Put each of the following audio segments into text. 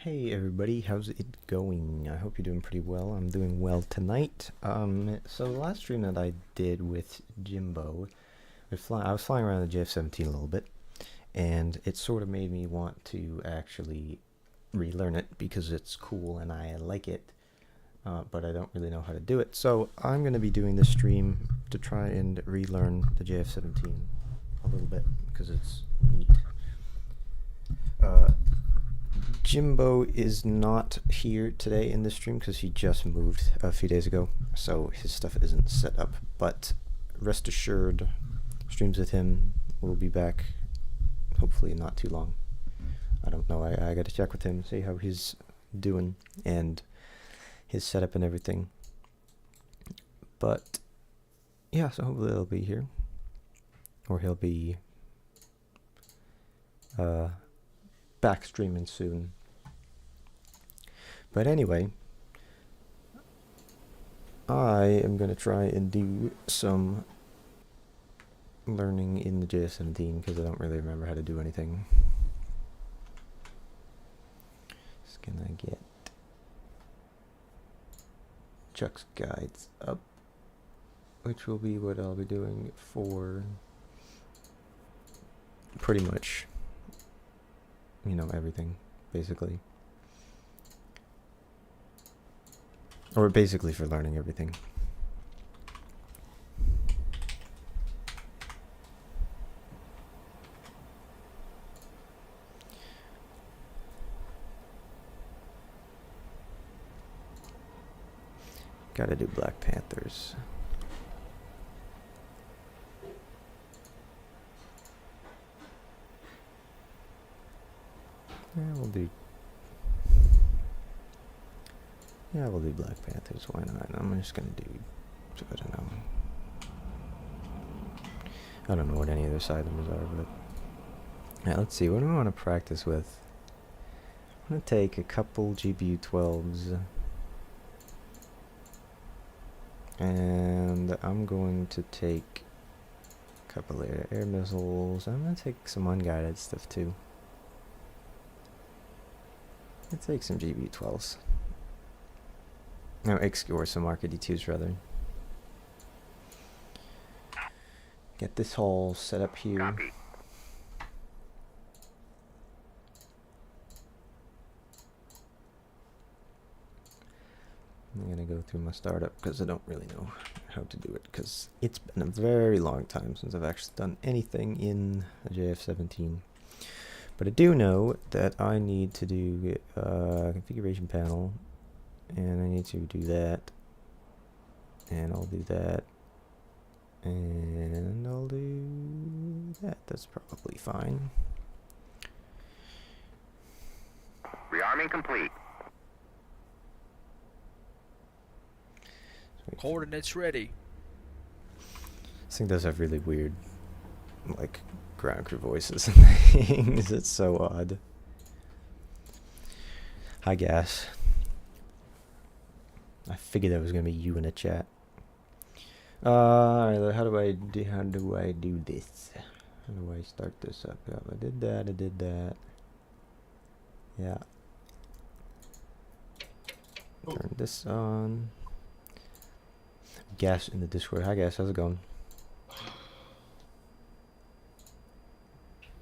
Hey everybody, how's it going? I hope you're doing pretty well. I'm doing well tonight. So the last stream that I did with Jimbo, I was flying around the JF-17 a little bit, and it sort of made me want to actually relearn it because it's cool and I like it, but I don't really know how to do it. So I'm going to be doing this stream to try and relearn the JF-17 a little bit because it's neat. Jimbo is not here today in the stream because he just moved a few days ago, so his stuff isn't set up, but rest assured, streams with him will be back hopefully not too long. I don't know, I gotta check with him, see how he's doing and his setup and everything. But yeah, so hopefully he'll be here, or he'll be back streaming soon. But anyway, I am going to try and do some learning in the JF-17 because I don't really remember how to do anything. Just gonna get Chuck's guides up, which will be what I'll be doing for pretty much, you know, everything, basically. Or basically for learning everything. Gotta do Black Panthers. Yeah, we'll do Black Panthers, why not? I'm just gonna do, I don't know what any of their side numbers are, but yeah, let's see, what do I want to practice with? I'm gonna take a couple GBU-12s, and I'm going to take a couple of air missiles. I'm gonna take some unguided stuff too. Let's take some GBU-12s. No, or some RKD2s rather. Get this whole setup here. Copy. I'm gonna go through my startup because I don't really know how to do it because it's been a very long time since I've actually done anything in a JF-17. But I do know that I need to do configuration panel, and I need to do that, and I'll do that, and I'll do that. That's probably fine. Rearming complete. Coordinates ready. This thing does have really weird, like, ground crew voices and things. It's so odd. Hi, Gas. I figured there was gonna be you in a chat. Alright, how do I do this? How do I start this up? Yeah, I did that. Yeah. Turn this on. Gas in the Discord. Hi, Gas, how's it going?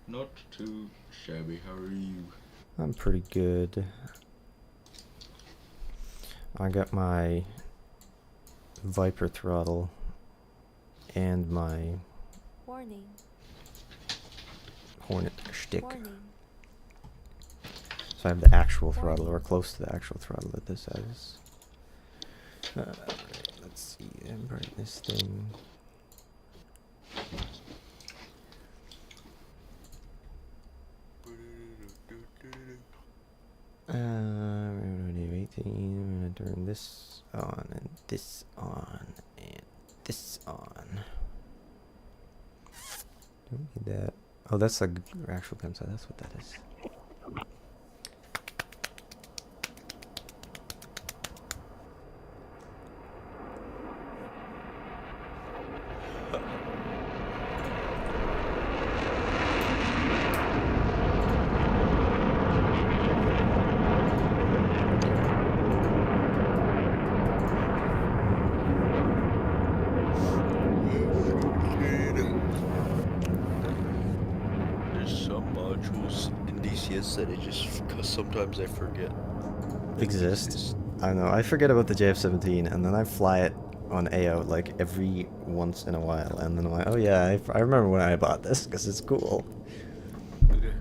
Not too shabby, how are you? I'm pretty good. I got my Viper throttle and my Warning. Hornet shtick. Warning. So I have the actual throttle, or close to the actual throttle that this has. Let's see, and burn this thing. We're gonna do 18. We're gonna turn this on and this on and this on. Don't need that. Oh, that's like actual gun size. That's what that is. modules in DCS that sometimes I forget. Exist. I know. I forget about the JF-17, and then I fly it on AO like every once in a while, and then I'm like, oh yeah, I remember when I bought this because it's cool. Okay.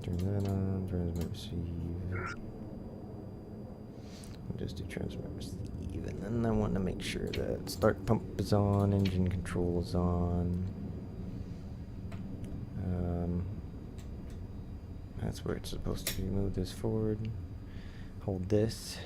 Turn that on. Transmit receive. We'll just do transmit receive, and then I want to make sure that start pump is on, engine control is on. That's where it's supposed to be. Move this forward. Hold this.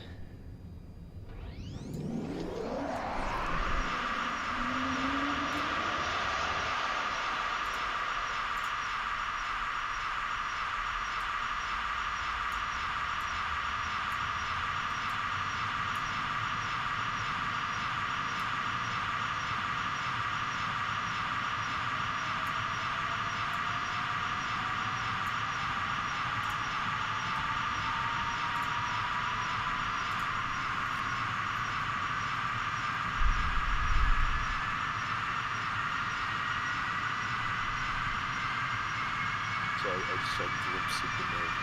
So I just saw a glimpse of the movie.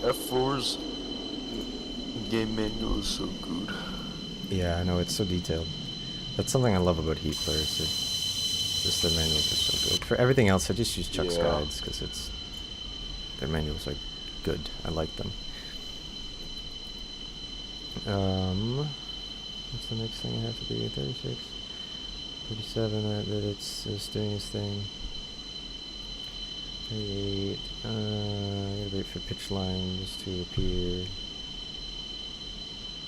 F4's game manual is so good. Yeah, I know, it's so detailed. That's something I love about Heat players. It's just their manuals are so good. For everything else, I just use Chuck's guides because their manuals are good. I like them. What's the next thing I have to do? 36, 37. That it's doing its thing. 38. I gotta wait for pitch lines to appear.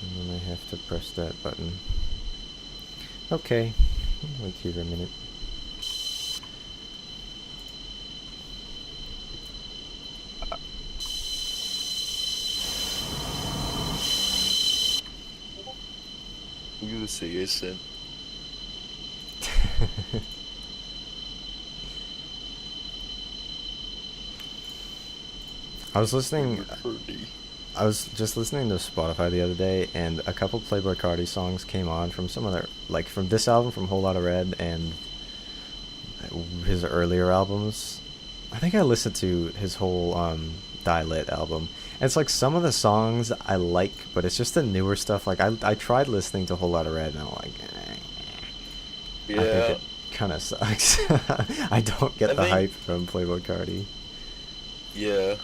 And then I have to press that button. Okay. I'll wait here a minute. I'm gonna say yes then. I was just listening to Spotify the other day, and a couple Playboi Carti songs came on from some other, like from this album, from Whole Lotta Red, and his earlier albums. I think I listened to his whole Die Lit album. And it's like some of the songs I like, but it's just the newer stuff. Like I tried listening to Whole Lotta Red, and I'm like, Yeah. I think it kind of sucks. I don't get the hype from Playboi Carti. Yeah.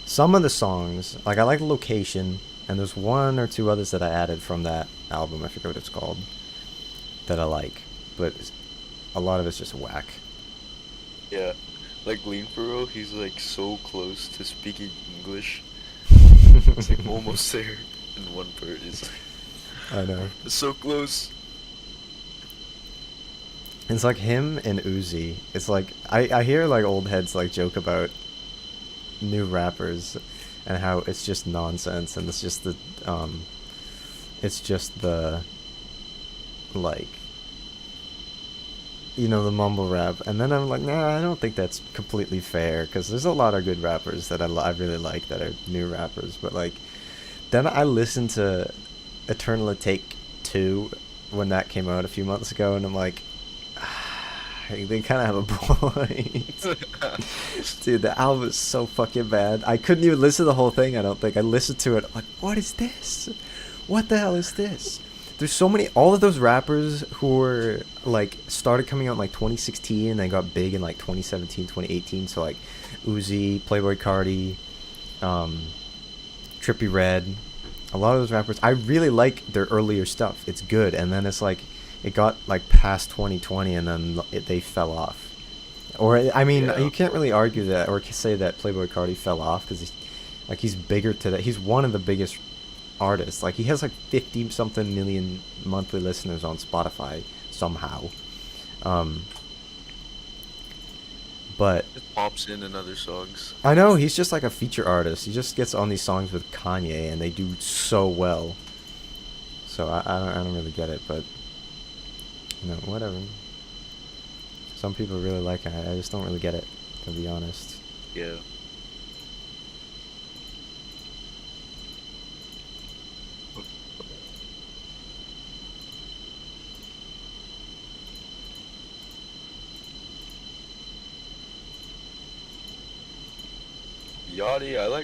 Some of the songs, like I like Location, and there's one or two others that I added from that album, I forget what it's called, that I like, but a lot of it's just whack. Yeah. Like Leanfurrow, he's like so close to speaking English. It's like almost there in one part. I know. It's so close. It's like him and Uzi. It's like, I hear like old heads like joke about new rappers and how it's just nonsense, and it's just the like, you know, the mumble rap. And then I'm like, nah, I don't think that's completely fair, because there's a lot of good rappers that I really like that are new rappers. But like, then I listened to Eternal Take 2 when that came out a few months ago, and I'm like, they kind of have a point. Dude, the album is so fucking bad. I couldn't even listen to the whole thing, I don't think. I listened to it, I'm like, what is this? What the hell is this? There's so many, all of those rappers who were, like, started coming out in, like, 2016 and then got big in, like, 2017, 2018. So, like, Uzi, Playboi Carti, Trippie Redd. A lot of those rappers, I really like their earlier stuff. It's good. And then it's, like, it got, like, past 2020 and then they fell off. Or, I mean, you can't really argue that or say that Playboi Carti fell off, because he's bigger today. He's one of the biggest artist. Like, he has like 50 something million monthly listeners on Spotify somehow. But It pops in other songs. I know he's just like a feature artist. He just gets on these songs with Kanye, and they do so well. So I don't really get it, but whatever. Some people really like it. I just don't really get it, to be honest. Yeah. Yachty, I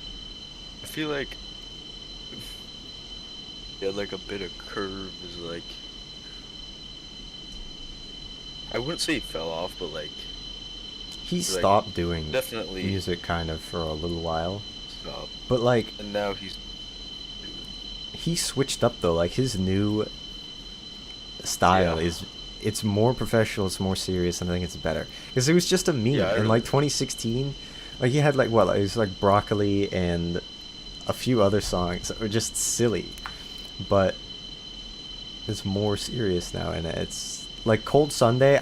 feel like he had like a bit of curve, is like, I wouldn't say he fell off, but like He like, stopped doing definitely music kind of for a little while, stopped. but like And now he's he switched up though. Like, his new style Yeah. it's more professional, it's more serious, and I think it's better because it was just a meme Yeah, I in really- like 2016. Like, he had like what, it was like Broccoli and a few other songs that were just silly, but it's more serious now, and it's like Cold Sunday.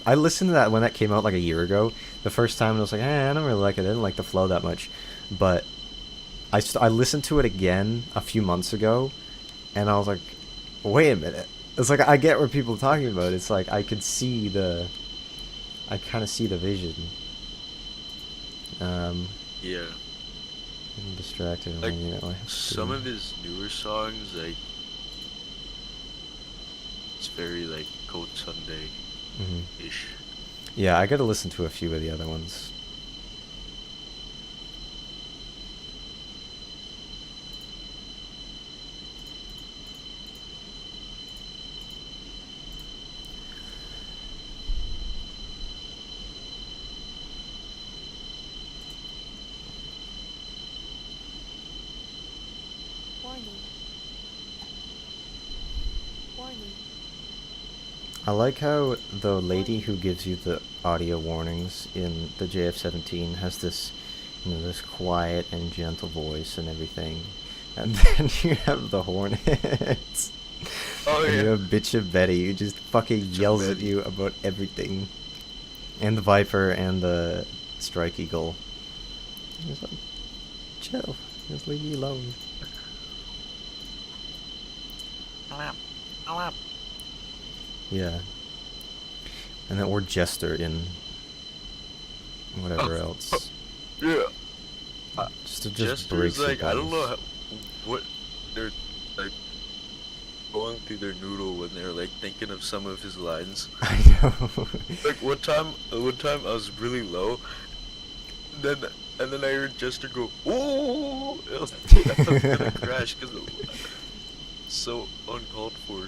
I listened to that when that came out like a year ago the first time, and I was like, I don't really like it. I didn't like the flow that much, but I listened to it again a few months ago, and I was like, wait a minute. It's like, I get what people are talking about. It's like I kind of see the vision. yeah. I'm distracted. Like, I have to some do- of his newer songs, like, it's very like Cold Sunday Mhm. ish. Yeah, I gotta listen to a few of the other ones. Warning. Warning. I like how the lady who gives you the audio warnings in the JF-17 has this, this quiet and gentle voice and everything, and then you have the Hornets. Oh, And yeah. you have Bitch of Betty who just fucking Bitch of yells at Betty. you about everything, and the Viper and the Strike Eagle. It's like, chill, just leave me alone. Yeah. And then, or Jester in whatever else. Yeah. Just to Jester's break the like, I don't know balance. what they're like going through their noodle when they're like thinking of some of his lines. I know. Like one time I was really low, and then I heard Jester go, "Ooh!" I was gonna crash because it's so uncalled for.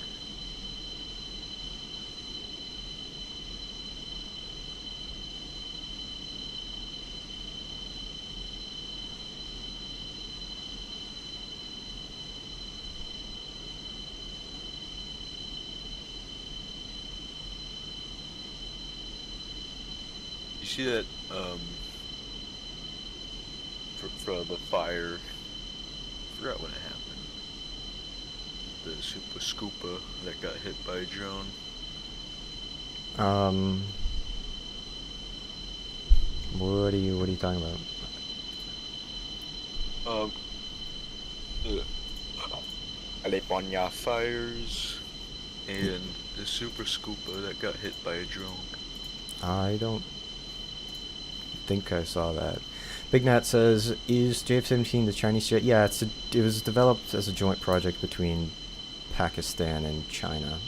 You see that for the fire? I forgot what happened. The Super Scoopa that got hit by a drone. What are you talking about? The California fires and the Super Scoopa that got hit by a drone. I don't think I saw that. Big Nat says, "Is JF-17 the Chinese jet?" Yeah, it was developed as a joint project between Pakistan and China.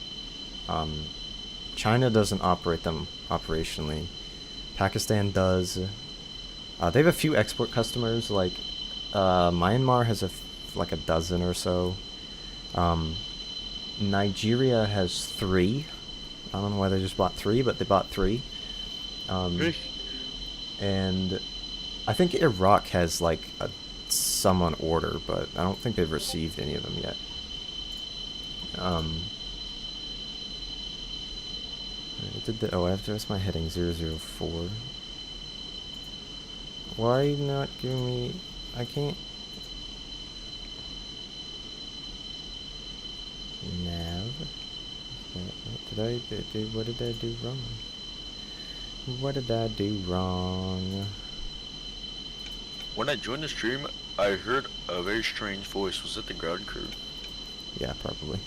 China doesn't operate them operationally. Pakistan does. They have a few export customers, like Myanmar has like a dozen or so. Nigeria has 3. I don't know why they just bought 3, but they bought 3. And I think Iraq has like some on order, but I don't think they've received any of them yet. I have to rest my heading 004. Why not giving me? I can't. What did I do wrong? What did I do wrong? When I joined the stream, I heard a very strange voice. Was it the ground crew? Yeah, probably.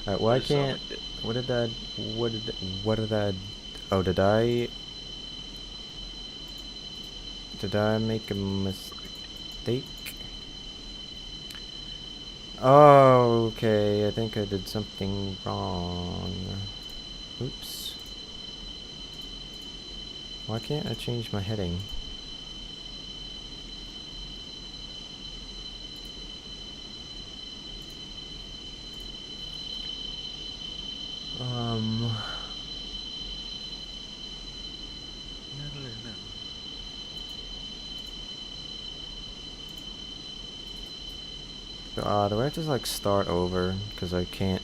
Alright, well I can't... What did I... Oh, did I make a mistake? Oh, okay, I think I did something wrong. Oops. Why can't I change my heading? Do I have to like start over? Because I can't...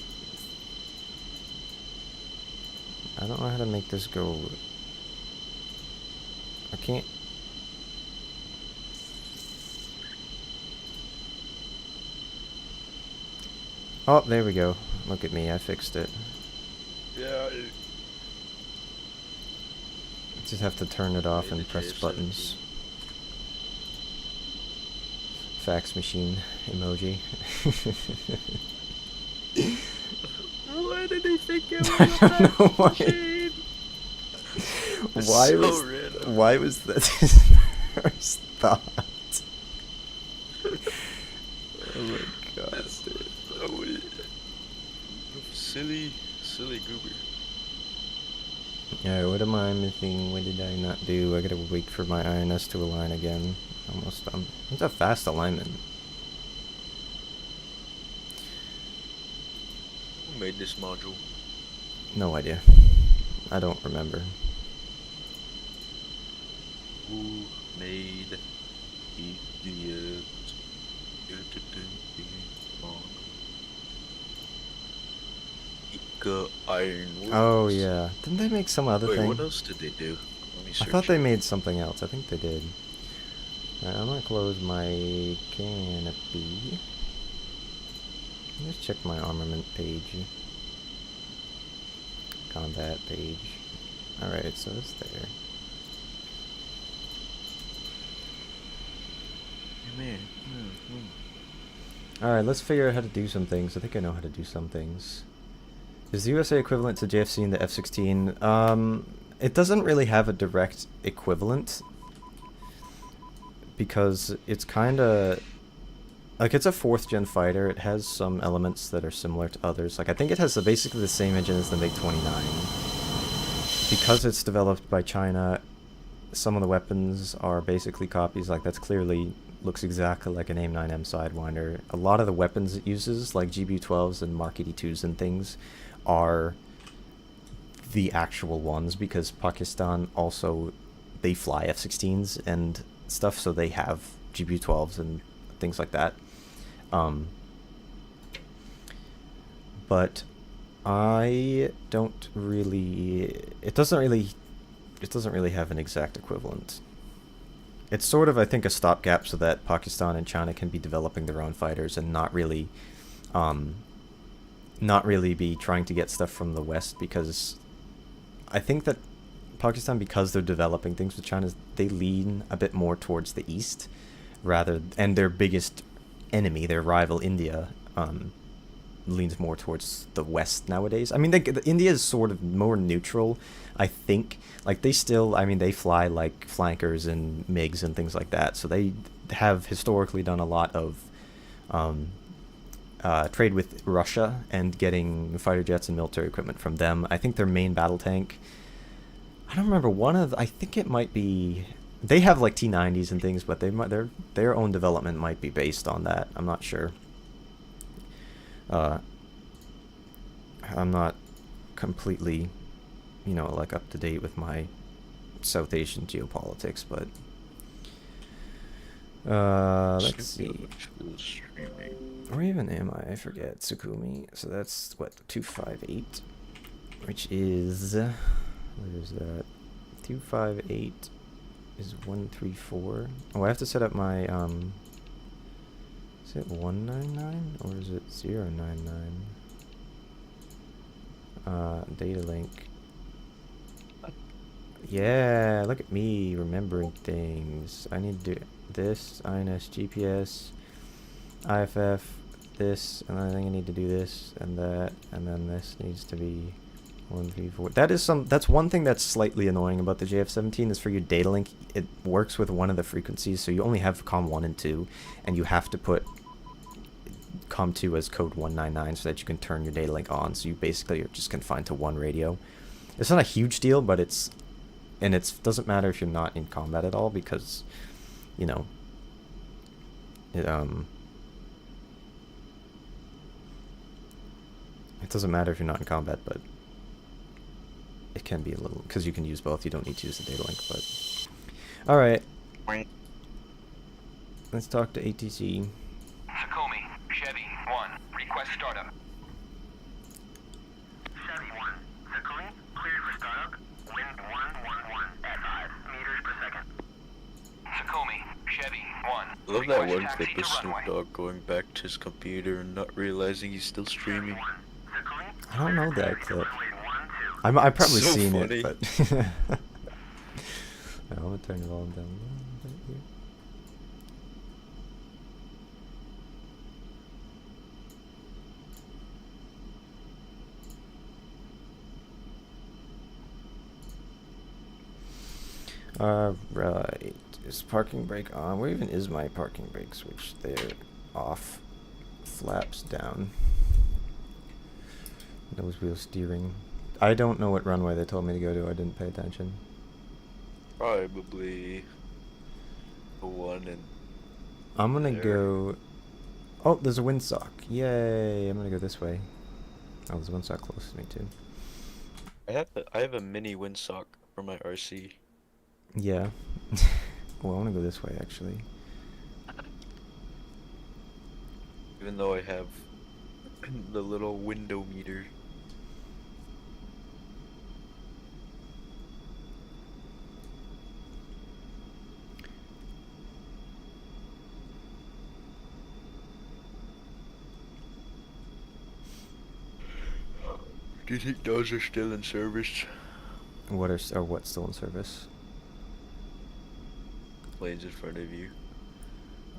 I don't know how to make this go... I can't... Oh, there we go. Look at me, I fixed it. Yeah. Just have to turn it off and press buttons. Fax machine emoji. Why did they think it was I don't know why. machine? Why was that his first thought? Oh my god, dude. Silly goober. Yeah, what am I missing? What did I not do? I gotta wait for my INS to align again. Almost done. It's a fast alignment. Who made this module? No idea. I don't remember. Who made idiot? Iron Wolves. Oh yeah. Didn't they make some other Wait, thing? what else did they do? Let me I search. thought they made something else. I think they did. Alright, I'm gonna close my canopy. Let's check my armament page. Combat page. Alright, so it's there. Alright, let's figure out how to do some things. I think I know how to do some things. Is the USA equivalent to JFC and the F-16? It doesn't really have a direct equivalent. Because it's kinda... Like, it's a 4th gen fighter. It has some elements that are similar to others. Like, I think it has basically the same engine as the MiG-29. Because it's developed by China, some of the weapons are basically copies. Like, that's clearly... looks exactly like an AIM-9M Sidewinder. A lot of the weapons it uses, like GBU-12s and Mark 82s and things, are the actual ones, because Pakistan also, they fly F-16s and stuff, so they have GBU-12s and things like that. But I don't really... It doesn't really have an exact equivalent. It's sort of, I think, a stopgap so that Pakistan and China can be developing their own fighters and not really be trying to get stuff from the West, because I think that Pakistan, because they're developing things with China, they lean a bit more towards the East, and their biggest enemy, their rival India, leans more towards the West nowadays. I mean, India is sort of more neutral, I think. Like, they still, I mean, they fly like flankers and MiGs and things like that, so they have historically done a lot of trade with Russia and getting fighter jets and military equipment from them. I think their main battle tank, I don't remember, I think it might be, they have like T-90s and things, but their own development might be based on that. I'm not sure. I'm not completely, like, up to date with my South Asian geopolitics, but let's see. Where even am I? I forget. Sukumi. So that's what, 258, which is, where is that? 258 is 134. Oh, I have to set up my is it 199 or is it 099? Data link. Yeah, look at me remembering things. I need to do this, INS, GPS, IFF, this, and I think I need to do this and that, and then this needs to be 1, 3, 4. That's one thing that's slightly annoying about the JF-17 is for your data link, it works with one of the frequencies, so you only have COM 1 and 2, and you have to put COM 2 as code 199 so that you can turn your data link on, so you basically are just confined to one radio. It's not a huge deal, but it doesn't matter if you're not in combat at all, because, you know, it doesn't matter if you're not in combat, but it can be a little, because you can use both, you don't need to use the data link, but... Alright. Let's talk to ATC. Tacomi, Chevy 1, request startup. Chevy 1, Tacomi, cleared for startup. Wind 111 at 5 meters per second. Tacomi, Chevy 1. I love that request one taxi clip of to Snoop runway. Dogg going back to his computer and not realizing he's still streaming. I don't know that clip. I've probably So seen funny. it, but... I'm gonna turn the volume down a little bit here. Alright, is parking brake on? Where even is my parking brake switch? There, off, flaps down, nose wheel steering. I don't know what runway they told me to go to, I didn't pay attention. Probably the one and I'm gonna there. go... Oh, there's a windsock, yay, I'm gonna go this way. Oh, there's a windsock close to me too. I have a mini windsock for my RC. Yeah. Well, I wanna go this way actually. Even though I have the little window meter. Do you think those are still in service? What's still in service? Planes in front of you.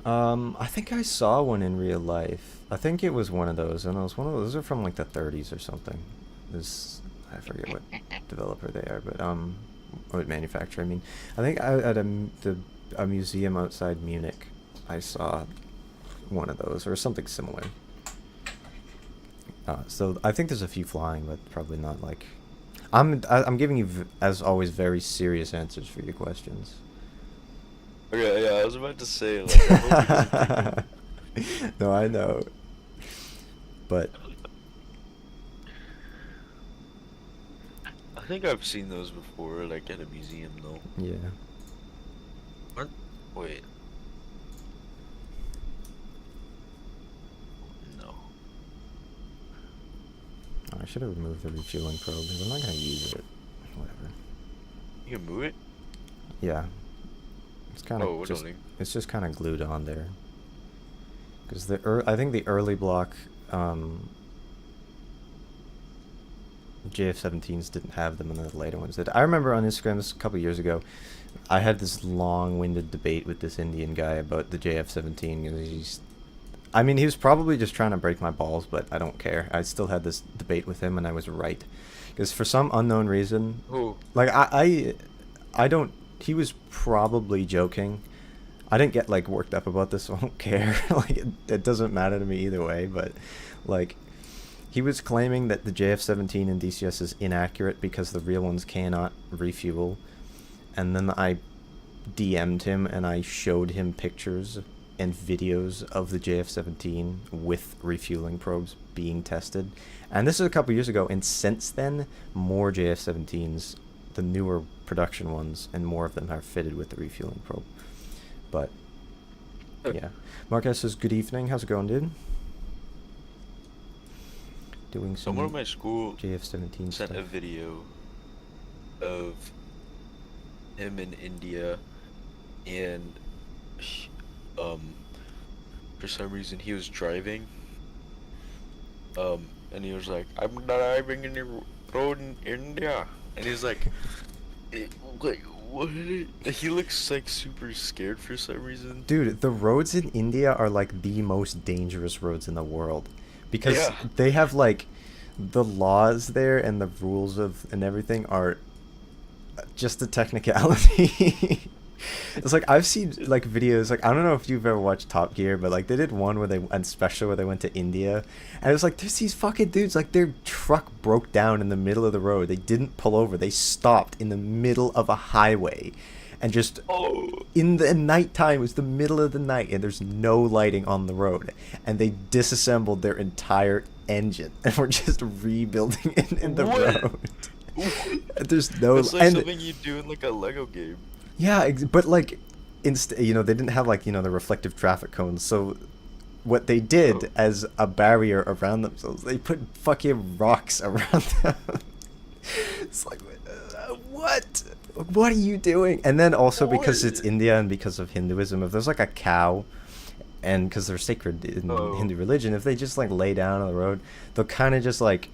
I think I saw one in real life. I think it was one of those, and it was one of those are from like the 30s or something. I forget what developer they are, but or what manufacturer. I mean, I think at a museum outside Munich, I saw one of those or something similar. So I think there's a few flying, but probably not like. I'm giving you as always very serious answers for your questions. Okay, yeah, I was about to say, like, I hope he doesn't think No, I know. But I think I've seen those before, like at a museum though. yeah. Wait. No. Oh, I should have removed the refueling probe because I'm not gonna use it. Whatever. You can move it? Yeah. It's kind of Oh, what just don't it's just kind of glued on there. Because I think the early block JF-17s didn't have them, and the later ones did. I remember on Instagram this a couple years ago, I had this long-winded debate with this Indian guy about the JF-17. I mean, he was probably just trying to break my balls, but I don't care. I still had this debate with him, and I was right. Because for some unknown reason, Oh. like I don't. He was probably joking. I didn't get like worked up about this, so I don't care. Like it doesn't matter to me either way. But like, he was claiming that the JF-17 in DCS is inaccurate because the real ones cannot refuel. And then I DM'd him and I showed him pictures and videos of the JF-17 with refueling probes being tested. And this is a couple years ago, and since then, more JF-17s, the newer production ones, and more of them are fitted with the refueling probe. But, yeah. Marcus says, good evening. How's it going, dude? Doing some Someone at my school JF-17 sent stuff. a video of him in India, and for some reason he was driving, and he was like, I'm driving in road in India, and he's like, like what? He looks like super scared for some reason. Dude, the roads in India are like the most dangerous roads in the world because Yeah. they have like the laws there and the rules of and everything are just a technicality. It's like I've seen like videos like I don't know if you've ever watched Top Gear, but like they did one where they and special where they went to India, and it was like there's these fucking dudes like their truck broke down in the middle of the road. They didn't pull over. They stopped in the middle of a highway, and just in the nighttime, it was the middle of the night, and there's no lighting on the road, and they disassembled their entire engine and were just rebuilding it in the What? road. There's no It's like and something you do in like a Lego game. yeah, but like, you know, they didn't have like, you know, the reflective traffic cones. So what they did as a barrier around themselves, they put fucking rocks around them. It's like, what? What are you doing? And then also because it's India and because of Hinduism, if there's like a cow, and because they're sacred in Hindu religion, if they just like lay down on the road, they'll kind of just like,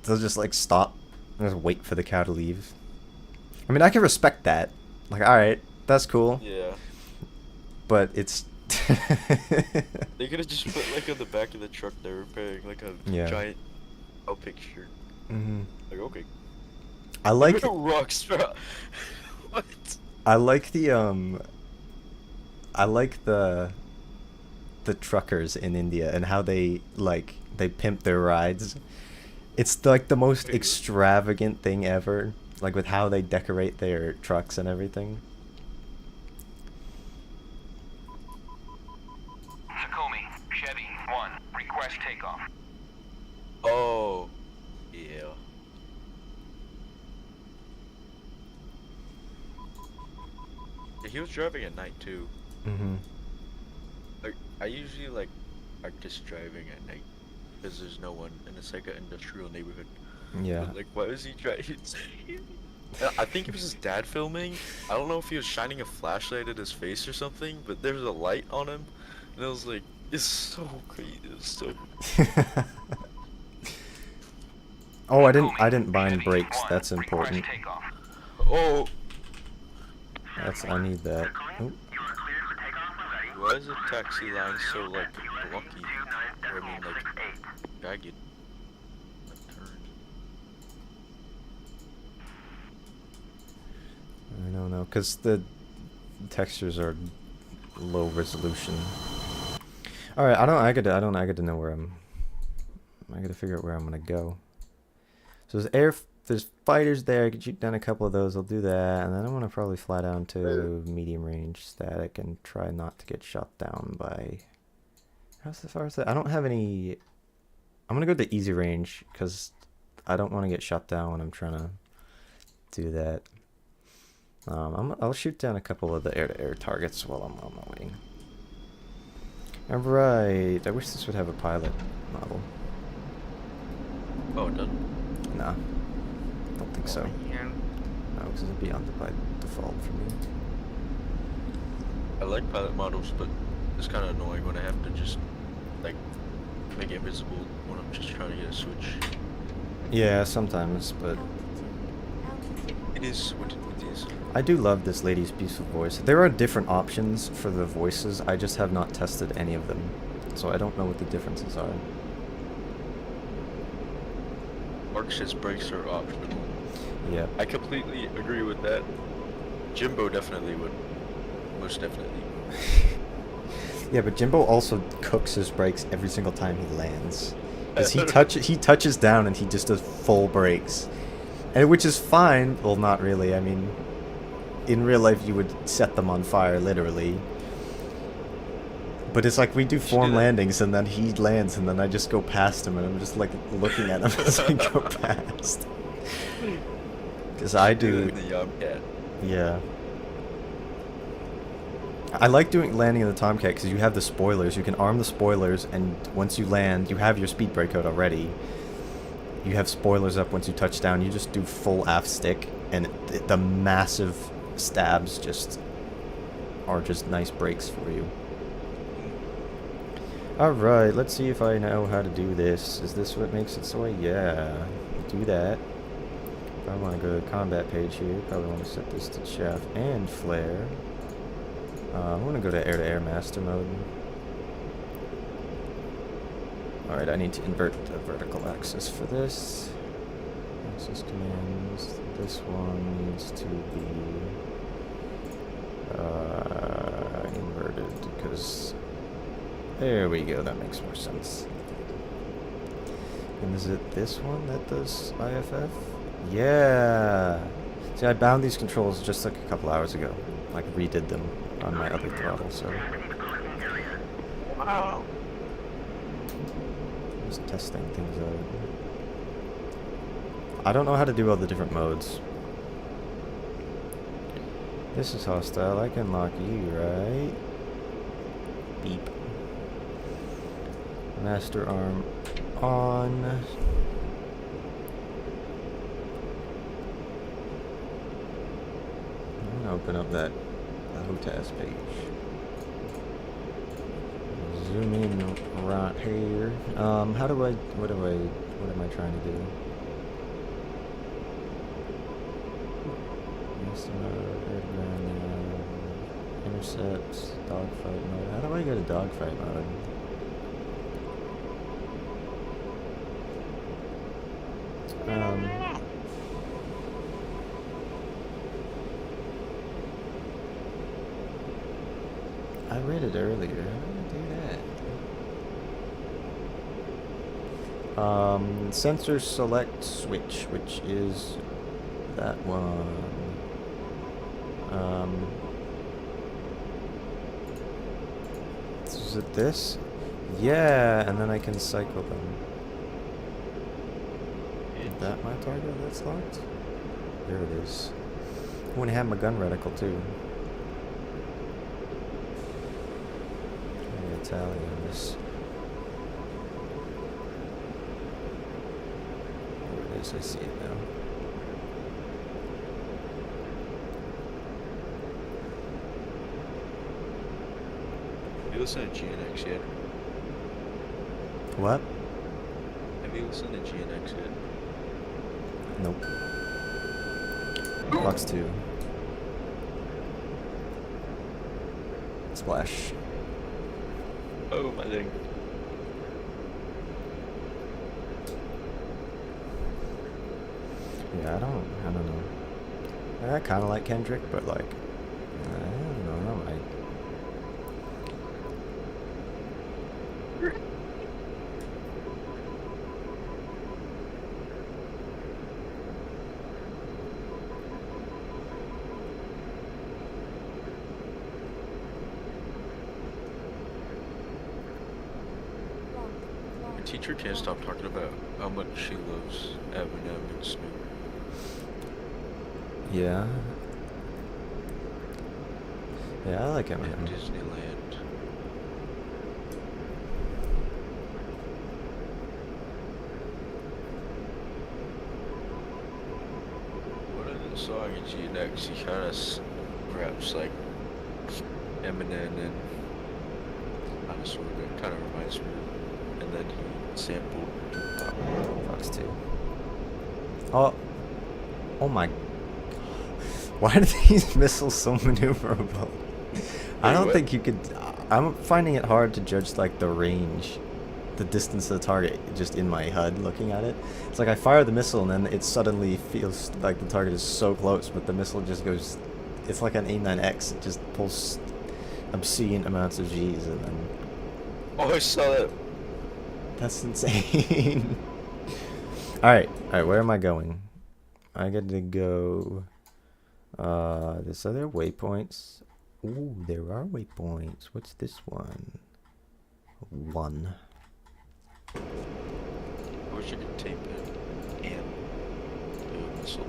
they'll just like stop and just wait for the cow to leave. I mean, I can respect that. Like, all right, that's cool. Yeah. But it's. They could have just put like on the back of the truck they're repairing like a giant picture. Mm-hmm. Like okay. I like. Rocks. What? I like the I like the truckers in India and how they like they pimp their rides. It's like the most extravagant thing ever. Like with how they decorate their trucks and everything. Tacoma, Chevy, 1. Request takeoff. Oh. Yeah. Yeah, he was driving at night too. Mm-hmm. Like I usually like practice driving at night because there's no one and it's like an industrial neighborhood. Yeah. But, like why was he driving? I think it was his dad filming. I don't know if he was shining a flashlight at his face or something, but there was a light on him, and I was like, it's so crazy. It's so. Oh, I didn't bind brakes. That's important. Oh. I need that. Oh. Why is the taxi line so like blocky? Or, I mean like jagged. I don't know, cause the textures are low resolution. All right, I gotta know where I gotta figure out where I'm gonna go. So there's fighters there. I could shoot down a couple of those. I'll do that, and then I'm gonna probably fly down to medium range static and try not to get shot down by. How's the far as that? I don't have any. I'm gonna go to easy range because I don't want to get shot down when I'm trying to do that. I'll shoot down a couple of the air-to-air targets while I'm on my way. Alright, I wish this would have a pilot model. Oh, it doesn't? Nah, don't think so. No, because it'll be on by default for me. I like pilot models, but it's kind of annoying when I have to just, like, make it invisible when I'm just trying to get a switch. Yeah, sometimes, but It is what it is. I do love this lady's beautiful voice. There are different options for the voices. I just have not tested any of them, so I don't know what the differences are. Mark says brakes are optional. Yeah. I completely agree with that. Jimbo definitely would. Most definitely. Yeah, but Jimbo also cooks his brakes every single time he lands. Because he touches down and he just does full brakes. And which is fine. Well, not really. I mean, in real life you would set them on fire, literally. But it's like we do form landings and then he lands and then I just go past him and I'm just like looking at him as I go past. Because I do. The Yomcat. Yeah. I like landing in the Tomcat because you have the spoilers. You can arm the spoilers, and once you land, you have your speed brake out already. You have spoilers up once you touch down. You just do full aft stick, and the massive stabs just are just nice brakes for you. Alright, let's see if I know how to do this. Is this what makes it so? Yeah. do that. If I want to go to the combat page here, probably want to set this to chaff and flare. I'm going to go to air master mode. Alright, I need to invert the vertical axis for this. Axis commands. This one needs to be inverted because there we go, that makes more sense. And is it this one that does IFF? Yeah! See, I bound these controls just like a couple hours ago. Like redid them on my other throttle, so. Wow. Just testing things out. I don't know how to do all the different modes. This is hostile. I can lock you, right? Beep. Master arm on. I'm gonna open up that HOTAS page. Zoom in right here. How do I? What am I trying to do? Intercepts, dogfight mode. How do I go to dogfight mode? I read it earlier. How do I do that? Sensor select switch, which is that one. Is it this? Yeah, and then I can cycle them. Is that my target that's locked? There it is. I want to have my gun reticle too. I'm gonna tally on this. There it is, I see it now. Have you listened to GNX yet? What? Have you listened to GNX yet? Nope. Box 2. Splash. Oh, my thing. Yeah, I don't know. I kind of like Kendrick, but like, I don't know, I might. My teacher can't stop talking about how much she loves Eminem and Snoop. Yeah. Yeah, I like Eminem. And Disneyland. What in the song in GNX, he kind of raps like Eminem and Dinosaurs. It kind of reminds me. And then he sampled Fox 2. Oh my. Why are these missiles so maneuverable? I don't what? think you could. I'm finding it hard to judge like the range, the distance of the target just in my HUD looking at it. It's like I fire the missile and then it suddenly feels like the target is so close, but the missile just goes. It's like an A9X. It just pulls obscene amounts of G's and then. Oh, I saw that. That's insane. Alright, where am I going? I get to go. This other waypoints. Ooh, there are waypoints. What's this one? 1. I wish I could tape it and do a missile.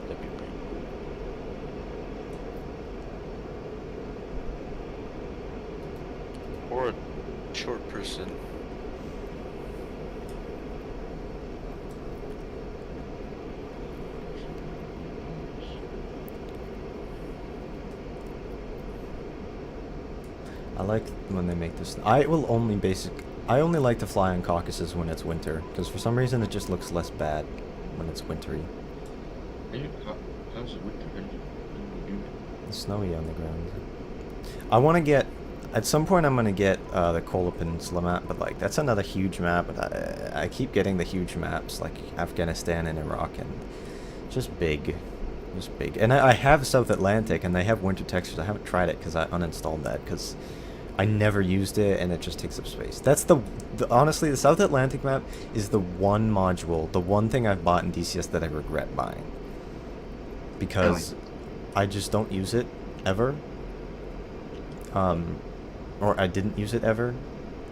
That'd be pretty cool. Or a short person. I like when they make this. I will only I only like to fly on Caucasus when it's winter, because for some reason it just looks less bad when it's wintry. How's it winter? How do you do it? It's snowy on the ground. I want to get, at some point I'm going to get the Kola Peninsula map, but like that's another huge map, but I keep getting the huge maps like Afghanistan and Iraq, and just big. Just big. And I have South Atlantic, and they have winter textures. I haven't tried it because I uninstalled that, because I never used it, and it just takes up space. That's the honestly, the South Atlantic map is the one module, the one thing I've bought in DCS that I regret buying. Because I just don't use it ever. Or I didn't use it ever.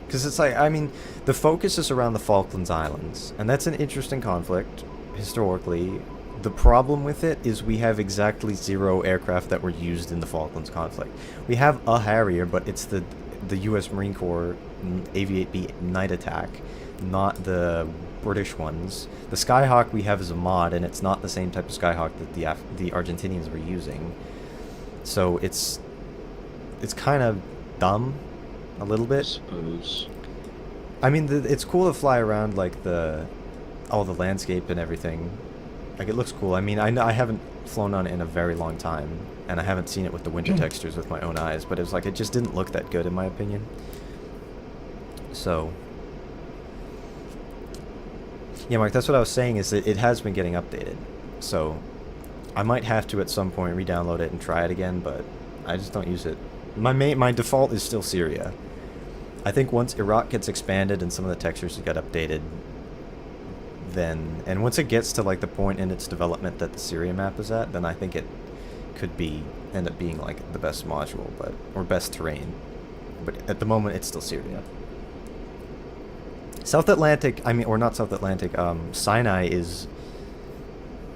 Because it's like, I mean, the focus is around the Falklands Islands, and that's an interesting conflict, historically. The problem with it is we have exactly 0 aircraft that were used in the Falklands conflict. We have a Harrier, but it's the U.S. Marine Corps Aviate-B night attack, not the British ones. The Skyhawk we have is a mod, and it's not the same type of Skyhawk that the Argentinians were using. So it's kind of dumb, a little bit. I suppose. I mean, it's cool to fly around like all the landscape and everything. Like, it looks cool. I mean, I haven't flown on it in a very long time, and I haven't seen it with the winter textures with my own eyes, but it was like, it just didn't look that good in my opinion. So, yeah, Mark, that's what I was saying, is that it has been getting updated. So, I might have to at some point re-download it and try it again, but I just don't use it. My default is still Syria. I think once Iraq gets expanded and some of the textures get updated, then, and once it gets to like the point in its development that the Syria map is at, then I think it could end up being like the best module, or best terrain. But at the moment, it's still Syria. South Atlantic, I mean, or not South Atlantic, Sinai is,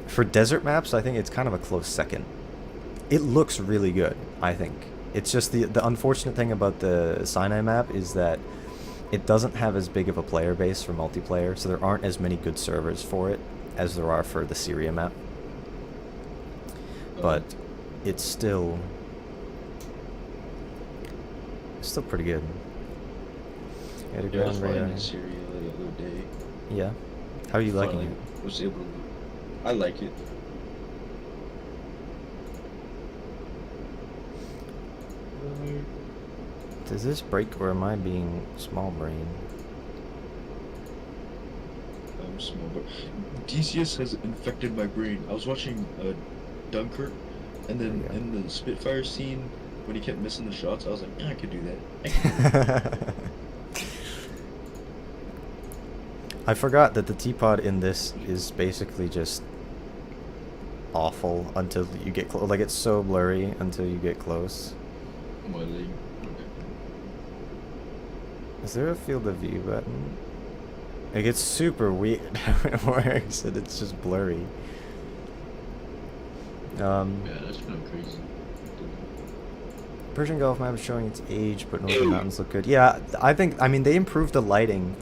for desert maps, I think it's kind of a close second. It looks really good, I think. It's just the unfortunate thing about the Sinai map is that it doesn't have as big of a player base for multiplayer, so there aren't as many good servers for it as there are for the Syria map. But it's still pretty good. I was flying in Syria the other day. Yeah. How are you liking it? I like it. Does this break, or am I being small brain? I'm small, but DCS has infected my brain. I was watching Dunkirk, and then in the Spitfire scene, when he kept missing the shots, I was like, yeah, I could do that. I forgot that the T-Pod in this is basically just awful until you get close. Like, it's so blurry until you get close. My leg. Is there a field of view button? Like, it's super weird how it works, and it's just blurry. Yeah, that's kind of crazy. Persian Gulf map is showing its age, but Northern Mountains look good. Yeah, I mean, they improved the lighting.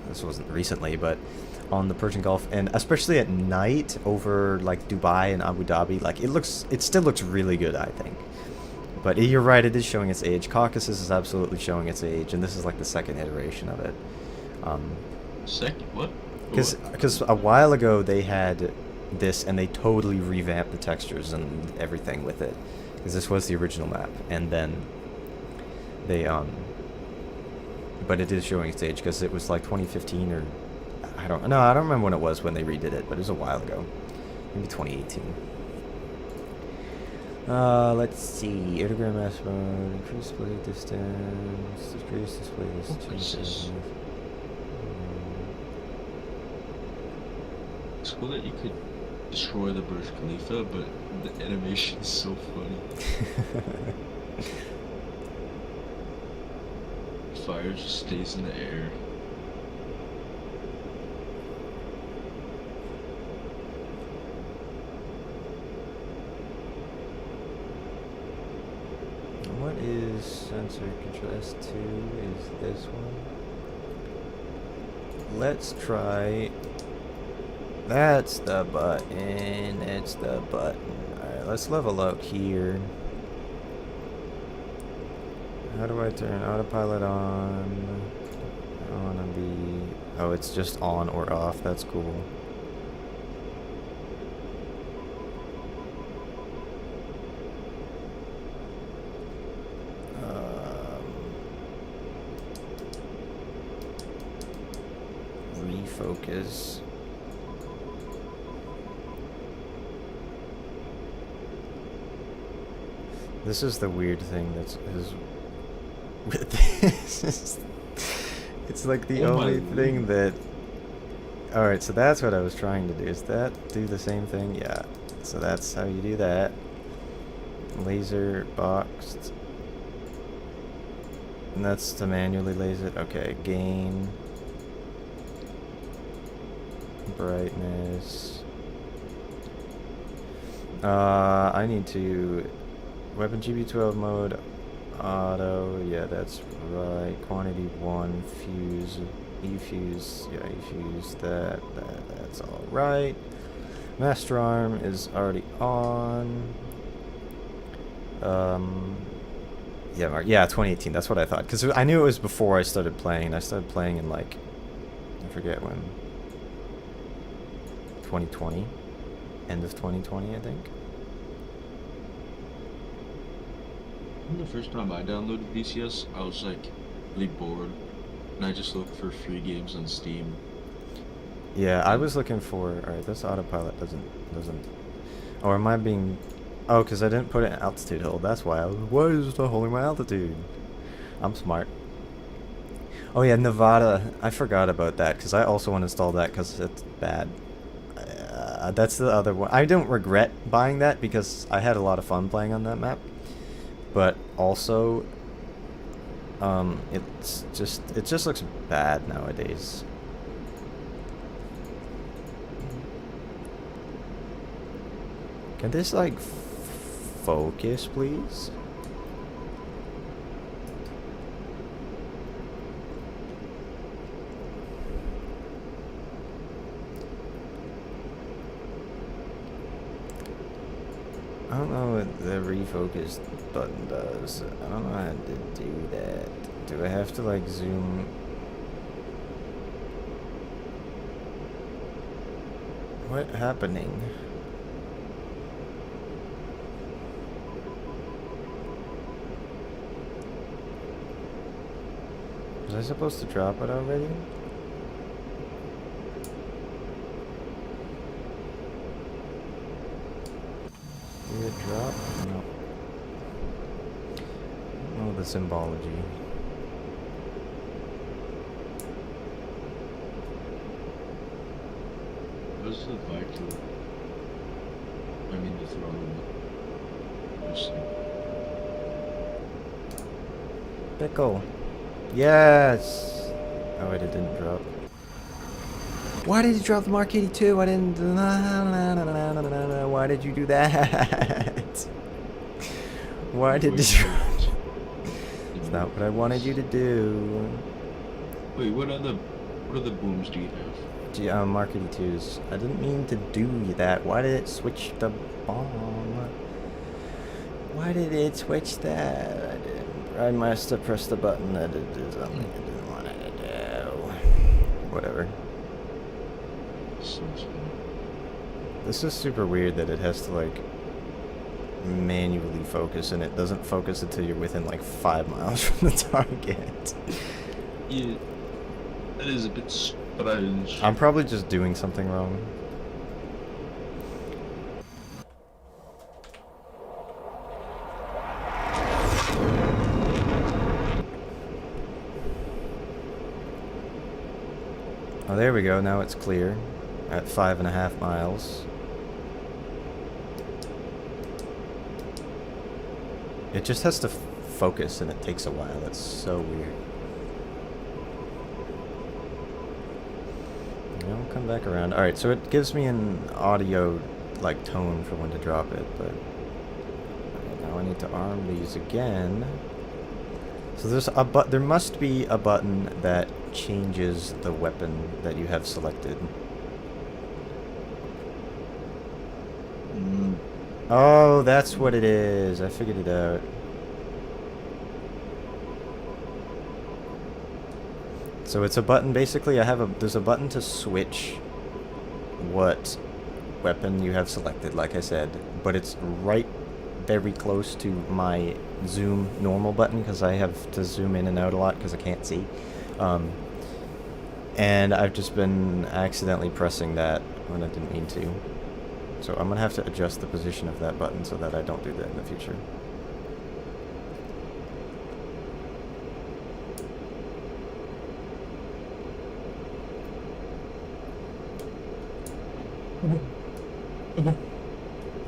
This wasn't recently, but on the Persian Gulf, and especially at night over like Dubai and Abu Dhabi, like it still looks really good, I think. But you're right, it is showing its age. Caucasus is absolutely showing its age, and this is like the second iteration of it. Second? What? Because a while ago they had this, and they totally revamped the textures and everything with it. Because this was the original map, and then they but it is showing its age because it was like 2015 or I don't remember when it was when they redid it, but it was a while ago, maybe 2018. Let's see. Aerogram mass mode, increase display distance, decrease display distance. It's cool that you could destroy the Burj Khalifa, but the animation is so funny. Fire just stays in the air. What is sensor control? S2 is this one. Let's try. That's the button. It's the button. Alright, let's level up here. How do I turn autopilot on? Oh, it's just on or off. That's cool. Refocus. This is the weird thing that's with this. It's like the only thing that. Alright, so that's what I was trying to do. Is that do the same thing? Yeah. So that's how you do that. Laser boxed. And that's to manually laser it. Okay, gain. Brightness. I need to. Weapon GB12 mode. Auto. Yeah, that's right. Quantity 1. Fuse. E-fuse. Yeah, E-fuse. That's alright. Master arm is already on. Yeah, 2018. That's what I thought. Because I knew it was before I started playing. I started playing in, like, I forget when. 2020. End of 2020, I think. The first time I downloaded DCS, I was like really bored, and I just looked for free games on Steam. Yeah, I was looking for. Alright, this autopilot doesn't. Or am I being? Oh, because I didn't put it in altitude hold. That's why I was. Why is it not holding my altitude? I'm smart. Oh yeah, Nevada. I forgot about that because I also want to install that because it's bad. That's the other one. I don't regret buying that because I had a lot of fun playing on that map. But also, it just looks bad nowadays. Can this like focus, please? I don't know what the refocus button does. I don't know how to do that. Do I have to like zoom? What happening? Was I supposed to drop it already? Did it drop? No. Oh, the symbology. What's the Viking? I mean the throttle. Pickle. Yes! Oh wait, it didn't drop. Why did you drop the Mark 82? I didn't. Why did you do that? Why did you? It's not what I wanted you to do. Wait, what other booms do you have? Mark 82s. I didn't mean to do that. Why did it switch the bomb? Why did it switch that? I must have pressed the button that it did something I didn't want it to do. Whatever. This is super weird that it has to like manually focus and it doesn't focus until you're within like 5 miles from the target. Yeah, that is a bit strange. I'm probably just doing something wrong. Oh, there we go. Now it's clear at 5.5 miles. It just has to focus and it takes a while. That's so weird. I'll come back around. Alright, so it gives me an audio like tone for when to drop it, but now I need to arm these again. So there's there must be a button that changes the weapon that you have selected. Oh, that's what it is. I figured it out. So it's a button, basically. There's a button to switch what weapon you have selected, like I said, but it's right very close to my zoom normal button because I have to zoom in and out a lot because I can't see. And I've just been accidentally pressing that when I didn't mean to. So I'm going to have to adjust the position of that button so that I don't do that in the future. There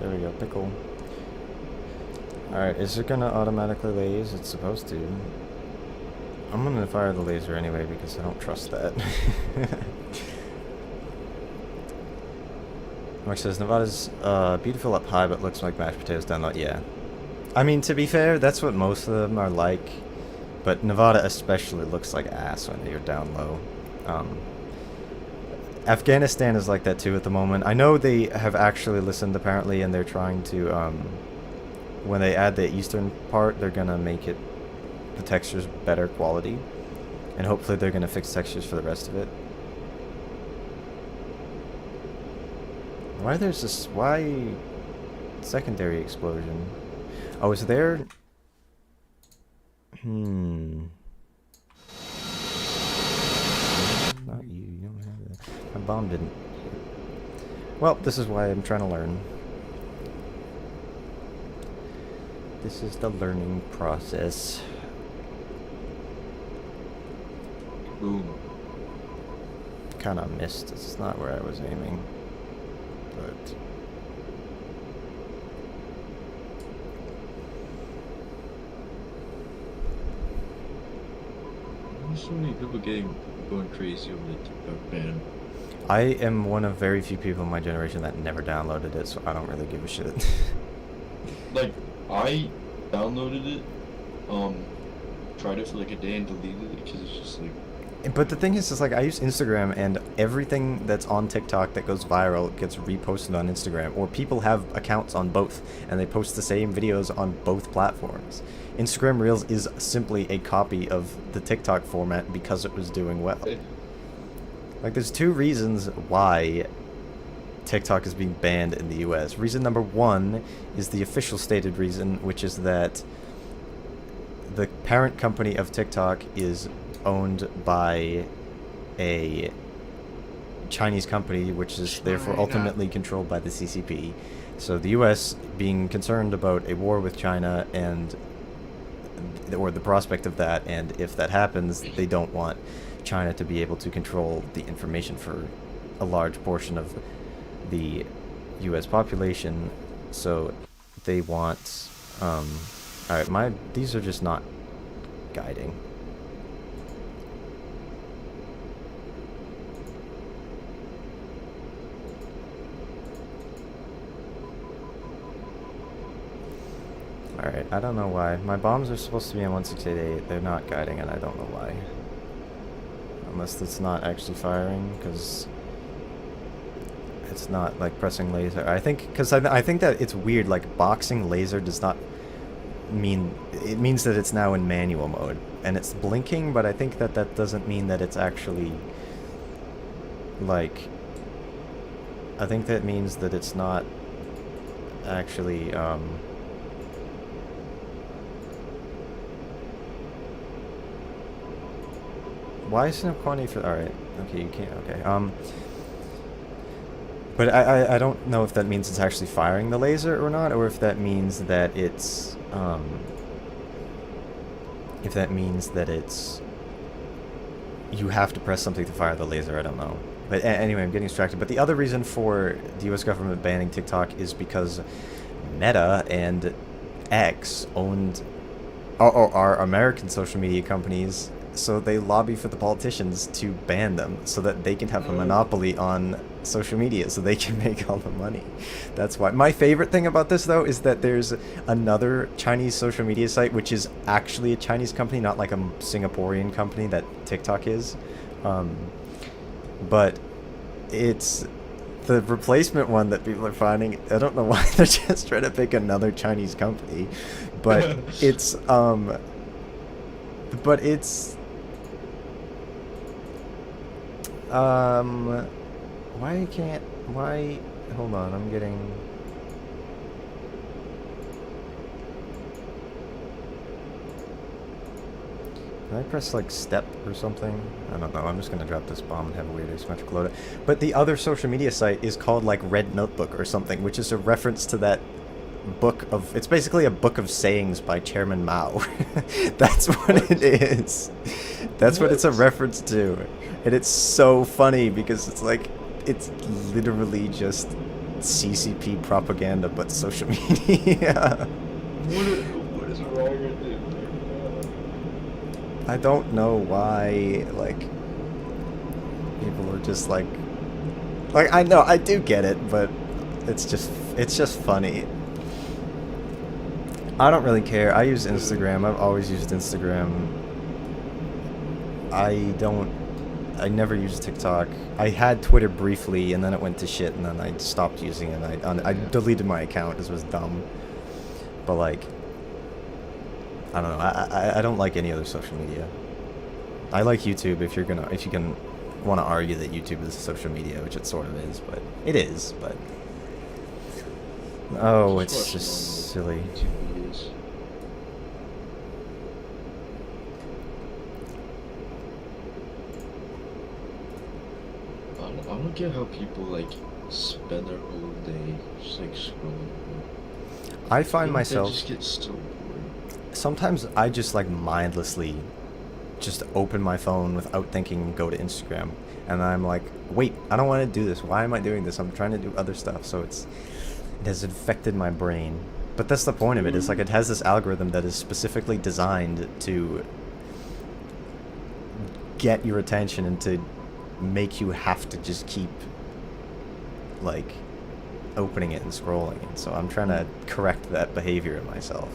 we go, pickle. Alright, is it gonna automatically laser? It's supposed to. I'm gonna fire the laser anyway because I don't trust that. Mark says, Nevada's beautiful up high but looks like mashed potatoes down low. Yeah. I mean, to be fair, that's what most of them are like. But Nevada especially looks like ass when you're down low. Afghanistan is like that too at the moment. I know they have actually listened apparently, and they're trying to, when they add the eastern part, they're gonna make it, the textures better quality. And hopefully they're gonna fix textures for the rest of it. Why there's this, why secondary explosion? Oh, is there? Not you, you don't have that. My bomb didn't. Well, this is why I'm trying to learn. This is the learning process. Boom. Kinda missed. It's not where I was aiming. But There's so many people going crazy over the TikTok ban. I am one of very few people in my generation that never downloaded it, so I don't really give a shit. Like, I downloaded it, tried it for like a day and deleted it because it's just like. But the thing is like I use Instagram, and everything that's on TikTok that goes viral gets reposted on Instagram, or people have accounts on both and they post the same videos on both platforms. Instagram Reels is simply a copy of the TikTok format because it was doing well. Like, there's two reasons why TikTok is being banned in the US. Reason number one is the official stated reason, which is that the parent company of TikTok is owned by a Chinese company, which is therefore ultimately controlled by the CCP. So the US, being concerned about a war with China and or the prospect of that, and if that happens, they don't want China to be able to control the information for a large portion of the US population. So they want alright, these are just not guiding. Alright, I don't know why. My bombs are supposed to be on 1688. They're not guiding, and I don't know why. Unless it's not actually firing, because it's not, like, pressing laser. I think, because I think that it's weird, like, boxing laser does not mean, it means that it's now in manual mode. And it's blinking, but I think that that doesn't mean that it's actually, like, I think that means that it's not actually, why is no quantity for... Alright, okay, you can't... Okay, but I don't know if that means it's actually firing the laser or not, or if that means that it's, if that means that it's... You have to press something to fire the laser, I don't know. But anyway, I'm getting distracted. But the other reason for the US government banning TikTok is because Meta and X owned... are American social media companies. So they lobby for the politicians to ban them so that they can have a monopoly on social media so they can make all the money. That's why. My favorite thing about this, though, is that there's another Chinese social media site which is actually a Chinese company, not like a Singaporean company that TikTok is. But it's the replacement one that people are finding. I don't know why they're just trying to pick another Chinese company. But but it's... Why can't... Why... Hold on, I'm getting... Can I press like step or something? I don't know. I'm just gonna drop this bomb and have a weird asymmetric loadout. But the other social media site is called like Red Notebook or something, which is a reference to that book of... It's basically a book of sayings by Chairman Mao. That's what it is. That's what it's a reference to. And it's so funny because it's like... It's literally just CCP propaganda, but social media. What is wrong with it? I don't know why, like, people are just like, I know, I do get it, but it's just funny. I don't really care. I use Instagram. I've always used Instagram. I never used TikTok. I had Twitter briefly, and then it went to shit, and then I stopped using it. I deleted my account because it was dumb. But, like, I don't know. I don't like any other social media. I like YouTube if you can want to argue that YouTube is social media, which it sort of is, but it is, but oh, it's just silly. I don't get how people like spend their whole day just like scrolling. I find myself just get so bored. Sometimes I just like mindlessly just open my phone without thinking and go to Instagram, and I'm like, wait, I don't want to do this. Why am I doing this? I'm trying to do other stuff. So it has infected my brain. But that's the point of it. It's like it has this algorithm that is specifically designed to get your attention and to make you have to just keep like opening it and scrolling. And so I'm trying to correct that behavior in myself.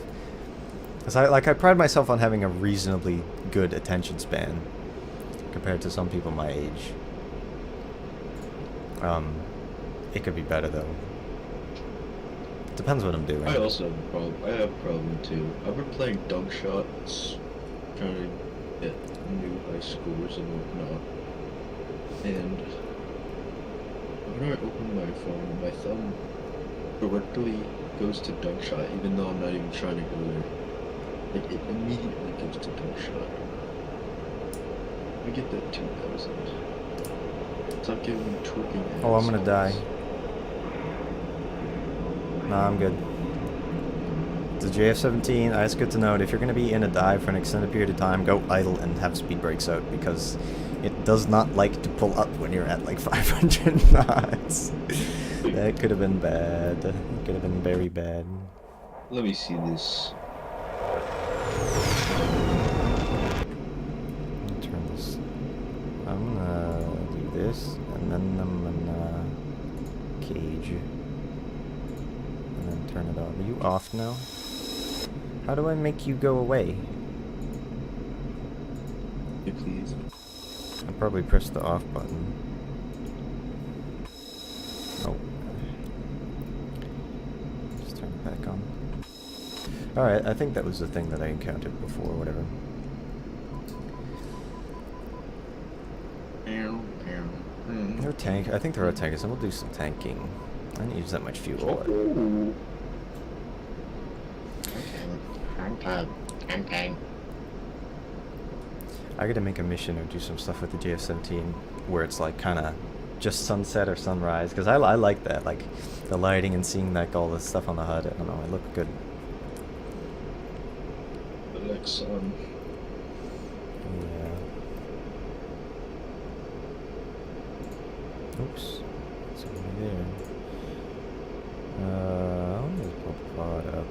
Because I pride myself on having a reasonably good attention span compared to some people my age. It could be better though. Depends what I'm doing. I also have a problem. I have a problem too. I've been playing dunk shots, trying to get new high scores and whatnot. And whenever I open my phone, my thumb directly goes to dunk shot, even though I'm not even trying to go there. Like, it immediately goes to dunk shot. I get that 2000. Stop giving me twerking ass. Oh, I'm gonna die. Nah, I'm good. The JF-17, that's good to note. If you're gonna be in a dive for an extended period of time, go idle and have speed brakes out, because it does not like to pull up when you're at like 500 knots. That could have been bad. It could have been very bad. Let me see this. Turn this. I'm gonna do this, and then I'm gonna cage, and then turn it off. Are you off now? How do I make you go away? Yeah, please. I probably pressed the off button. Oh. Just turn it back on. Alright, I think that was the thing that I encountered before, whatever. They're tank. I think there are tankers, and we'll do some tanking. I didn't use that much fuel. I gotta make a mission or do some stuff with the JF-17 where it's like kind of just sunset or sunrise, because I like that, like the lighting and seeing like all the stuff on the HUD. I don't know, it looked good. The like sun. Yeah. Oops. It's over there. I'll just pull the pod up.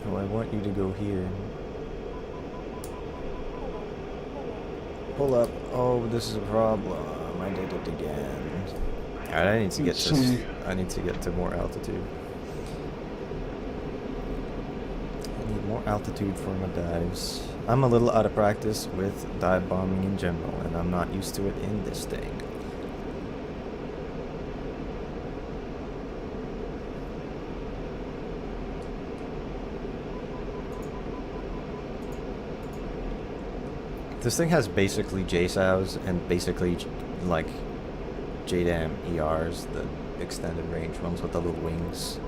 Oh, I want you to go here. Pull up. Oh, this is a problem. I did it again. Alright, I need to get to more altitude. I need more altitude for my dives. I'm a little out of practice with dive bombing in general, and I'm not used to it in this thing. This thing has basically JSOWs and basically like JDAM ERs, the extended range ones with the little wings.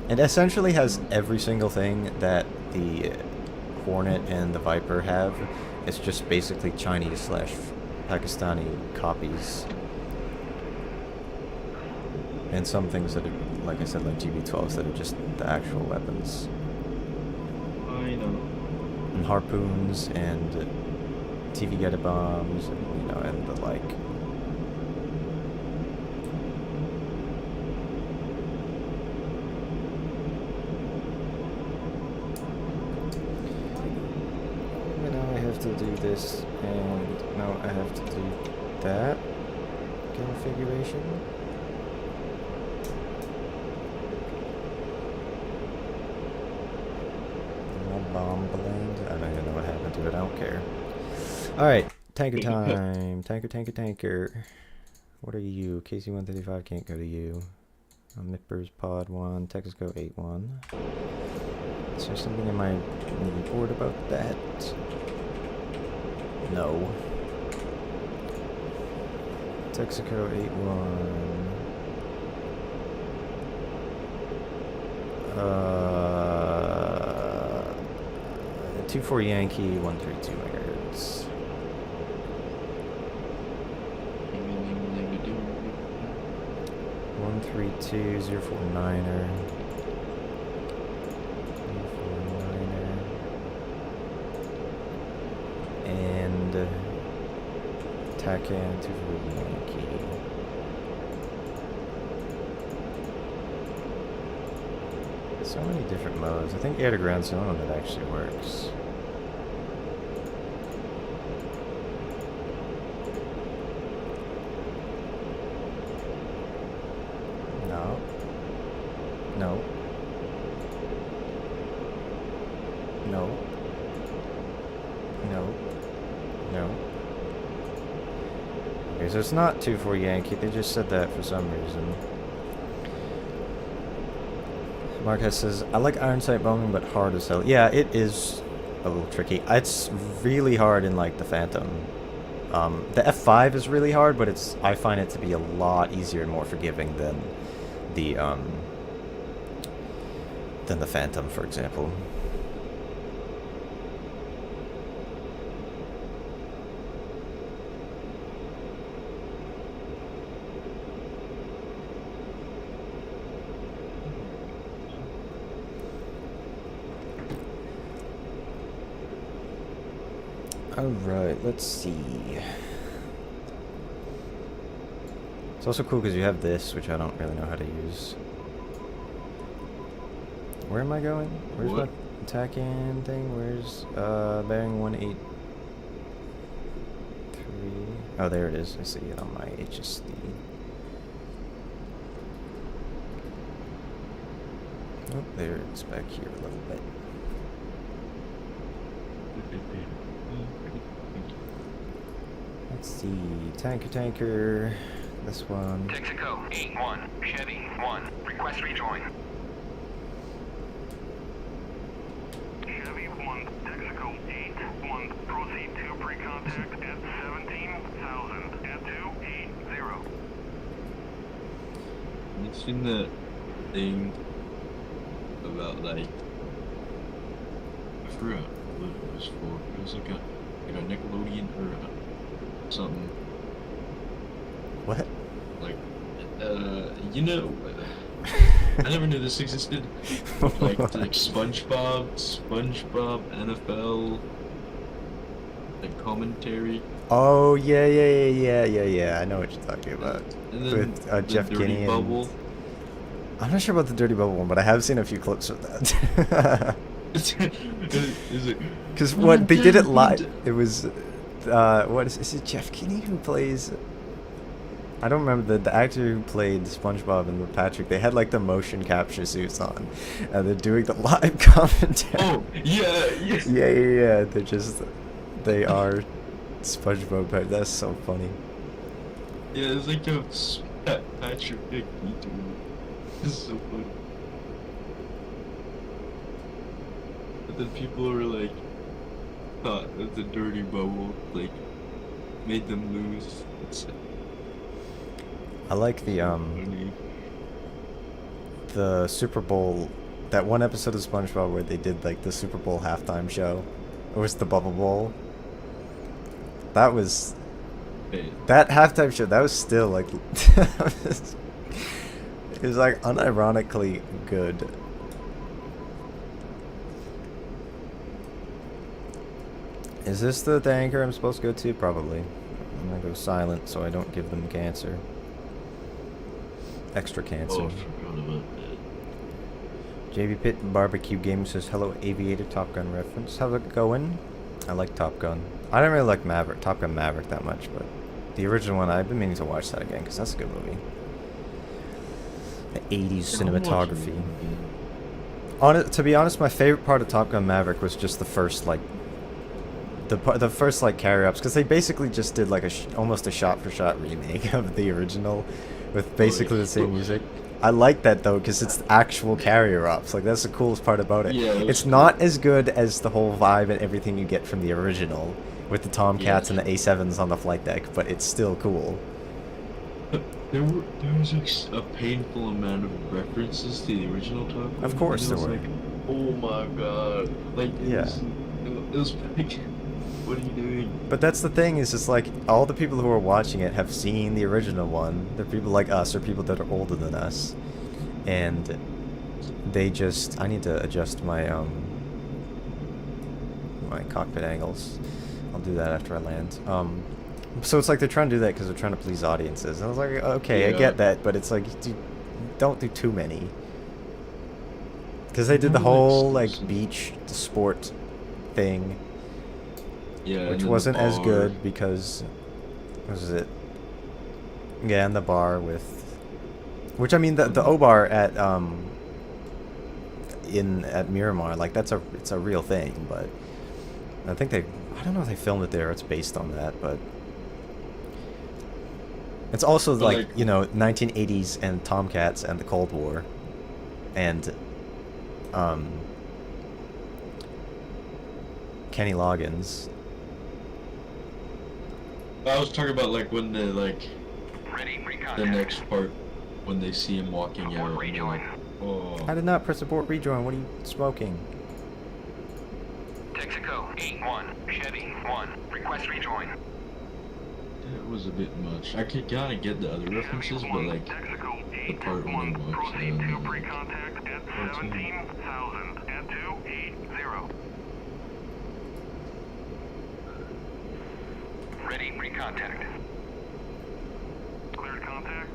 It essentially has every single thing that the Hornet and the Viper have. It's just basically Chinese / Pakistani copies. And some things that are, like I said, like GB-12s that are just the actual weapons. I know. And harpoons and TV guided bombs, and, you know, and the like. And now I have to do this, and now I have to do that configuration. My bomb blend. I don't even know what happened to it. I don't care. Alright, tanker time. Tanker. What are you? KC-135 can't go to you. Mippers Pod 1, Texaco 8-1. Is there something in my report about that? No. Texaco 8-1. 24 Yankee, 132 megahertz. 132, 049er. 049er. And TACAN 24 Yankee. So many different modes. I think air to ground is the only one that actually works. No. No. No. No. No. Okay, so it's not 24 Yankee. They just said that for some reason. Marquez says, I like iron sight bombing, but hard as hell. Yeah, it is a little tricky. It's really hard in, like, the Phantom. The F5 is really hard, but I find it to be a lot easier and more forgiving than the Phantom, for example. Alright, let's see. It's also cool because you have this, which I don't really know how to use. Where am I going? Where's my attack-in thing? Where's, bearing 183? Oh, there it is. I see it on my HSD. Oh, there it's back here a little bit. Let's see, tanker, this one. Texaco 8-1, Chevy 1, request rejoin. Chevy 1, Texaco 8-1, proceed to pre-contact at 17,000 at 280. You seen that thing about, like, I forgot what it was for. It was like a Nickelodeon or something. What? Like, you know, I never knew this existed. Like SpongeBob, NFL, like commentary. Oh yeah. I know what you're talking about. And then With Jeff Kinney Bubble. and... I'm not sure about the Dirty Bubble one, but I have seen a few clips of that. Because what they did it live. It was what is it? Jeff Kinney who plays? I don't remember the actor who played SpongeBob and Patrick. They had like the motion capture suits on, and they're doing the live commentary. Oh, yeah, yeah. Yeah. They are SpongeBob. That's so funny. Yeah, it's like a Patrick Nick detour. It's so funny. And then people were like, thought that the dirty bubble, like, made them lose. It's I like funny. the Super Bowl, that one episode of SpongeBob where they did like the Super Bowl halftime show. It was the Bubble Bowl. That was Hey, that halftime show. That was still like it was like unironically good. Is this the anchor I'm supposed to go to? Probably. I'm gonna go silent so I don't give them cancer. Extra cancer. oh, I forgot about that. JB Pitt Barbecue Game says, hello, Aviator Top Gun reference. How's it going? I like Top Gun. I don't really like Top Gun Maverick that much, but the original one, I've been meaning to watch that again because that's a good movie. The 80s Yeah, I'm watching cinematography. it again. To be honest, my favorite part of Top Gun Maverick was just the first, like, the first, like, carry-ups, because they basically just did, like, almost a shot-for-shot remake of the original with basically the same music. I like that, though, because it's actual carrier-ups. Like, that's the coolest part about it. Yeah, It's not as good as the whole vibe and everything you get from the original with the Tomcats and the A7s on the flight deck, but it's still cool. There was like a painful amount of references to the original Top Gun. Of course and it there was were. Like, oh my god! Like it was like, what are you doing? But that's the thing, is it's like all the people who are watching it have seen the original one. They're people like us or people that are older than us, and they just, I need to adjust my my cockpit angles. I'll do that after I land. So it's like they're trying to do that because they're trying to please audiences. And I was like, okay, I Yeah. get that, but it's like, don't do too many. Because they did the No, whole like, like beach sport thing, Yeah, and which then the wasn't as bar. good because, what was it? Yeah, and the bar with, which I mean the O bar at at Miramar, like it's a real thing, but I think I don't know if they filmed it there. It's based on that, but it's also But, like, you know, 1980s and Tomcats and the Cold War, and Kenny Loggins. I was talking about like when Ready, the recontact. next part when they see him walking Abort out. And they're rejoin. like, oh. I did not press abort rejoin. What are you smoking? Texaco 8-1, Chevy 1, request rejoin. That was a bit much. I could kinda get the other references, but like the part when they walks out and then, like, Contact at oh, it's him. 17,000 at 280. Ready, recontact. Cleared contact.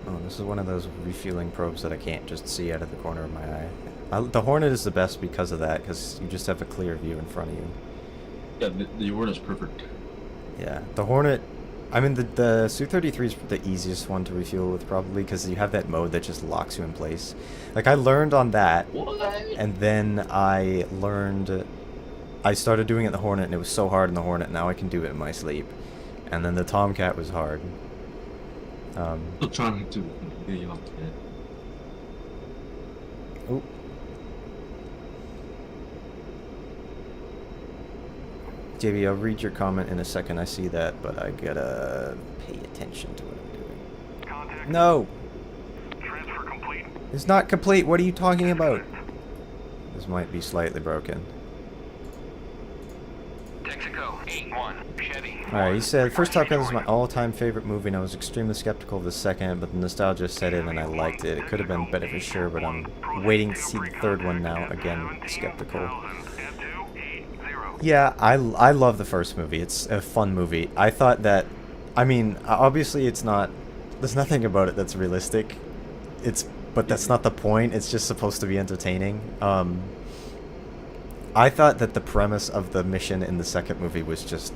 Oh, this is one of those refueling probes that I can't just see out of the corner of my eye. The Hornet is the best because of that, because you just have a clear view in front of you. Yeah, the Hornet's perfect. Yeah, the Hornet, I mean, the Su-33 is the easiest one to refuel with, probably, because you have that mode that just locks you in place. Like, I learned on that, What? and then I started doing it in the Hornet, and it was so hard in the Hornet, now I can do it in my sleep. And then the Tomcat was hard. Still trying to get you off that. Oop. JB, I'll read your comment in a second, I see that, but I gotta pay attention to what I'm doing. Contact. No! Transfer complete. It's not complete, what are you talking about? This might be slightly broken. Texaco 8-1, Chevy. Alright, he 1, said, first Top request Gun is my rejoin. all-time favorite movie, and I was extremely skeptical of the second, but the nostalgia set in and I liked it. It could have been better for sure, but I'm waiting to see the third one now, again, skeptical. 17,000 at 280. Yeah, I love the first movie. It's a fun movie. I thought that, I mean, obviously it's not, there's nothing about it that's realistic. But that's not the point. It's just supposed to be entertaining. I thought that the premise of the mission in the second movie was just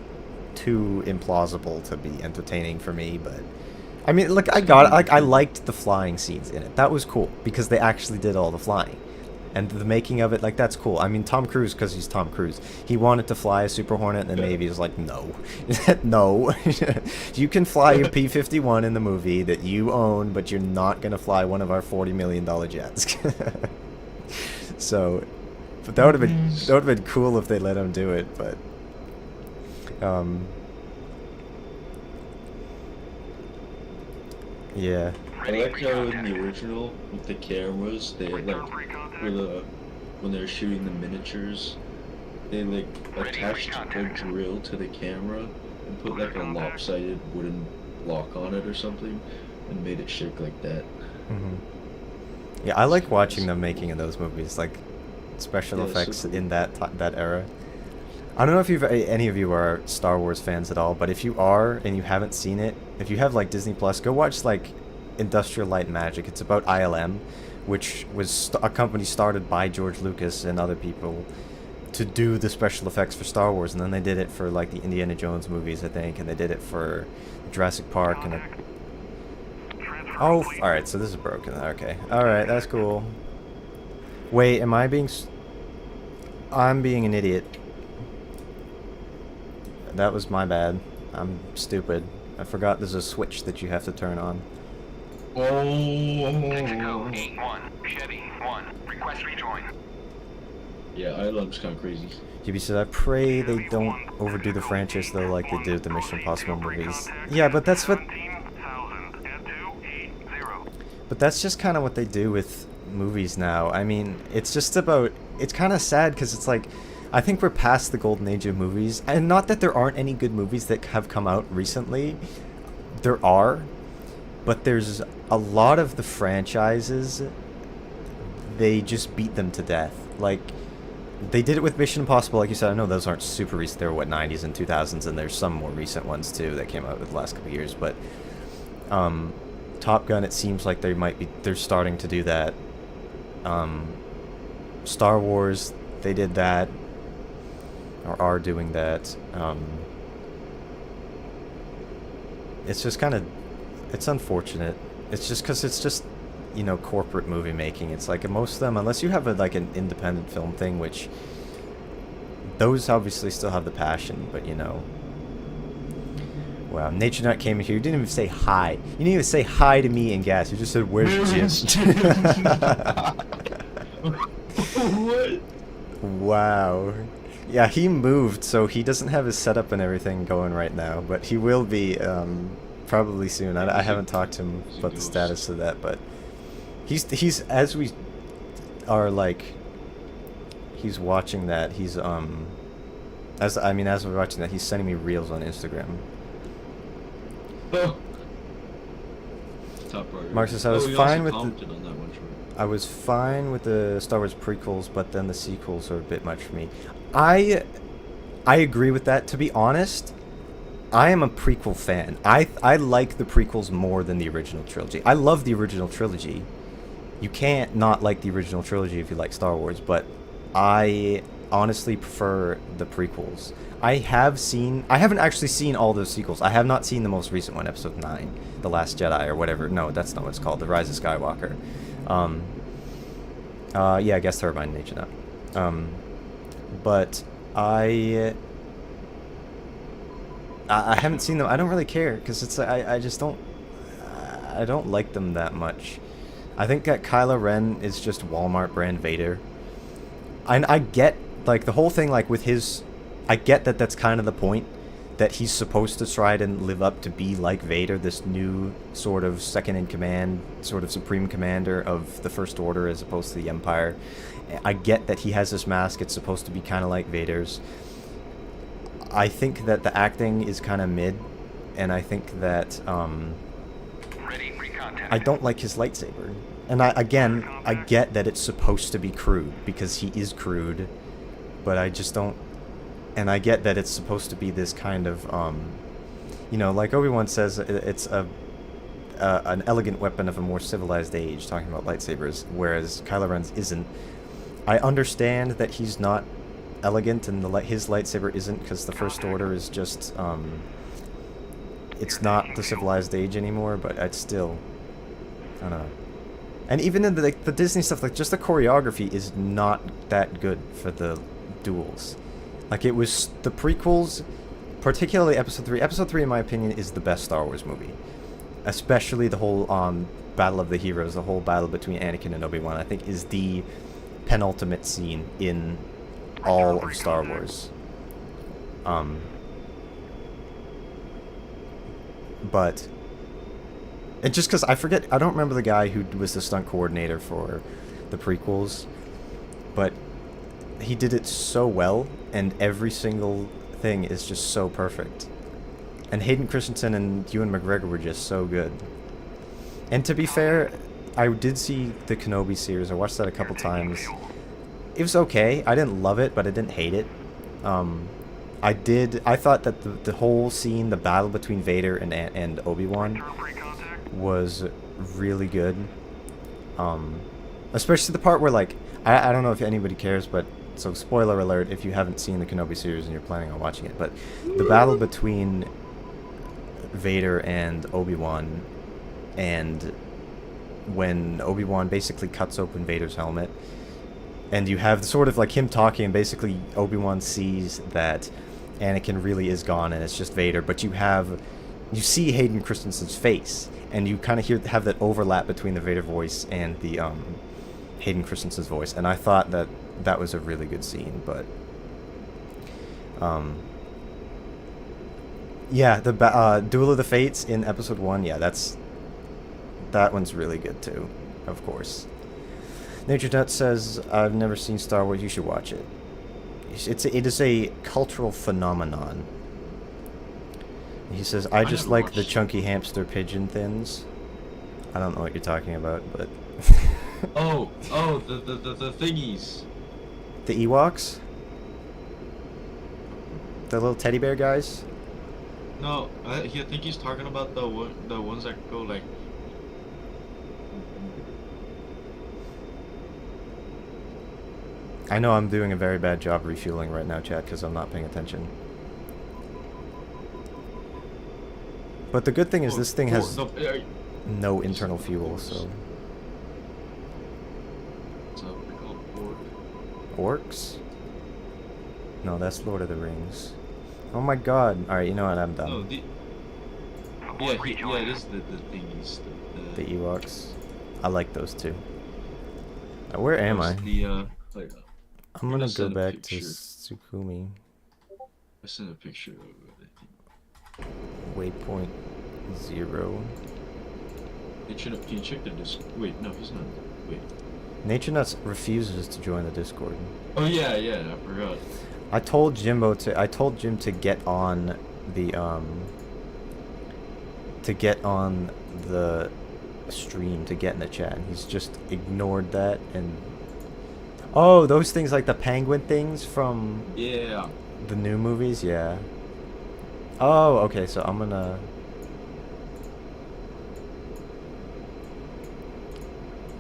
too implausible to be entertaining for me, but I mean, look, I liked the flying scenes in it. That was cool because they actually did all the flying. And the making of it, like, that's cool. I mean, Tom Cruise, because he's Tom Cruise, he wanted to fly a Super Hornet, and the Navy was like, no. No. You can fly your P-51 in the movie that you own, but you're not going to fly one of our $40 million jets. So, but that would have been cool if they let him do it, but... yeah. I like how in the original, with the cameras, they like, when they were shooting the miniatures, they like attached a drill to the camera and put like a lopsided wooden block on it or something, and made it shake like that. Yeah, I like watching the making of those movies, like special effects so cool. in that era. I don't know if any of you are Star Wars fans at all, but if you are and you haven't seen it, if you have like Disney Plus, go watch like Industrial Light and Magic. It's about ILM, which was a company started by George Lucas and other people to do the special effects for Star Wars, and then they did it for like the Indiana Jones movies, I think, and they did it for Jurassic Park and oh, alright, so this is broken. Okay. Alright, that's cool. Wait, am I being... I'm being an idiot. That was my bad. I'm stupid. I forgot there's a switch that you have to turn on. Mexico 8-1, Chevy 1, request rejoin. Yeah, ILM's kind of crazy. GB said, I pray they don't overdo the franchise though like they did with the Mission Impossible movies. Yeah, but that's what... But that's just kind of what they do with movies now. I mean, it's just about... It's kind of sad because it's like... I think we're past the golden age of movies. And not that there aren't any good movies that have come out recently. There are. But there's a lot of the franchises, they just beat them to death. Like, they did it with Mission Impossible, like you said. I know those aren't super recent. They were, what, 90s and 2000s, and there's some more recent ones, too, that came out with the last couple of years. But, Top Gun, it seems like they're starting to do that. Star Wars, they did that, or are doing that. It's just kind of... It's unfortunate. It's just because it's just, you know, corporate movie making. It's like most of them, unless you have like an independent film thing, which those obviously still have the passion, but you know. Wow, Nature Nut came in here. You didn't even say hi. You didn't even say hi to me and Gas. You just said, "Where's Jim?" What? Wow. Yeah, he moved, so he doesn't have his setup and everything going right now, but he will be. Probably soon. I haven't talked to him about the status of that, but he's as we are like he's watching that, he's as we're watching that, he's sending me reels on Instagram. Oh. Top priority. Mark says I was we fine also with the commented on that one, sure. I was fine with the Star Wars prequels, but then the sequels are a bit much for me. I agree with that, to be honest. I am a prequel fan. I like the prequels more than the original trilogy. I love the original trilogy. You can't not like the original trilogy if you like Star Wars, but I honestly prefer the prequels. I haven't actually seen all those sequels. I have not seen the most recent one, Episode 9, The Last Jedi, or whatever. No, that's not what it's called, The Rise of Skywalker. Yeah, I guess Turbine Nature Nut. But I haven't seen them. I don't really care because it's I just don't like them that much. I think that Kylo Ren is just Walmart brand Vader. And I get like the whole thing like with his I get that that's kind of the point, that he's supposed to try to live up to be like Vader, this new sort of second in command, sort of supreme commander of the First Order as opposed to the Empire. I get that he has this mask, it's supposed to be kind of like Vader's. I think that the acting is kind of mid, and I think that I don't like his lightsaber. And I get that it's supposed to be crude because he is crude, but I just don't. And I get that it's supposed to be this kind of, you know, like Obi-Wan says, it's an elegant weapon of a more civilized age, talking about lightsabers, whereas Kylo Ren's isn't. I understand that he's not elegant, and his lightsaber isn't, because the First Order is just it's not the civilized age anymore. But it's still, I don't know. And even in the Disney stuff, like, just the choreography is not that good for the duels. Like, it was the prequels, particularly Episode 3. Episode 3, in my opinion, is the best Star Wars movie. Especially the whole Battle of the Heroes, the whole battle between Anakin and Obi-Wan, I think is the penultimate scene in all of Star Wars. But... And just because I don't remember the guy who was the stunt coordinator for the prequels, but he did it so well, and every single thing is just so perfect. And Hayden Christensen and Ewan McGregor were just so good. And to be fair, I did see the Kenobi series. I watched that a couple times. It was okay. I didn't love it, but I didn't hate it. I thought that the whole scene, the battle between Vader and Obi-Wan, was really good. Especially the part where, like, I don't know if anybody cares, but so spoiler alert if you haven't seen the Kenobi series and you're planning on watching it, but the battle between Vader and Obi-Wan, and when Obi-Wan basically cuts open Vader's helmet, and you have sort of like him talking, and basically Obi-Wan sees that Anakin really is gone and it's just Vader, but you see Hayden Christensen's face, and you kind of have that overlap between the Vader voice and the Hayden Christensen's voice, and I thought that was a really good scene. But yeah, the Duel of the Fates in Episode 1, yeah, that one's really good too, of course. Nature Nut says, I've never seen Star Wars, you should watch it. It is a cultural phenomenon. He says, I just like the chunky hamster pigeon thins. I don't know what you're talking about, but... the thingies. The Ewoks? The little teddy bear guys? No, I think he's talking about the ones that go like... I know I'm doing a very bad job refueling right now, chat, because I'm not paying attention. But the good thing is this thing has no internal fuel, so... What's up? They're called Orcs? No, that's Lord of the Rings. Oh my god. Alright, you know what? I'm done. No, it is the thingies. The Ewoks. I like those too. Where am I? I'm gonna go back to Sukumi. I sent a picture of it. Waypoint 0. Can you check the Discord? Wait, no, he's not. Wait. Nature Nuts refuses to join the Discord. Oh yeah, I forgot. I told Jim to get on the stream, to get in the chat, and he's just ignored that. And oh, those things, like the penguin things from the new movies, yeah. Oh, okay, so I'm gonna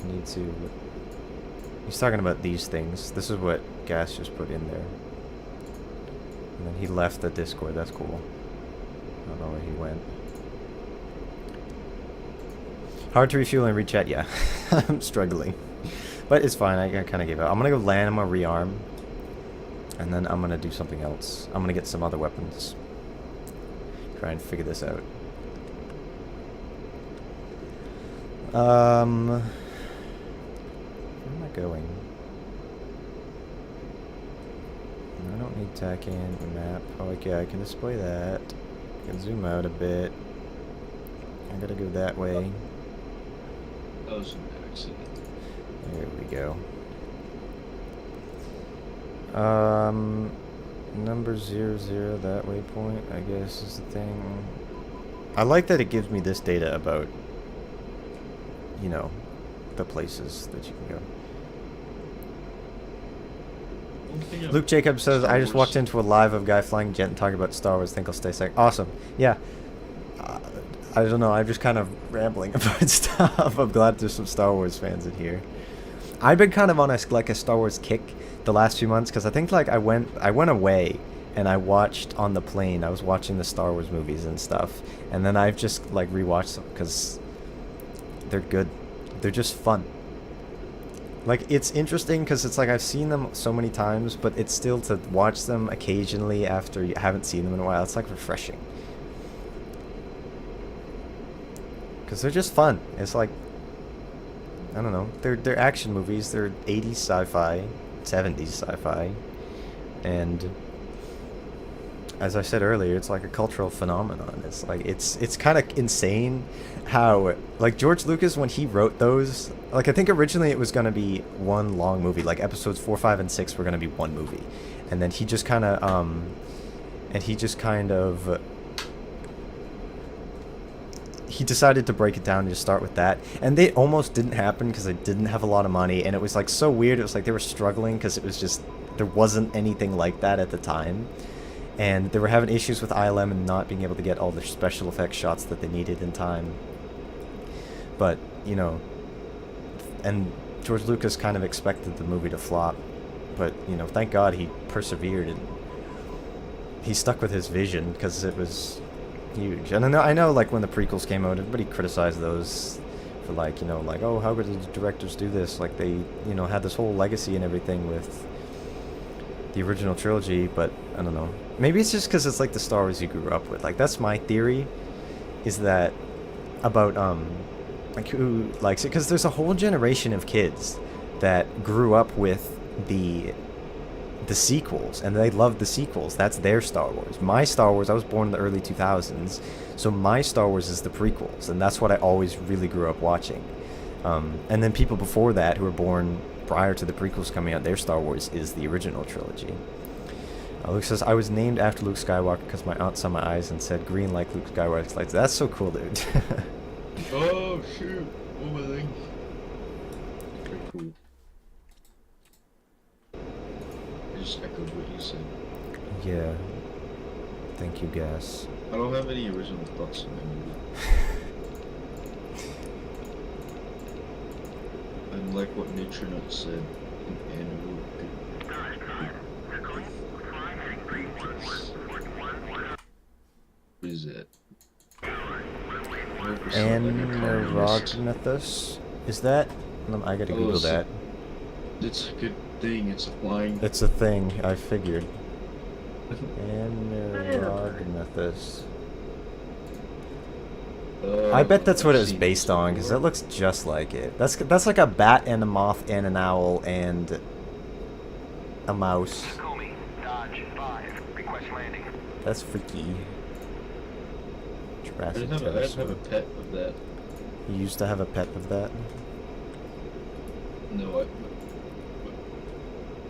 need to... He's talking about these things. This is what Gas just put in there. And then he left the Discord. That's cool. I don't know where he went. Hard to refuel and rechat, yeah. I'm struggling. But it's fine, I kind of gave up. I'm gonna go land, I'm gonna rearm. And then I'm gonna do something else. I'm gonna get some other weapons. Try and figure this out. Where am I going? I don't need tack in map. Oh, okay, I can display that. I can zoom out a bit. I gotta go that way. That was an accident. There we go. Number 00, that waypoint, I guess, is the thing. I like that it gives me this data about, you know, the places that you can go. Luke Jacobs says, I just walked into a live of guy flying jet and talking about Star Wars. Think I'll stay safe. Awesome. Yeah. I don't know. I'm just kind of rambling about stuff. I'm glad there's some Star Wars fans in here. I've been kind of on like a Star Wars kick the last few months because I think like I went away and I watched on the plane. I was watching the Star Wars movies and stuff, and then I've just like rewatched them because they're good. They're just fun. Like, it's interesting because it's like I've seen them so many times, but it's still to watch them occasionally after you haven't seen them in a while. It's like refreshing. Because they're just fun. It's like, I don't know. They're action movies. They're 80s sci-fi, 70s sci-fi, and as I said earlier, it's like a cultural phenomenon. It's like it's kind of insane how like George Lucas, when he wrote those, like I think originally it was gonna be one long movie, like episodes 4, 5, and 6 were gonna be one movie, and then he just kind of he decided to break it down and just start with that, and they almost didn't happen because they didn't have a lot of money, and it was like so weird. It was like they were struggling because it was just there wasn't anything like that at the time. And they were having issues with ILM and not being able to get all the special effects shots that they needed in time. But, you know, and George Lucas kind of expected the movie to flop. But, you know, thank God he persevered and he stuck with his vision because it was huge. And I know, like, when the prequels came out, everybody criticized those for, like, you know, like, oh, how could the directors do this? Like, they, you know, had this whole legacy and everything with the original trilogy, but I don't know. Maybe it's just because it's like the Star Wars you grew up with. Like, that's my theory, is that about like who likes it, because there's a whole generation of kids that grew up with the sequels, and they loved the sequels. That's their Star Wars. My Star Wars, I was born in the early 2000s, so my Star Wars is the prequels, and that's what I always really grew up watching. And then people before that who were born prior to the prequels coming out, their Star Wars is the original trilogy. Luke says, I was named after Luke Skywalker because my aunt saw my eyes and said green like Luke Skywalker's lights. That's so cool, dude. Oh, shoot. Oh, my thing. Pretty cool. I just echoed what you said. Yeah. Thank you, Gas. I don't have any original thoughts on that movie. And like what Nature Nut said, an animal what is that? Anerognathus? Is that? I gotta Google that. It's a good thing, it's a flying... It's a thing, I figured. Anerognathus. I bet that's what it was based on, because it looks just like it. That's like a bat and a moth and an owl and a mouse. That's freaky. I didn't have a pet of that. You used to have a pet of that? No,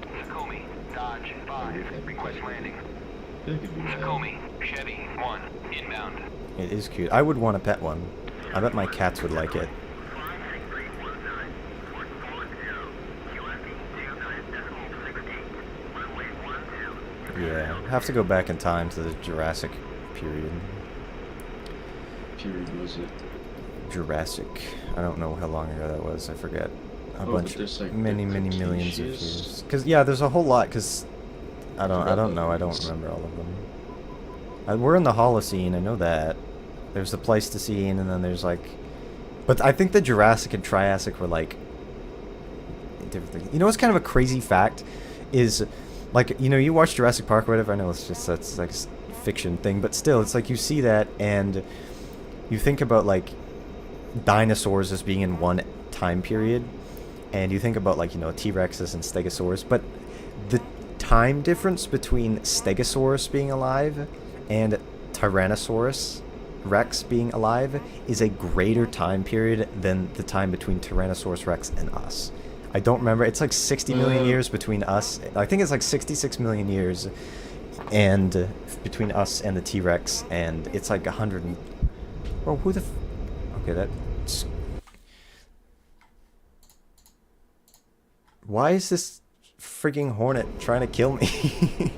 Takumi, Dodge 5, request landing. I think it'd be Takumi, Chevy 1, inbound. It is cute. I would want a pet one. I bet my cats would like it. Yeah, I have to go back in time to the Jurassic period. Period was it? Jurassic. I don't know how long ago that was. I forget. A Oh, bunch, but like many the millions of Cretaceous. years. Cause yeah, there's a whole lot. Cause I don't know. I don't It's- remember all of them. We're in the Holocene. I know that. There's the Pleistocene, and then there's like, but I think the Jurassic and Triassic were like different things. You know what's kind of a crazy fact is, like, you know, you watch Jurassic Park or whatever. I know it's just that's like a fiction thing, but still, it's like you see that and you think about like dinosaurs as being in one time period, and you think about like, you know, T-Rexes and Stegosaurus, but the time difference between Stegosaurus being alive and Tyrannosaurus Rex being alive is a greater time period than the time between Tyrannosaurus Rex and us. I don't remember. It's like 60 million years between us. I think it's like 66 million years and between us and the T-Rex, and it's like 100 and... Oh, who the... Okay, that's... Why is this freaking hornet trying to kill me?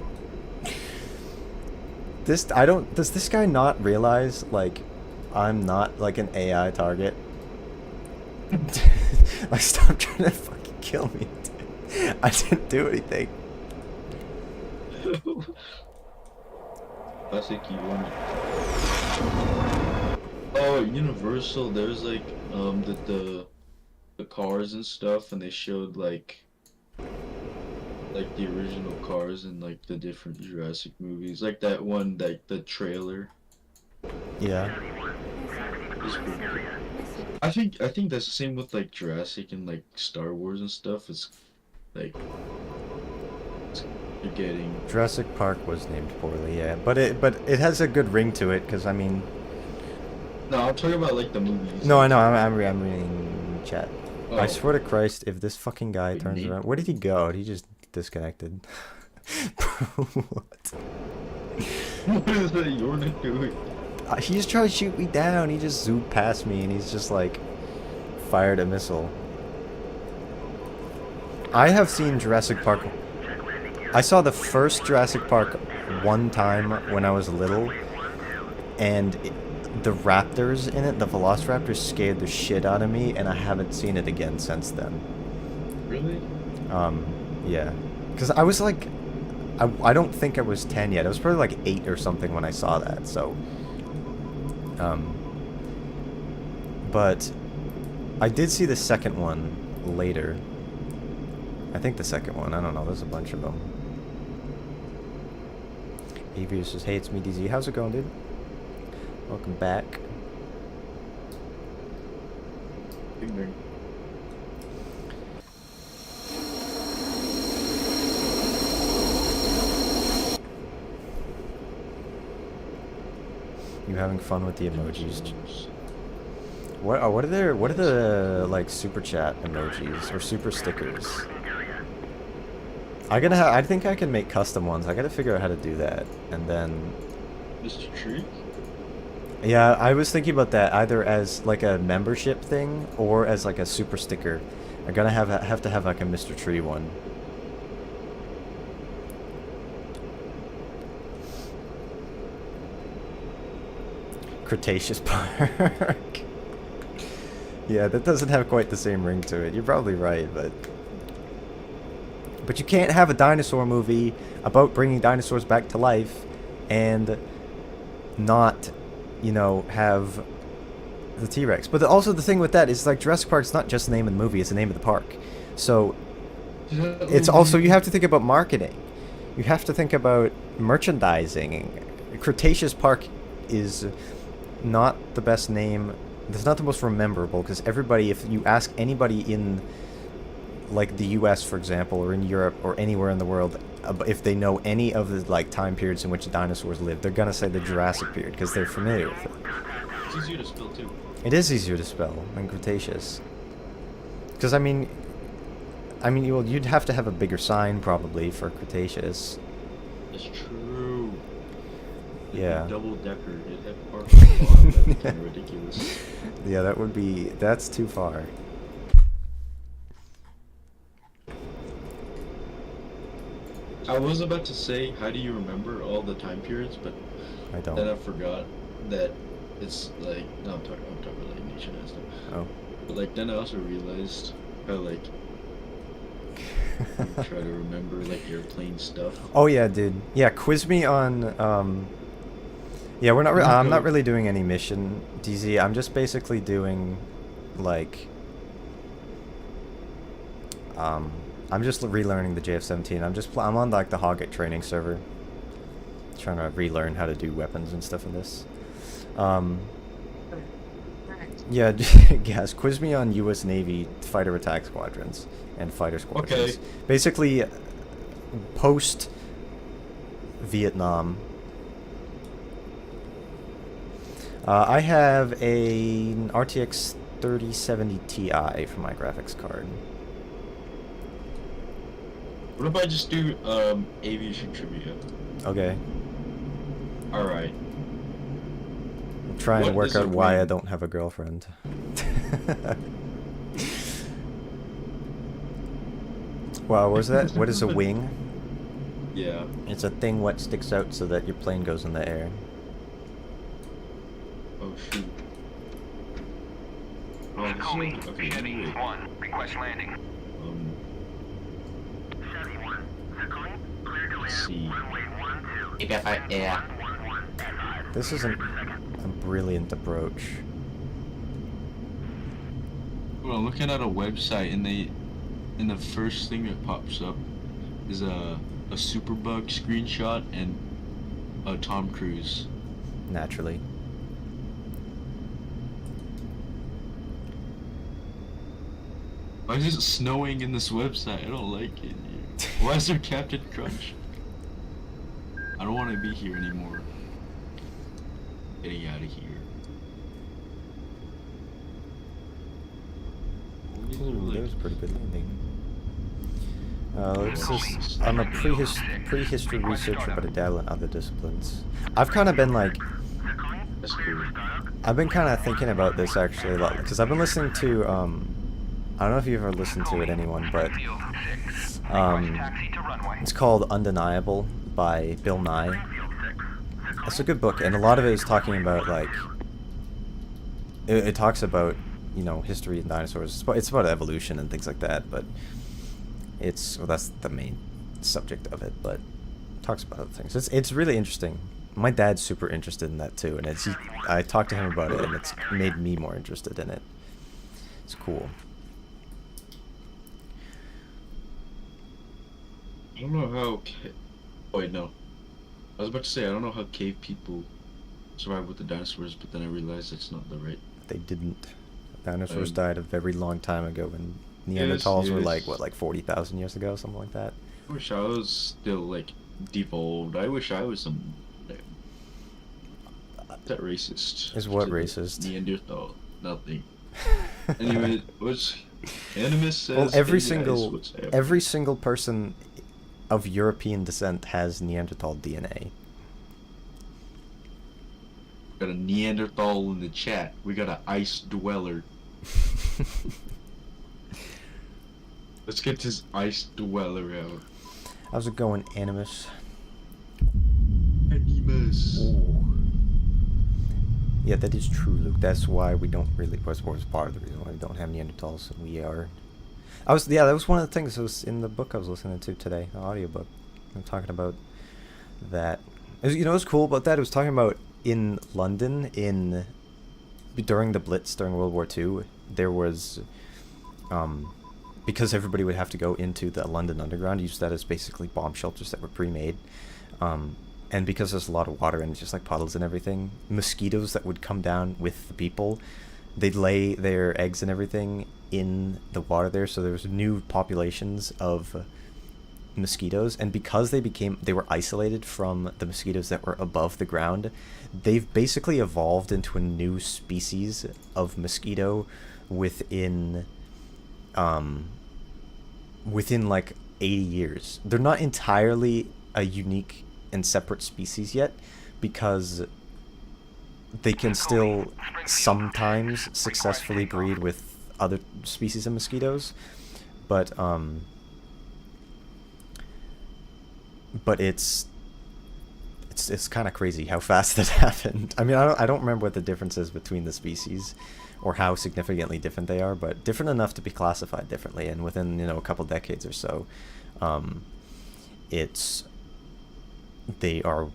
Does this guy not realize, like, I'm not, like, an AI target? Like, stop trying to fucking kill me. I didn't do anything. Classic, you want it. Oh, Universal, there's like the cars and stuff, and they showed like the original cars in like the different Jurassic movies, like that one, like the trailer. Yeah. It's pretty cool. I think that's the same with like Jurassic and like Star Wars and stuff. It's like you're getting. Jurassic Park was named poorly, yeah, but it has a good ring to it, because I mean. No, I'm talking about like the movies. No, I know. I'm reading chat. Oh. I swear to Christ, if this fucking guy Big turns name. around, where did he go? He just disconnected. What? What is that you're not doing? He just tried to shoot me down. He just zoomed past me, and he's just like fired a missile. I have seen Jurassic Park. I saw the first Jurassic Park one time when I was little, and the raptors in it, the velociraptors, scared the shit out of me, and I haven't seen it again since then. Really? Yeah. Because I was like, I don't think I was 10 yet. I was probably like 8 or something when I saw that, so. But I did see the second one later. I think the second one. I don't know. There's a bunch of them. Aviation says, hey, it's me, DZ. How's it going, dude? Welcome back. Big bang. You having fun with the emojis? What are the like super chat emojis or super stickers? I think I can make custom ones. I gotta figure out how to do that, and then. Mr. Tree? Yeah, I was thinking about that either as like a membership thing or as like a super sticker. I'm gonna have to have like a Mr. Tree one. Cretaceous Park. Yeah, that doesn't have quite the same ring to it. You're probably right, but you can't have a dinosaur movie about bringing dinosaurs back to life and not, you know, have the T-Rex. But also the thing with that is like Jurassic Park's not just the name of the movie, it's the name of the park. So it's also, you have to think about marketing. You have to think about merchandising. Cretaceous Park is not the best name. It's not the most memorable, because everybody, if you ask anybody in like the US, for example, or in Europe or anywhere in the world, if they know any of the like time periods in which dinosaurs lived, they're gonna say the Jurassic period because they're familiar with it. It's easier to spell too. It is easier to spell than Cretaceous. Because I mean, well, you'd have to have a bigger sign probably for Cretaceous. That's true. Yeah. Double decker. It'd have park on the bottom. That'd be kind of ridiculous. Yeah, that's too far. I was about to say, how do you remember all the time periods, but I don't. then I forgot that it's like, no, I'm talking about like nation and stuff. Oh. But like then I also realized how like you try to remember like airplane stuff. Oh yeah, dude. Yeah, quiz me on yeah, I'm not really doing any mission, DZ. I'm just basically doing like I'm just relearning the JF-17. I'm on like the Hoggett training server, trying to relearn how to do weapons and stuff in this. Yeah, guys, quiz me on U.S. Navy fighter attack squadrons and fighter squadrons. Okay. Basically, post Vietnam. I have an RTX 3070 Ti for my graphics card. What if I just do aviation trivia? Okay. Alright. I'm trying to What work is a out why I wing? don't have a girlfriend. Wow, what is that? What is a wing? Yeah. It's a thing what sticks out so that your plane goes in the air. Oh shoot. Oh, this Comey, is okay. Chevy Wait. 1, request landing. Let's see. This isn't a brilliant approach. Well, I'm looking at a website, and the first thing that pops up is a Superbug screenshot and a Tom Cruise. Naturally. Why is it snowing in this website? I don't like it. Why is there Captain Crunch? I don't want to be here anymore. Getting out of here. Ooh, that was a pretty good landing. It's just, I'm a prehistory researcher, but I dabble in other disciplines. I've kind of been like, That's cool. I've been kind of thinking about this actually a lot, because I've been listening to, I don't know if you've ever listened to it, anyone, but it's called Undeniable by Bill Nye. It's a good book, and a lot of it is talking about, like, it talks about, you know, history and dinosaurs. It's about evolution and things like that, but well, that's the main subject of it, but it talks about other things. It's really interesting. My dad's super interested in that too, and I talked to him about it, and it's made me more interested in it. It's cool. I don't know how. Oh, wait, no. I was about to say, I don't know how cave people survived with the dinosaurs, but then I realized it's not the right. They didn't. Dinosaurs died a very long time ago, and Neanderthals were like, what, like 40,000 years ago, something like that? I wish I was still, like, devolved. I wish I was some. That racist. Is what racist? Neanderthal. Nothing. Anyway, what's Animus says? Well, "Hey, every single person of European descent has Neanderthal DNA. Got a Neanderthal in the chat. We got an ice dweller. Let's get this ice dweller out. How's it going, Animus? Animus. Ooh. Yeah, that is true, Luke. That's why we don't really. Was part of the reason why we don't have Neanderthals. And we are. That was one of the things that was in the book I was listening to today, the audiobook. I'm talking about that. You know what's cool about that? It was talking about in London during the Blitz during World War II. There was because everybody would have to go into the London Underground, use that as basically bomb shelters that were pre-made. And because there's a lot of water and it's just like puddles and everything, mosquitoes that would come down with the people, they'd lay their eggs and everything in the water there, so there was new populations of mosquitoes, and because they were isolated from the mosquitoes that were above the ground, they've basically evolved into a new species of mosquito within like 80 years. They're not entirely a unique and separate species yet, because they can still sometimes successfully breed with other species of mosquitoes, but it's kind of crazy how fast that happened. I mean, I don't remember what the difference is between the species or how significantly different they are, but different enough to be classified differently, and within, you know, a couple decades or so, they are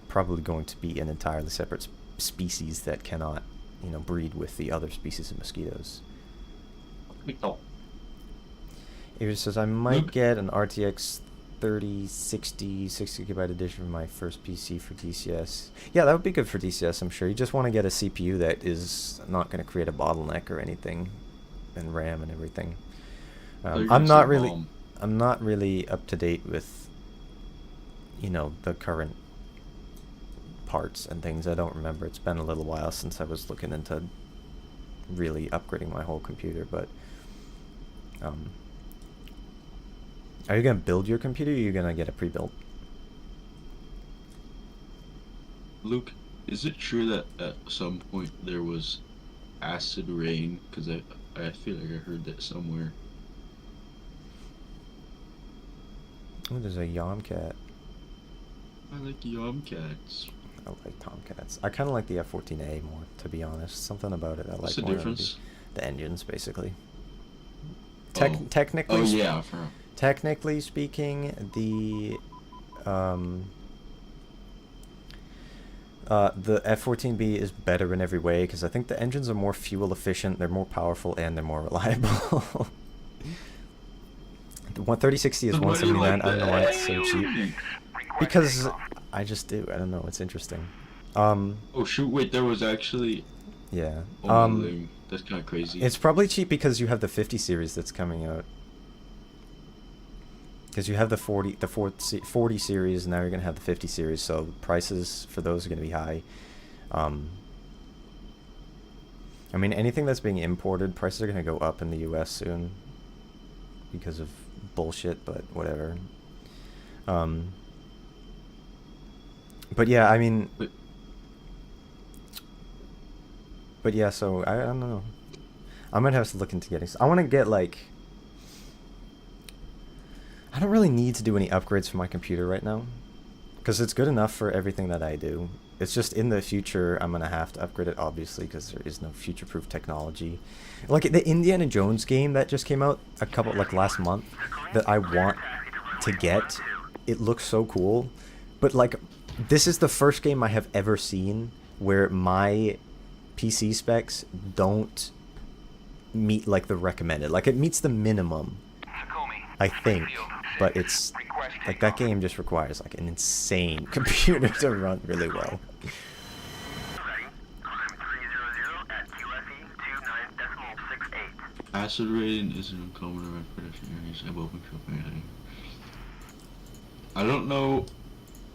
probably going to be an entirely separate species that cannot, you know, breed with the other species of mosquitoes. It says I might get an RTX 3060 6GB edition for my first PC for DCS. Yeah, that would be good for DCS, I'm sure. You just want to get a CPU that is not going to create a bottleneck or anything, and RAM and everything. I'm not really up to date with, you know, the current parts and things. I don't remember. It's been a little while since I was looking into really upgrading my whole computer, but are you gonna build your computer, or are you gonna get it pre-built? Luke, is it true that at some point there was acid rain? Because I feel like I heard that somewhere. Oh, there's a Yomcat. I like Yomcats. I like Tomcats. I kind of like the F-14A more, to be honest. Something about it I What's like the more. difference? The engines, basically. Oh. Technically. Oh yeah. Technically speaking, the The F-14B is better in every way because I think the engines are more fuel efficient, they're more powerful, and they're more reliable. The 3060 is Then why do you 179. like I don't know why it's so the cheap. Refueling? Because I just do. I don't know. It's interesting. Oh shoot! Wait, there was actually. Yeah. Oh my ling. That's kind of crazy. It's probably cheap because you have the 50 series that's coming out. Because you have the 40 series, and now you're gonna have the 50 series, so prices for those are gonna be high. I mean, anything that's being imported, prices are gonna go up in the U.S. soon because of bullshit, but whatever. But yeah, I mean, but yeah, so I don't know. I might have to look into getting. I want to get like. I don't really need to do any upgrades for my computer right now, because it's good enough for everything that I do. It's just in the future I'm gonna have to upgrade it, obviously, because there is no future-proof technology. Like the Indiana Jones game that just came out last month, that I want to get. It looks so cool, but like, this is the first game I have ever seen where my PC specs don't meet like the recommended. Like it meets the minimum, I think, but it's like that game just requires like an insane computer to run really well. Acid rain is an uncommon around production areas above and company. I don't know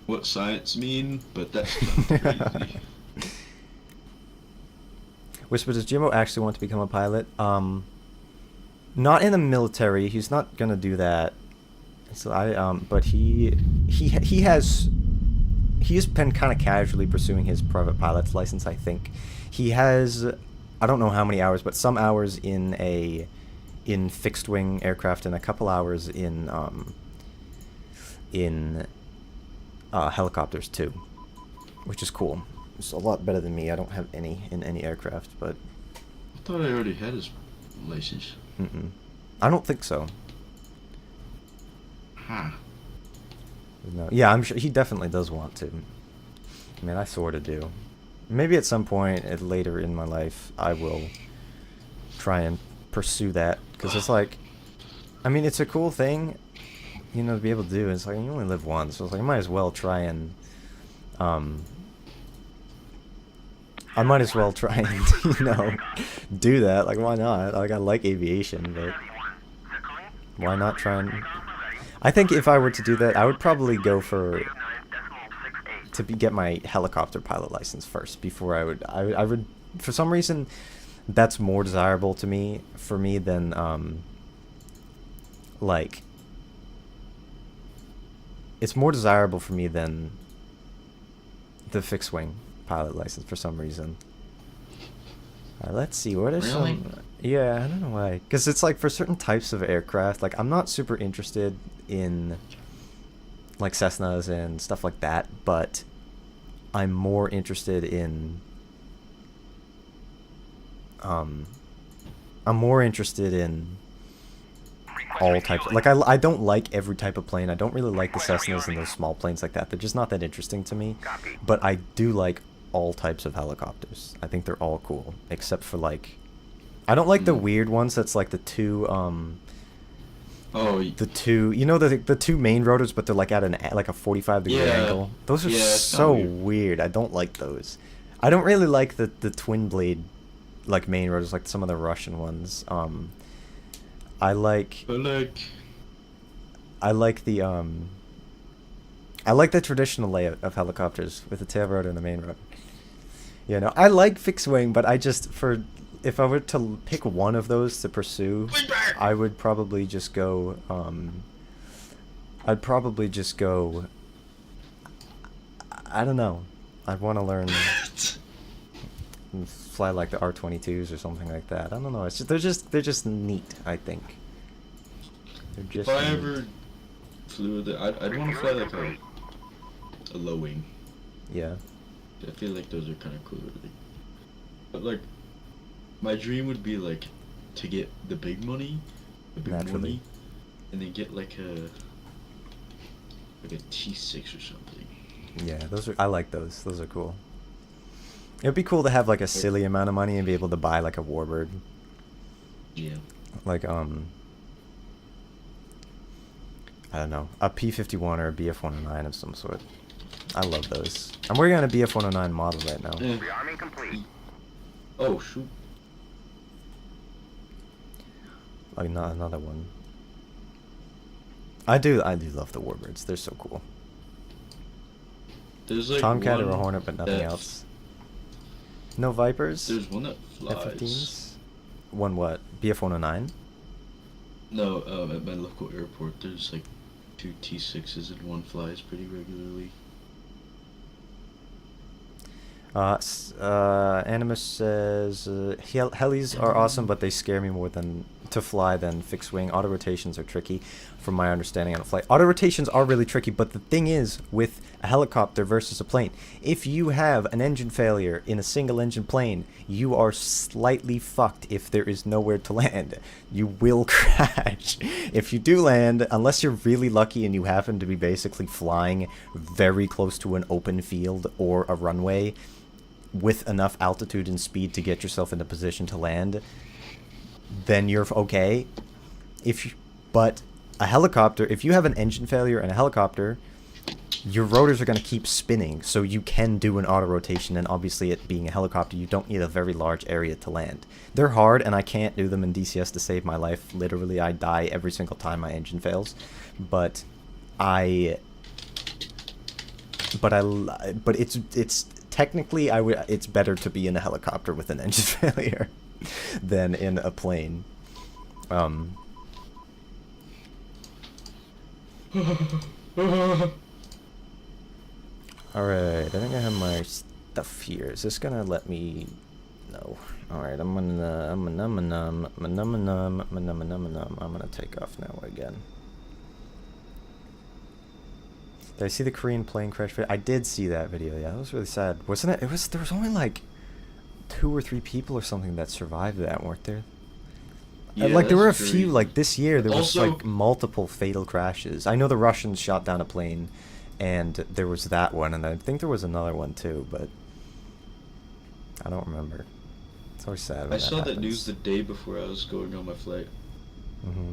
what science mean, but that's crazy. Whisper, does Jimbo actually want to become a pilot? Not in the military. He's not gonna do that. So but he's been kind of casually pursuing his private pilot's license. I think he has. I don't know how many hours, but some hours in fixed wing aircraft and a couple hours in helicopters too, which is cool. It's a lot better than me. I don't have any in any aircraft, but I thought I already had his license. I don't think so. Huh. No. Yeah, I'm sure he definitely does want to. I mean, I sort of do. Maybe at some point later in my life, I will try and pursue that, because it's like, I mean, it's a cool thing, you know, to be able to do. It's like you only live once, so it's like I might as well try and, I might as well try and, you know, do that. Like, why not? Like, I like aviation, but why not try and... I think if I were to do that, I would probably go for... get my helicopter pilot license first before I would... For some reason, that's more desirable to me, than, like... It's more desirable for me than the fixed wing pilot license for some reason. Let's see, what are Really? some... Yeah, I don't know why. Because it's like for certain types of aircraft, like I'm not super interested in like Cessnas and stuff like that, but I'm more interested in... I'm more interested in all types. Like I don't like every type of plane. I don't really like the Cessnas and those small planes like that. They're just not that interesting to me. But I do like all types of helicopters. I think they're all cool, except for like, I don't like the weird ones that's like the two you know, the two main rotors, but they're like at like a 45-degree angle. Those are so weird. I don't like those. I don't really like the twin blade like main rotors, like some of the Russian ones. I like the traditional layout of helicopters with the tail rotor and the main rotor. You know, I like fixed wing, but I just, if I were to pick one of those to pursue, I would probably just go, I don't know. I'd want to learn fly like the R-22s or something like that. I don't know. It's just, they're just neat, I think. They're just If I neat. ever flew I'd want to fly like a low wing. Yeah. I feel like those are kind of cool. But like, my dream would be like to get the big money, Naturally. and then get like like a T6 or something. Yeah, I like those. Those are cool. It'd be cool to have like a silly amount of money and be able to buy like a warbird. Yeah. Like I don't know, a P-51 or a BF-109 of some sort. I love those. I'm working on a BF-109 model right now. Yeah. Rearming complete. Oh shoot. Like not another one. I do love the warbirds. They're so cool. There's like Tomcat or a one Hornet, but nothing that- else. No Vipers? There's one that flies. F-15s? One what? BF-109? No, at my local airport, there's like 2 T6s and one flies pretty regularly. Animus says, helis are awesome, but they scare me more than to fly than fixed wing. Auto rotations are tricky, from my understanding on a flight. Auto rotations are really tricky, but the thing is, with a helicopter versus a plane, if you have an engine failure in a single engine plane, you are slightly fucked if there is nowhere to land. You will crash. If you do land, unless you're really lucky and you happen to be basically flying very close to an open field or a runway, with enough altitude and speed to get yourself in a position to land, then you're okay. But a helicopter, if you have an engine failure in a helicopter, your rotors are going to keep spinning, so you can do an auto rotation, and obviously it being a helicopter, you don't need a very large area to land. They're hard, and I can't do them in DCS to save my life. Literally, I die every single time my engine fails. But it's technically it's better to be in a helicopter with an engine failure than in a plane. Alright, I think I have my stuff here. Is this gonna let me... No. Alright, I'm gonna take off now again. Did I see the Korean plane crash video? I did see that video, yeah. That was really sad. Wasn't it? There was only like 2 or 3 people or something that survived that, weren't there? Yeah, Like there were a that's few, crazy. like this year there was Also- like multiple fatal crashes. I know the Russians shot down a plane, and there was that one, and I think there was another one too, but I don't remember. It's always sad when I saw that happens. news the day before I was going on my flight. Mm-hmm.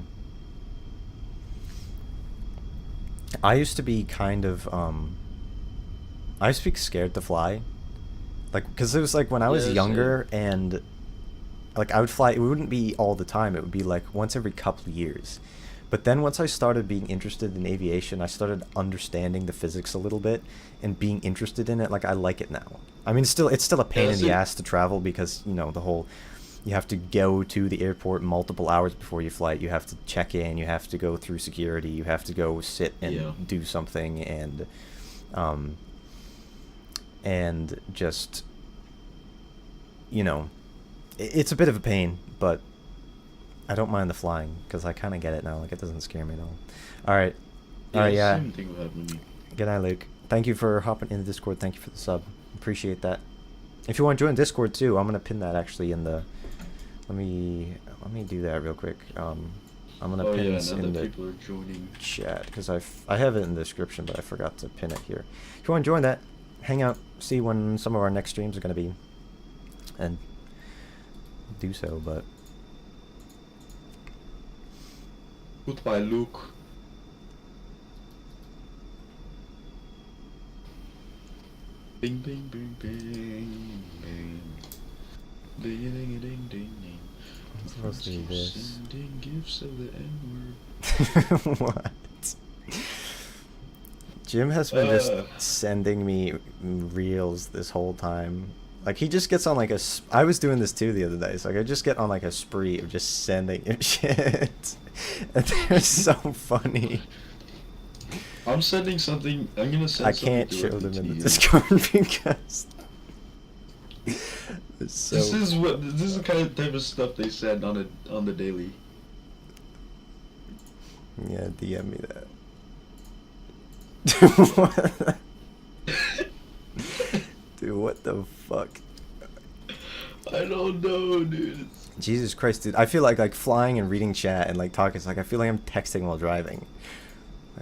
I used to be kind of, I used to be scared to fly. Like, because it was like when I was Yeah, younger and, like, I would fly, it wouldn't be all the time, it would be like once every couple of years. But then once I started being interested in aviation, I started understanding the physics a little bit and being interested in it. Like, I like it now. I mean, it's still a pain in the ass to travel because, you know, the whole, you have to go to the airport multiple hours before you flight. You have to check in. You have to go through security. You have to go sit and do something, and just, you know, it's a bit of a pain, but I don't mind the flying because I kind of get it now. Like, it doesn't scare me at all. All right. All right, yeah. Same thing will happen to me. Good night, Luke. Thank you for hopping in the Discord. Thank you for the sub. Appreciate that. If you want to join Discord too, I'm gonna pin that actually in the. Let me do that real quick. I'm gonna Oh pin yeah, this now in that the people are joining. chat because I have it in the description, but I forgot to pin it here. If you want to join that, hang out, see when some of our next streams are gonna be, and do so. But Goodbye, Luke. Bing, bing, bing, bing, bing. Ding, ding, ding, ding, ding. I'm supposed to do this. Sending gifts of the N-word. What? Jim has been just sending me reels this whole time. Like, he just gets on like I was doing this too the other day. So like, I just get on like a spree of just sending him shit. And they're so funny. I'm sending something. I'm gonna send. I can't something show them directly in the to you. Discord because it's so. This is the kind of type of stuff they send on the daily. Yeah, DM me that. Dude, what the fuck? I don't know, dude. Jesus Christ, dude. I feel like flying and reading chat and like talking, it's like I feel like I'm texting while driving.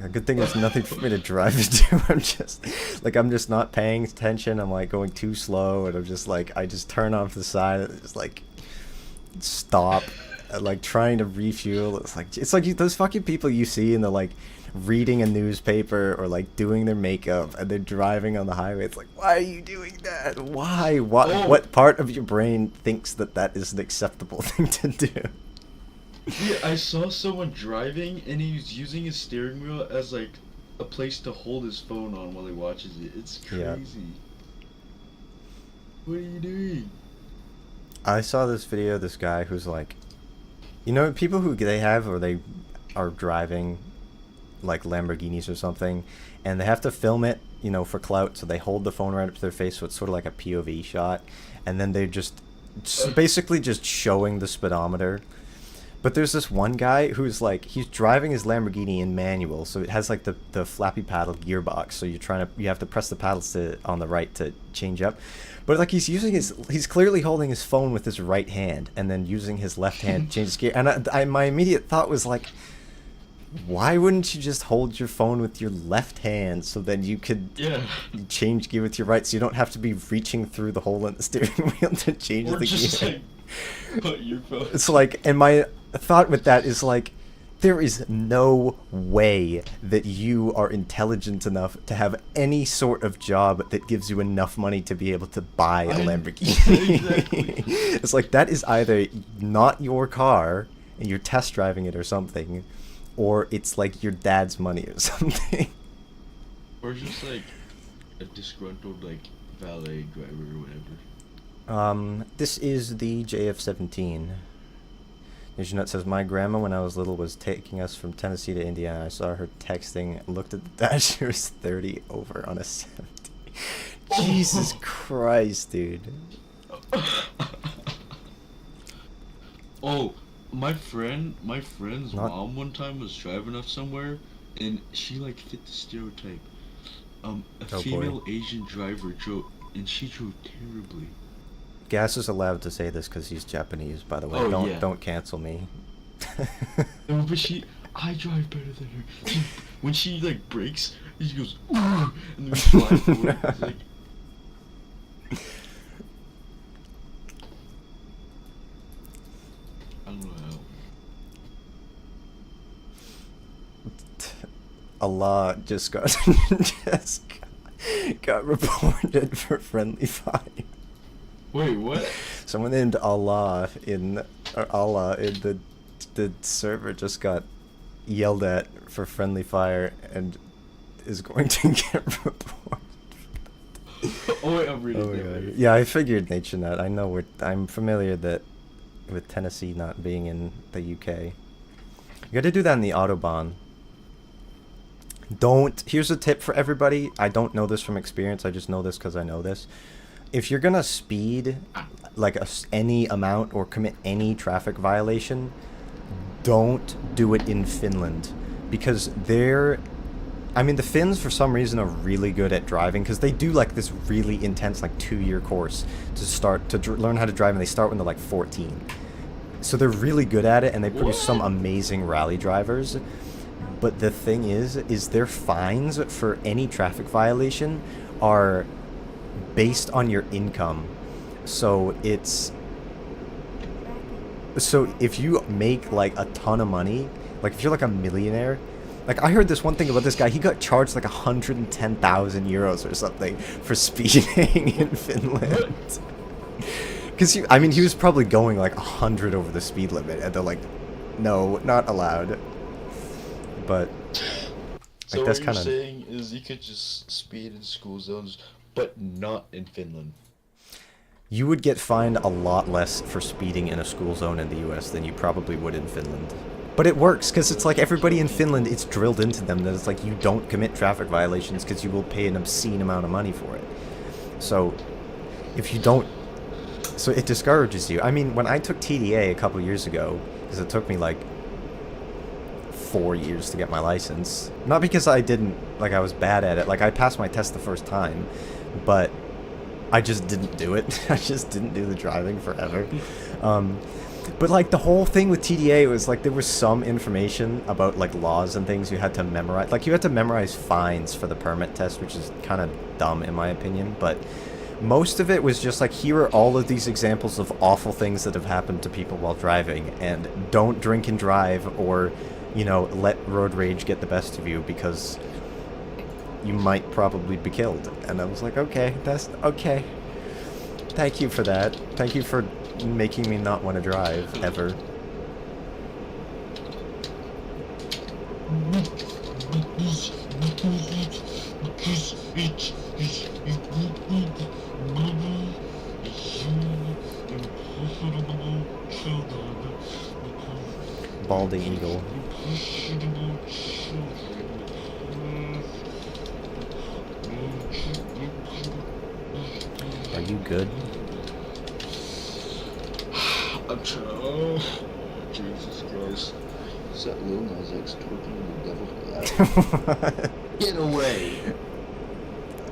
A good thing there's nothing for me to drive into. I'm just not paying attention. I'm like going too slow, and I'm just like, I just turn off the side and just like stop, and, like trying to refuel. It's like those fucking people you see and they're like reading a newspaper or like doing their makeup and they're driving on the highway. It's like, why are you doing that? Why? What part of your brain thinks that is an acceptable thing to do? Yeah, I saw someone driving and he was using his steering wheel as like a place to hold his phone on while he watches it. It's crazy. Yeah. What are you doing? I saw this video of this guy who's like, you know, people who they are driving like Lamborghinis or something, and they have to film it, you know, for clout, so they hold the phone right up to their face, so it's sort of like a POV shot, and then they're just basically just showing the speedometer. But there's this one guy who's like, he's driving his Lamborghini in manual, so it has like the flappy paddle gearbox, so you have to press the paddles on the right to change up. But like he's clearly holding his phone with his right hand and then using his left hand to change his gear. And my immediate thought was like, why wouldn't you just hold your phone with your left hand so then you could change gear with your right, so you don't have to be reaching through the hole in the steering wheel to change the gear? Like, put your phone. It's like, and my thought with that is like, there is no way that you are intelligent enough to have any sort of job that gives you enough money to be able to buy a Lamborghini. Exactly. It's like, that is either not your car and you're test driving it or something, or it's like your dad's money or something. Or just like a disgruntled like valet driver or whatever. This is the JF-17. Nut says, my grandma when I was little was taking us from Tennessee to Indiana. I saw her texting, looked at the dash, she was 30 over on a 70. Jesus Christ, dude. Oh, my friend's mom one time was driving us somewhere, and she like fit the stereotype. Female Asian driver drove, and she drove terribly. Gas is allowed to say this because he's Japanese, by the way. Don't cancel me. No, but I drive better than her. When she like brakes, she goes, ooh, and then we fly forward. It's like, I don't know how. Allah just got reported for friendly fire. Wait, what? Someone named Allah in the server just got yelled at for friendly fire and is going to get reported. Oh wait, I'm reading that. Yeah, I figured NatureNet. I know I'm familiar with Tennessee not being in the UK. You got to do that in the Autobahn. Here's a tip for everybody. I don't know this from experience. I just know this because I know this. If you're gonna speed like any amount or commit any traffic violation, don't do it in Finland, because the Finns for some reason are really good at driving, because they do like this really intense like 2-year course to learn how to drive, and they start when they're like 14. So they're really good at it, and they produce some amazing rally drivers. But the thing is their fines for any traffic violation are based on your income. So if you make like a ton of money, like if you're like a millionaire, like I heard this one thing about this guy, he got charged like 110,000 euros or something for speeding in Finland. Because he was probably going like 100 over the speed limit, and they're like, no, not allowed. But so like, that's what you're saying is you could just speed in school zones, but not in Finland. You would get fined a lot less for speeding in a school zone in the US than you probably would in Finland. But it works, because it's like everybody in Finland, it's drilled into them that it's like you don't commit traffic violations because you will pay an obscene amount of money for it. So if you don't... So it discourages you. I mean, when I took TDA a couple years ago, because it took me like 4 years to get my license. Not because I was bad at it. Like, I passed my test the first time, but I just didn't do it. I just didn't do the driving forever. But like the whole thing with TDA was like there was some information about like laws and things you had to memorize. Like you had to memorize fines for the permit test, which is kind of dumb in my opinion. But most of it was just like, here are all of these examples of awful things that have happened to people while driving, and don't drink and drive, or, you know, let road rage get the best of you because you might probably be killed. And I was like, okay, that's okay. Thank you for that. Thank you for making me not want to drive ever. Balding eagle. Are you good? I'm trying. Oh, Jesus Christ. Is that Lil Nas X twerking the devil? Get away!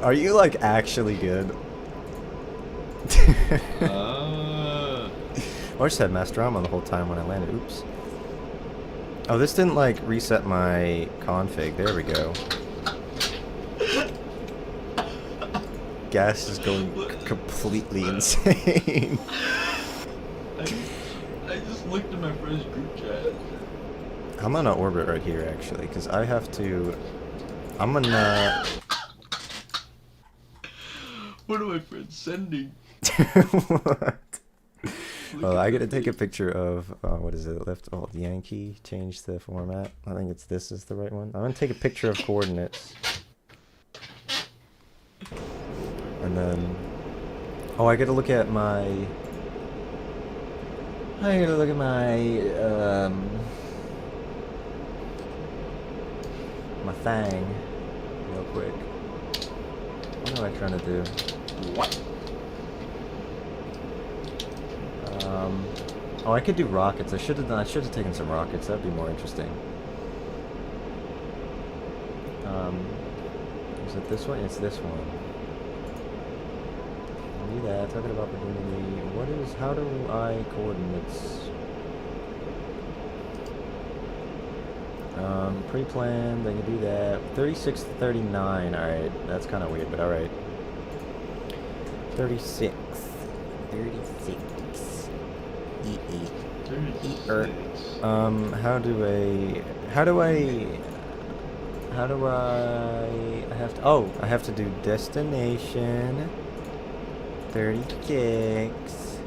Are you like actually good? I just had mass drama the whole time when I landed. Oops. Oh, this didn't like reset my config. There we go. Gas is going completely insane. I just looked at my friend's group chat. I'm on an orbit right here actually, because I have to. I'm gonna. What are my friends sending? What? Well, I gotta take a picture of what is it? Left alt Yankee. Change the format. I think it's this is the right one. I'm gonna take a picture of coordinates, and then I gotta look at my. I gotta look at my my thing real quick. What am I trying to do? What? Oh, I could do rockets. I should have taken some rockets. That'd be more interesting. Is it this one? It's this one. I'll do that. Talking about opportunity. How do I coordinates? Pre-planned. I can do that. 36 to 39. All right, that's kind of weird, but all right. 36. 36. I have to do destination 36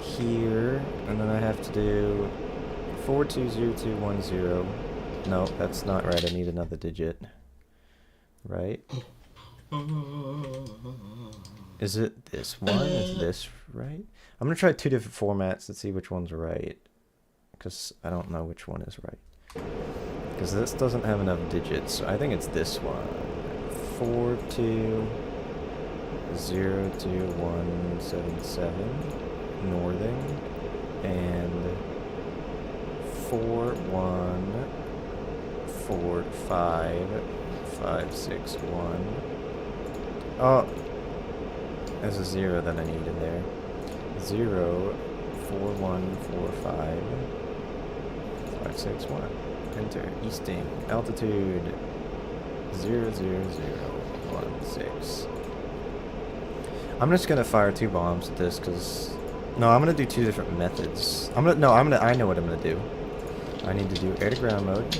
here, and then I have to do 420210. No, that's not right. I need another digit. Right? Is it this one? Is this right? I'm gonna try 2 different formats to see which one's right, because I don't know which one is right. Because this doesn't have enough digits, so I think it's this one. 42022177 northern, and 4145561. Oh, there's a 0 that I need in there. 04145 Enter. Easting. Altitude 00016. I'm just gonna fire 2 bombs at this because I'm gonna do 2 different methods. I know what I'm gonna do. I need to do air to ground mode.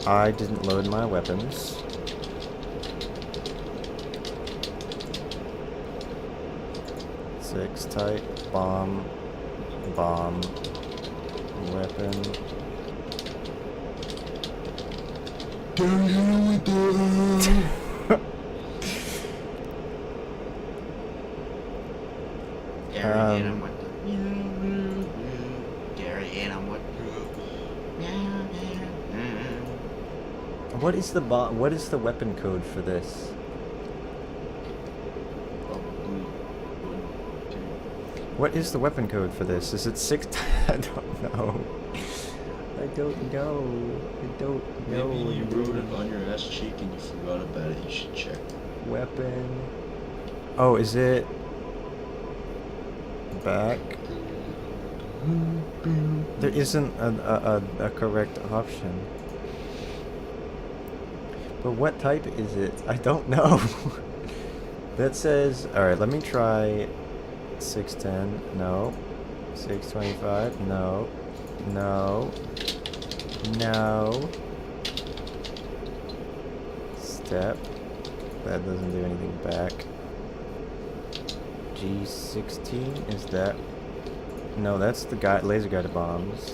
I didn't load my weapons. Six type bomb, weapon. What is the weapon code for this? What is the weapon code for this? Is it 6? I don't know. I don't know. Maybe you wrote it on your ass cheek and you forgot about it. You should check. Weapon. Oh, is it? back. There isn't a correct option. But what type is it? I don't know. That says, alright, let me try 610. No. 625. No. No. No. Step. That doesn't do anything back. G16, is that? No, that's the laser guided bombs.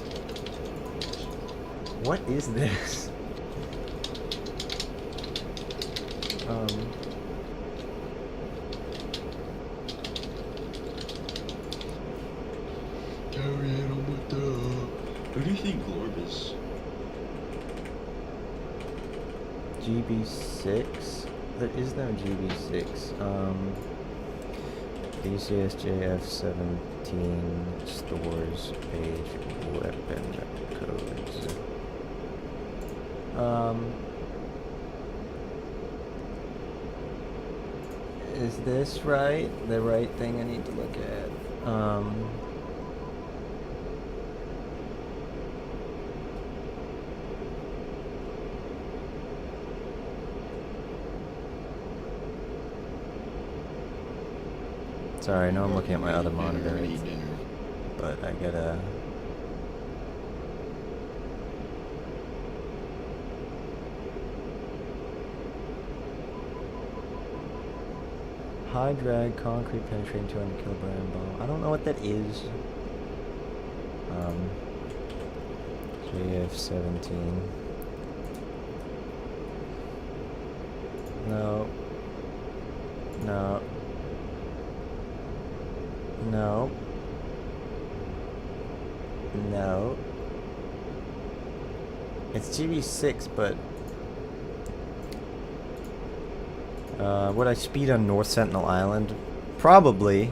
What is this? Who do you think Glorb is? GB6? There is no GB6. DCS JF17 stores page weapon codes. Is this right? The right thing I need to look at? Sorry, I know I'm looking at my other monitor, but I gotta... High drag, concrete penetrating 200 kilogram bomb. I don't know what that is. JF17. No. No. No. No. It's GB6, but... would I speed on North Sentinel Island? Probably.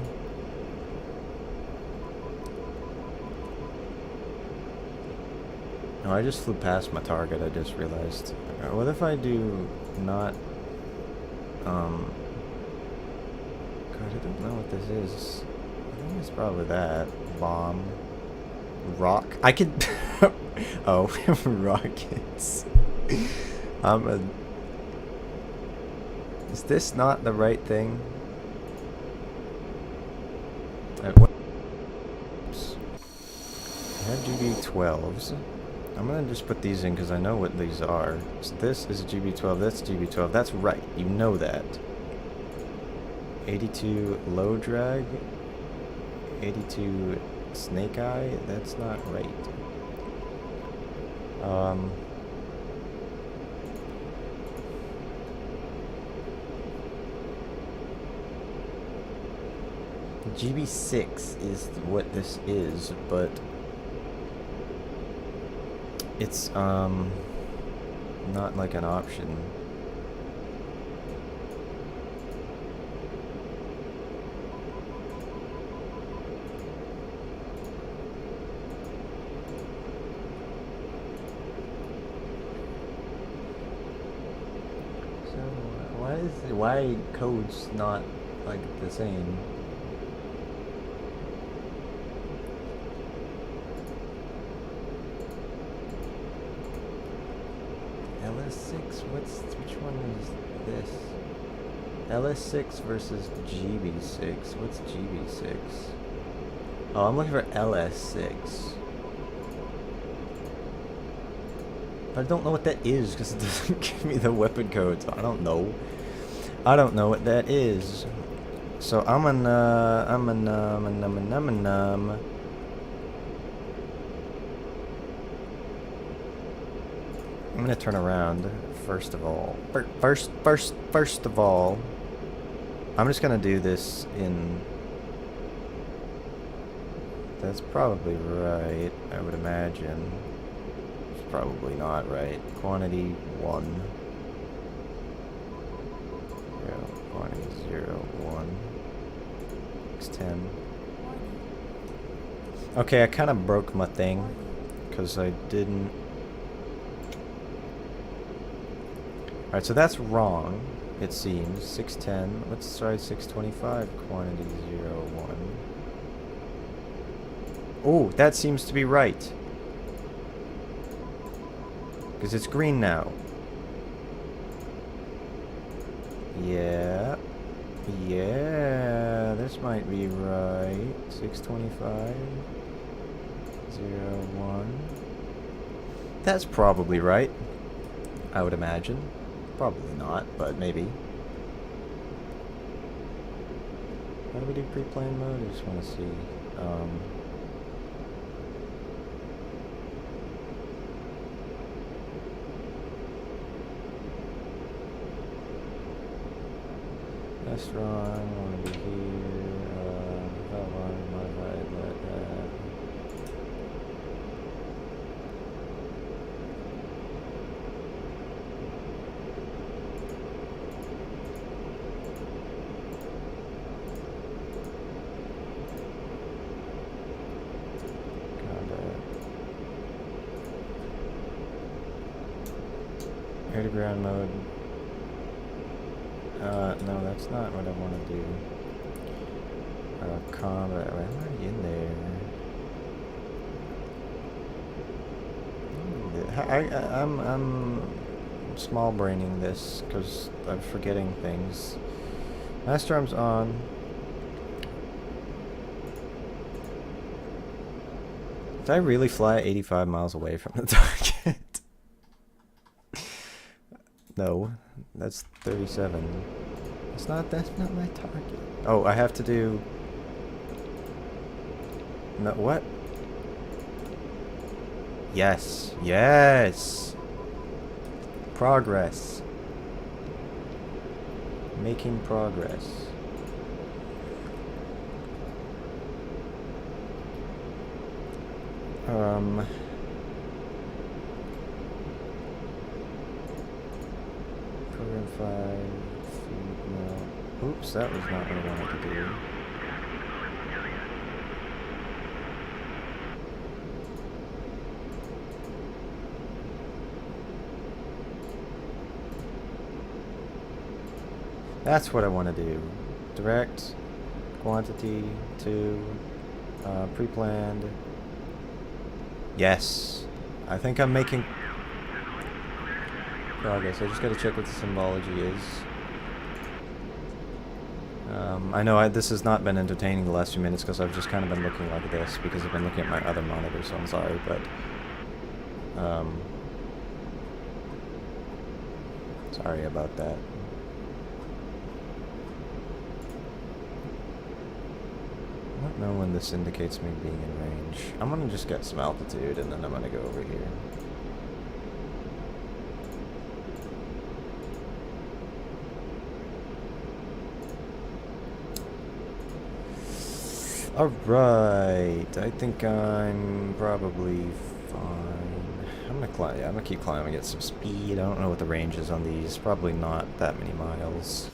Oh, I just flew past my target, I just realized. What if I do not... God, I don't know what this is. I think it's probably that. Bomb. Rock. I could... Oh, rockets. I'm a... Is this not the right thing? What? Oops. I have GB12s. I'm gonna just put these in because I know what these are. So this is a GB12, that's GB12, that's right, you know that. 82 low drag, 82 snake eye, that's not right. GB6 is what this is, but it's not like an option. So why code's not like the same? LS6, which one is this? LS6 versus GB6. What's GB6? Oh, I'm looking for LS6. I don't know what that is because it doesn't give me the weapon codes. I don't know. I don't know what that is. So I'm gonna turn around first of all. First of all, I'm just gonna do this in. That's probably right, I would imagine. It's probably not right. Quantity 1. Quantity 0, 1. X10. Okay, I kind of broke my thing because I didn't. Alright, so that's wrong, it seems. 610. Let's try 625. Quantity 0, 1. Oh, that seems to be right. Because it's green now. Yeah. Yeah, this might be right. 625. 01. That's probably right. I would imagine. Probably not, but maybe. How do we do pre-planned mode? I just want to see. Restaurant, I want to be here. How long modify that? Air to ground mode. No, that's not what I want to do. Combat. I'm already in there. I'm small braining this because I'm forgetting things. Master arm's on. Did I really fly 85 miles away from the target? No, that's 37. That's not my target. Oh, I have to do... No, what? Yes, yes! Progress. Making progress. Program 5, feed, no. Oops, that was not what I wanted to do. That's what I want to do. Direct, quantity, 2, pre-planned. Yes. I think I'm making progress. I just gotta check what the symbology is. I know this has not been entertaining the last few minutes because I've just kind of been looking like this because I've been looking at my other monitor, so I'm sorry, but... sorry about that. I don't know when this indicates me being in range. I'm gonna just get some altitude and then I'm gonna go over here. Alright, I think I'm probably fine. I'm gonna climb, yeah, I'm gonna keep climbing, get some speed. I don't know what the range is on these, probably not that many miles.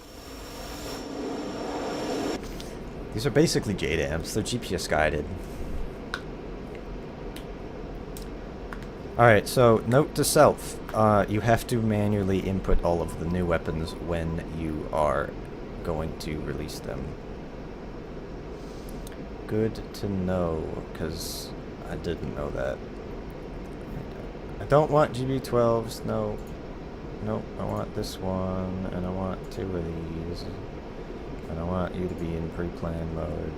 These are basically JDAMs, they're GPS guided. Alright, so note to self, you have to manually input all of the new weapons when you are going to release them. Good to know, because I didn't know that. I don't want GB12s, no. Nope, I want this one, and I want 2 of these. And I want you to be in pre-planned mode.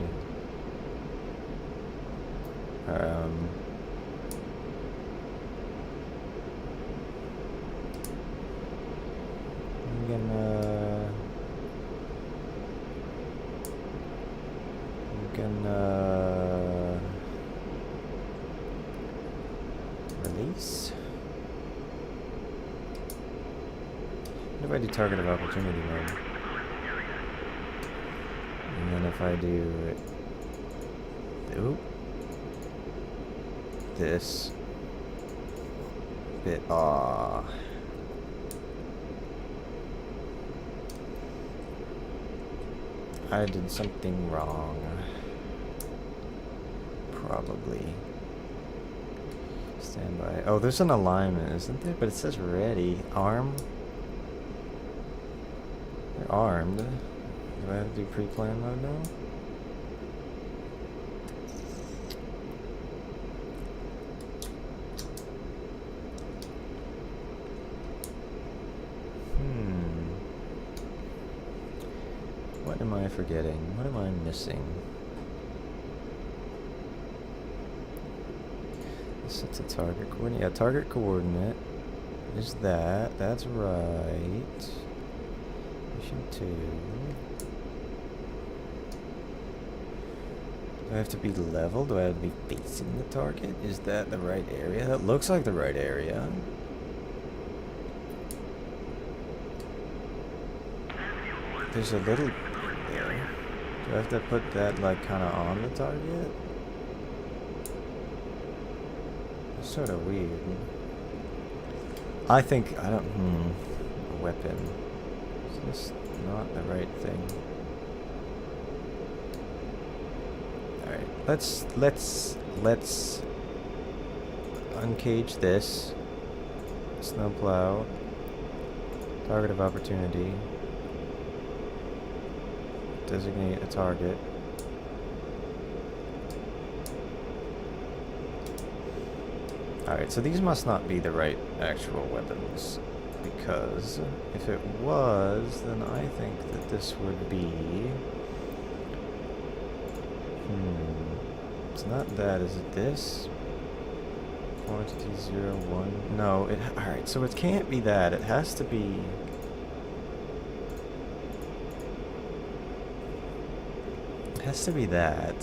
I'm gonna release. What if I do target of opportunity mode? And then if I do this bit, I did something wrong. Probably. Stand by. Oh, there's an alignment, isn't there? But it says ready. Arm? They're armed. Do I have to do pre-plan mode now? am I forgetting? What am I missing? This is a target coordinate. Yeah, target coordinate is that. That's right. Mission 2. Do I have to be level? Do I have to be facing the target? Is that the right area? That looks like the right area. There's a little there. Do I have to put that like kind of on the target? It's sort of weird. I think I don't. A weapon. Is this not the right thing? All right. Let's uncage this. Snowplow. Target of opportunity. Designate a target. Alright, so these must not be the right actual weapons, because if it was, then I think that this would be... It's not that, is it this? Quantity 0, 1... No, it... Alright, so it can't be that, it has to be... Has to be that.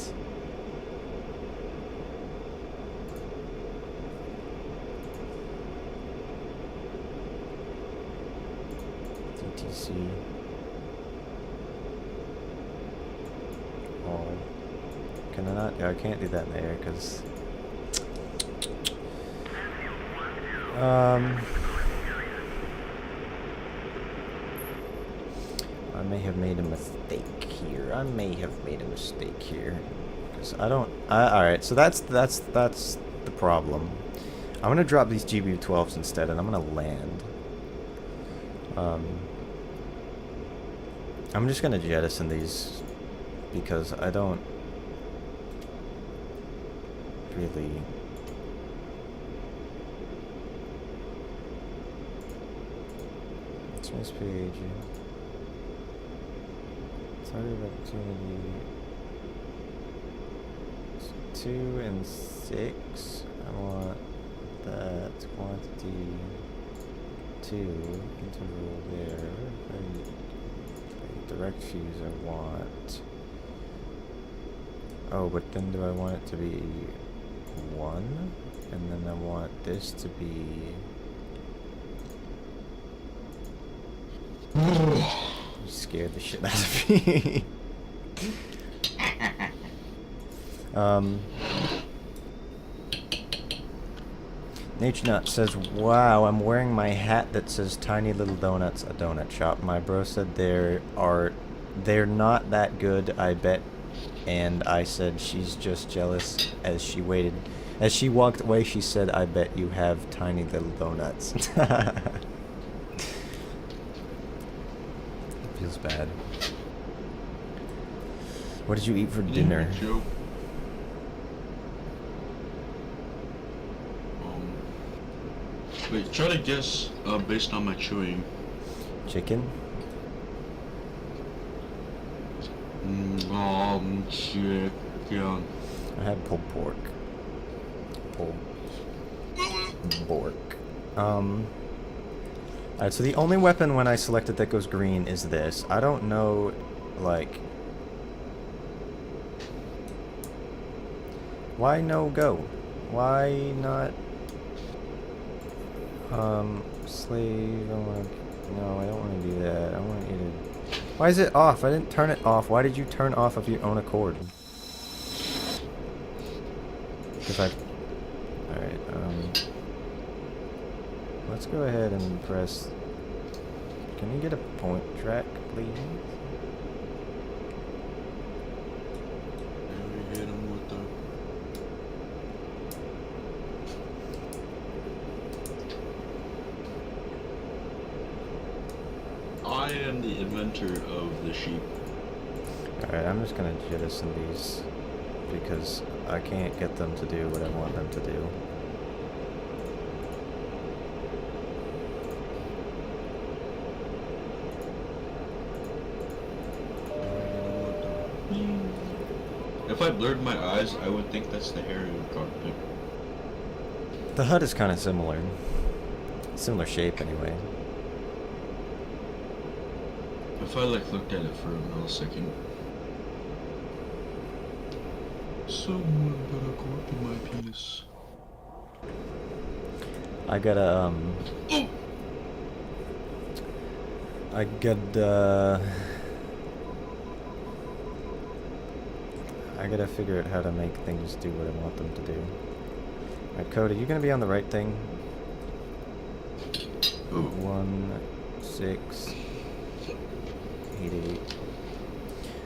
DTC. All. Can I not? Yeah, I can't do that in the air because. I may have made a mistake here. Because I don't... Alright, so that's the problem. I'm going to drop these GBU-12s instead, and I'm going to land. I'm just going to jettison these, because I don't really... It's this page. Target of opportunity 2 and 6. I want that quantity 2 interval there. Direct fuse I want. Oh, but then do I want it to be 1? And then I want this to be... You scared the shit out of me. Nature Nut says, wow, I'm wearing my hat that says Tiny Little Donuts, a donut shop. My bro said they're not that good, I bet. And I said she's just jealous. As she walked away, she said, I bet you have tiny little donuts. Feels bad. What did you eat for dinner? Wait, try to guess based on my chewing. Chicken? Chicken. I had pulled pork. Alright, so the only weapon when I select it that goes green is this. I don't know, like... Why no go? Why not... slave, no, I don't want to do that. I want you to... Why is it off? I didn't turn it off. Why did you turn off of your own accord? Because I... Alright, let's go ahead and press... Can you get a point track, please? We hit him with the... I am the inventor of the sheep. Alright, I'm just gonna jettison these because I can't get them to do what I want them to do. If I blurred my eyes, I would think that's the area of the cockpit. The HUD is kind of similar. Similar shape, anyway. If I like looked at it for a millisecond. Someone better go up in my penis. I gotta, Oh! I gotta figure out how to make things do what I want them to do. Alright, Cody, you gonna be on the right thing? 1, 6, 8, 8.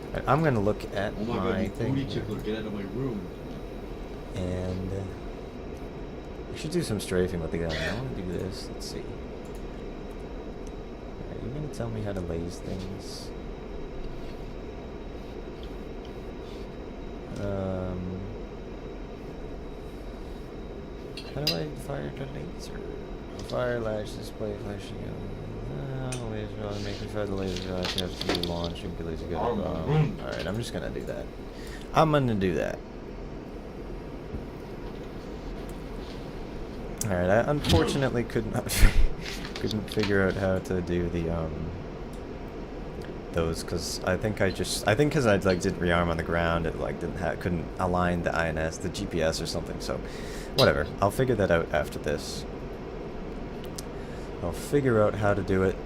Alright, I'm gonna look at Oh my my god, you thing booty here. tickler, get out of my room. And we should do some strafing with the gun. I want to do this. Let's see. Are you gonna tell me how to laze things? How do I fire the laser? Fire lash display flashing. Laser rod, making fire the laser rod. You have to do launch and laser gun. Alright, I'm just gonna do that. I'm gonna do that. Alright, I unfortunately couldn't figure out how to do the those, because I think because I like did rearm on the ground, it like couldn't align the INS, the GPS or something. So whatever, I'll figure that out after this. I'll figure out how to do it,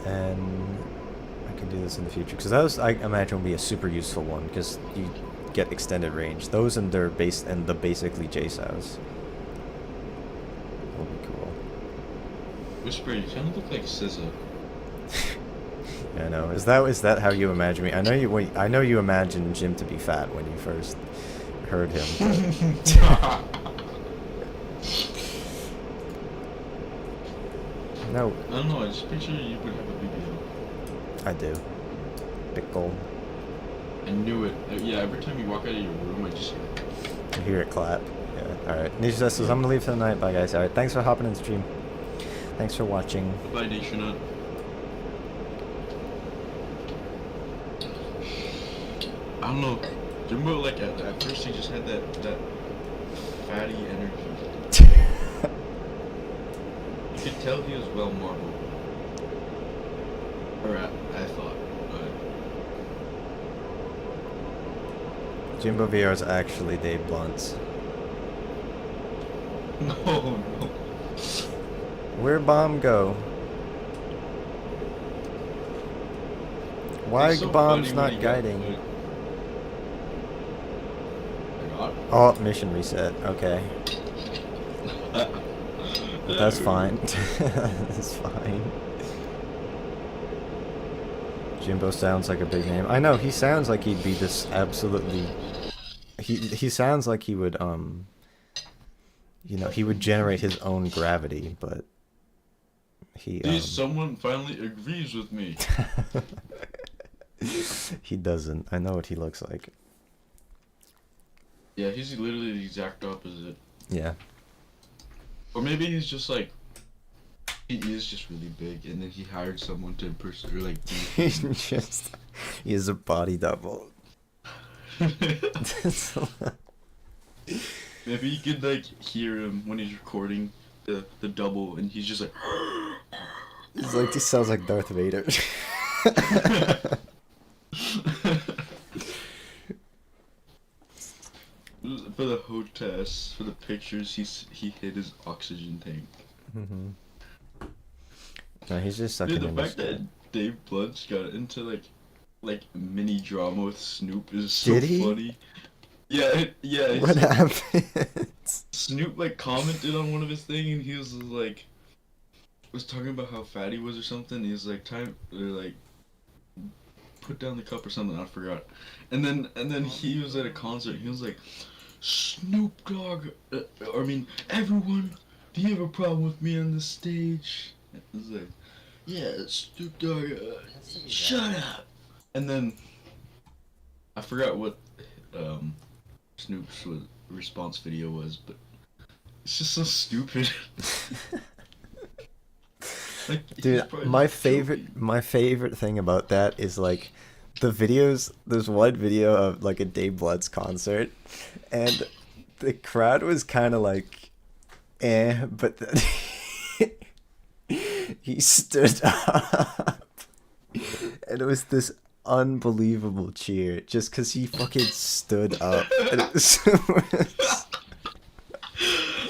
and I can do this in the future, because those I imagine will be a super useful one, because you get extended range. Those and their base and the basically JSOWs will be cool. Whisper, you kind of look like SZA. I know. Is that how you imagine me? I know you imagine Jim to be fat when you first heard him. No. I don't know, I just picture you would have a BBL. I do. Big gold. I knew it. Yeah, every time you walk out of your room, I just... I hear it clap. Yeah. Alright. Nisha says, I'm gonna leave for the night. Bye guys. Alright, thanks for hopping in the stream. Thanks for watching. Bye, Nation. I don't know. Jimbo, like, at first he just had that fatty energy. You could tell he was well modeled. Or I thought. Jimbo VR is actually Dave Blunt's. No, no. Where'd bomb go? Why It's so bomb's funny when not you guiding? get- Oh, mission reset. Okay. But that's fine. That's fine. Jimbo sounds like a big name. I know, he sounds like he'd be just absolutely... He sounds like he would, you know, he would generate his own gravity, but... Someone finally agrees with me. He doesn't. I know what he looks like. Yeah, he's literally the exact opposite. Yeah. Or maybe he's just like, he is just really big, and then he hired someone to impersonate, or like, He's just... He is a body double. Maybe you could like hear him when he's recording the double, and he's just like. He's like, this sounds like Darth Vader. For the hotess, for the pictures, he hit his oxygen tank. No, he's just sucking Dude, in the his fact that Dave Blunt's got into like mini drama with Snoop is so Did he? funny. Yeah, yeah. What happened? Snoop like commented on one of his thing, and he was talking about how fat he was or something. He was like, time, or like, put down the cup or something. I forgot. And then he was at a concert. He was like, Snoop Dogg. I mean, everyone. Do you have a problem with me on the stage? It was like, yeah, Snoop Dogg. Shut up. And then I forgot what Snoop's response video was, but it's just so stupid. Like, Dude, my favorite thing about that is like the videos. There's one video of like a Dave Bloods concert, and the crowd was kind of like, but then he stood up, and it was this unbelievable cheer just because he fucking stood up. And it was,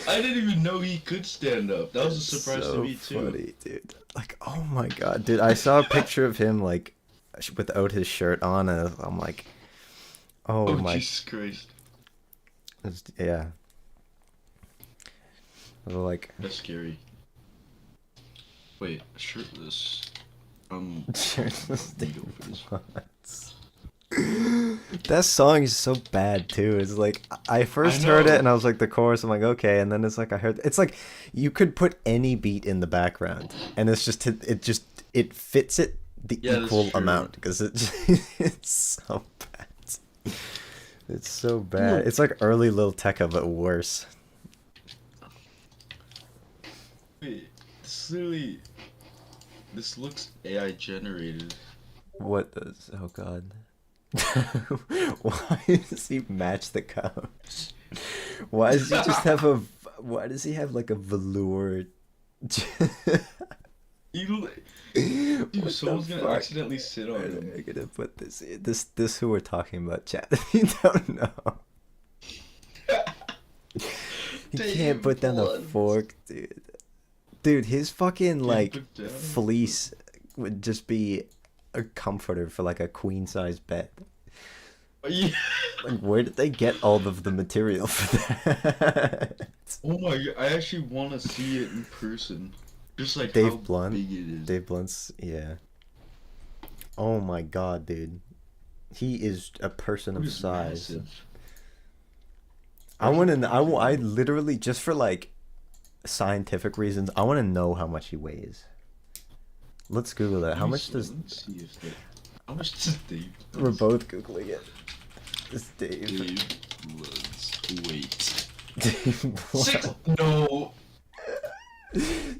I didn't even know he could stand up. That was a surprise so to me too. funny, dude. Like, oh my god, dude! I saw a picture of him like without his shirt on, and I'm like, oh my, Jesus Christ. yeah. I was like, That's scary. Wait, shirtless. shirtless Need to open this. That song is so bad too. It's like I first heard it and I was like the chorus. I'm like okay, and then it's like I heard it's like you could put any beat in the background and it's just it fits it the equal amount because it's so bad. It's so bad. It's like early Lil Tecca but worse. Wait, this looks AI generated. What does? Oh god. Why does he match the couch? Why does he just have a? Why does he have like a velour? Dude, someone's gonna accidentally sit on him. I'm gonna put this in. This who we're talking about, chat. You don't know. He can't put down the fork, dude. Dude, his fucking like fleece would just be a comforter for like a queen size bed. Yeah. Like, where did they get all of the material for that? Oh my god, I actually want to see it in person. Just like Dave how Blunt. big it is. Dave Blunt's, yeah. Oh my god, dude. He is a person of size. Massive. I want to. I literally just for like scientific reasons. I want to know how much he weighs. Let's Google that. How much does? Let's see if they, how much does Dave? We're both googling it. It's Dave. Dave Blood's weight. Dave Blunt. No.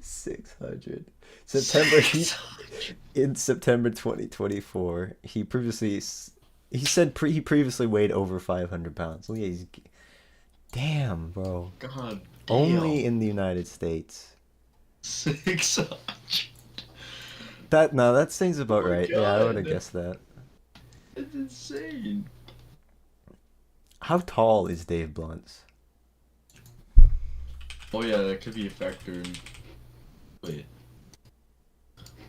600. September. In September 2024, he previously weighed over 500 pounds. So yeah, he's. Damn, bro. God. Only in the United States. 600. That seems about right. God. Yeah, I would have guessed that. It's insane. How tall is Dave Blunt's? Oh yeah, that could be a factor in... Wait.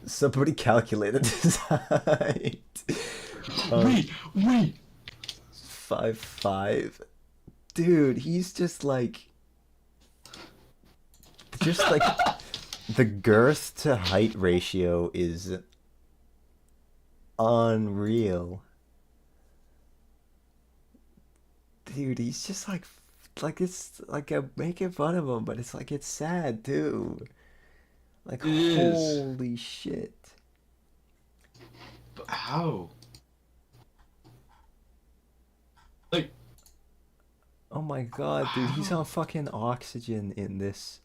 Somebody calculated his height. Wait! 5'5". Dude, he's just like the girth to height ratio is unreal. Dude, he's just like it's like I'm making fun of him, but it's like it's sad too. Like holy shit. But how? Like, oh my god, dude, he's on fucking oxygen in this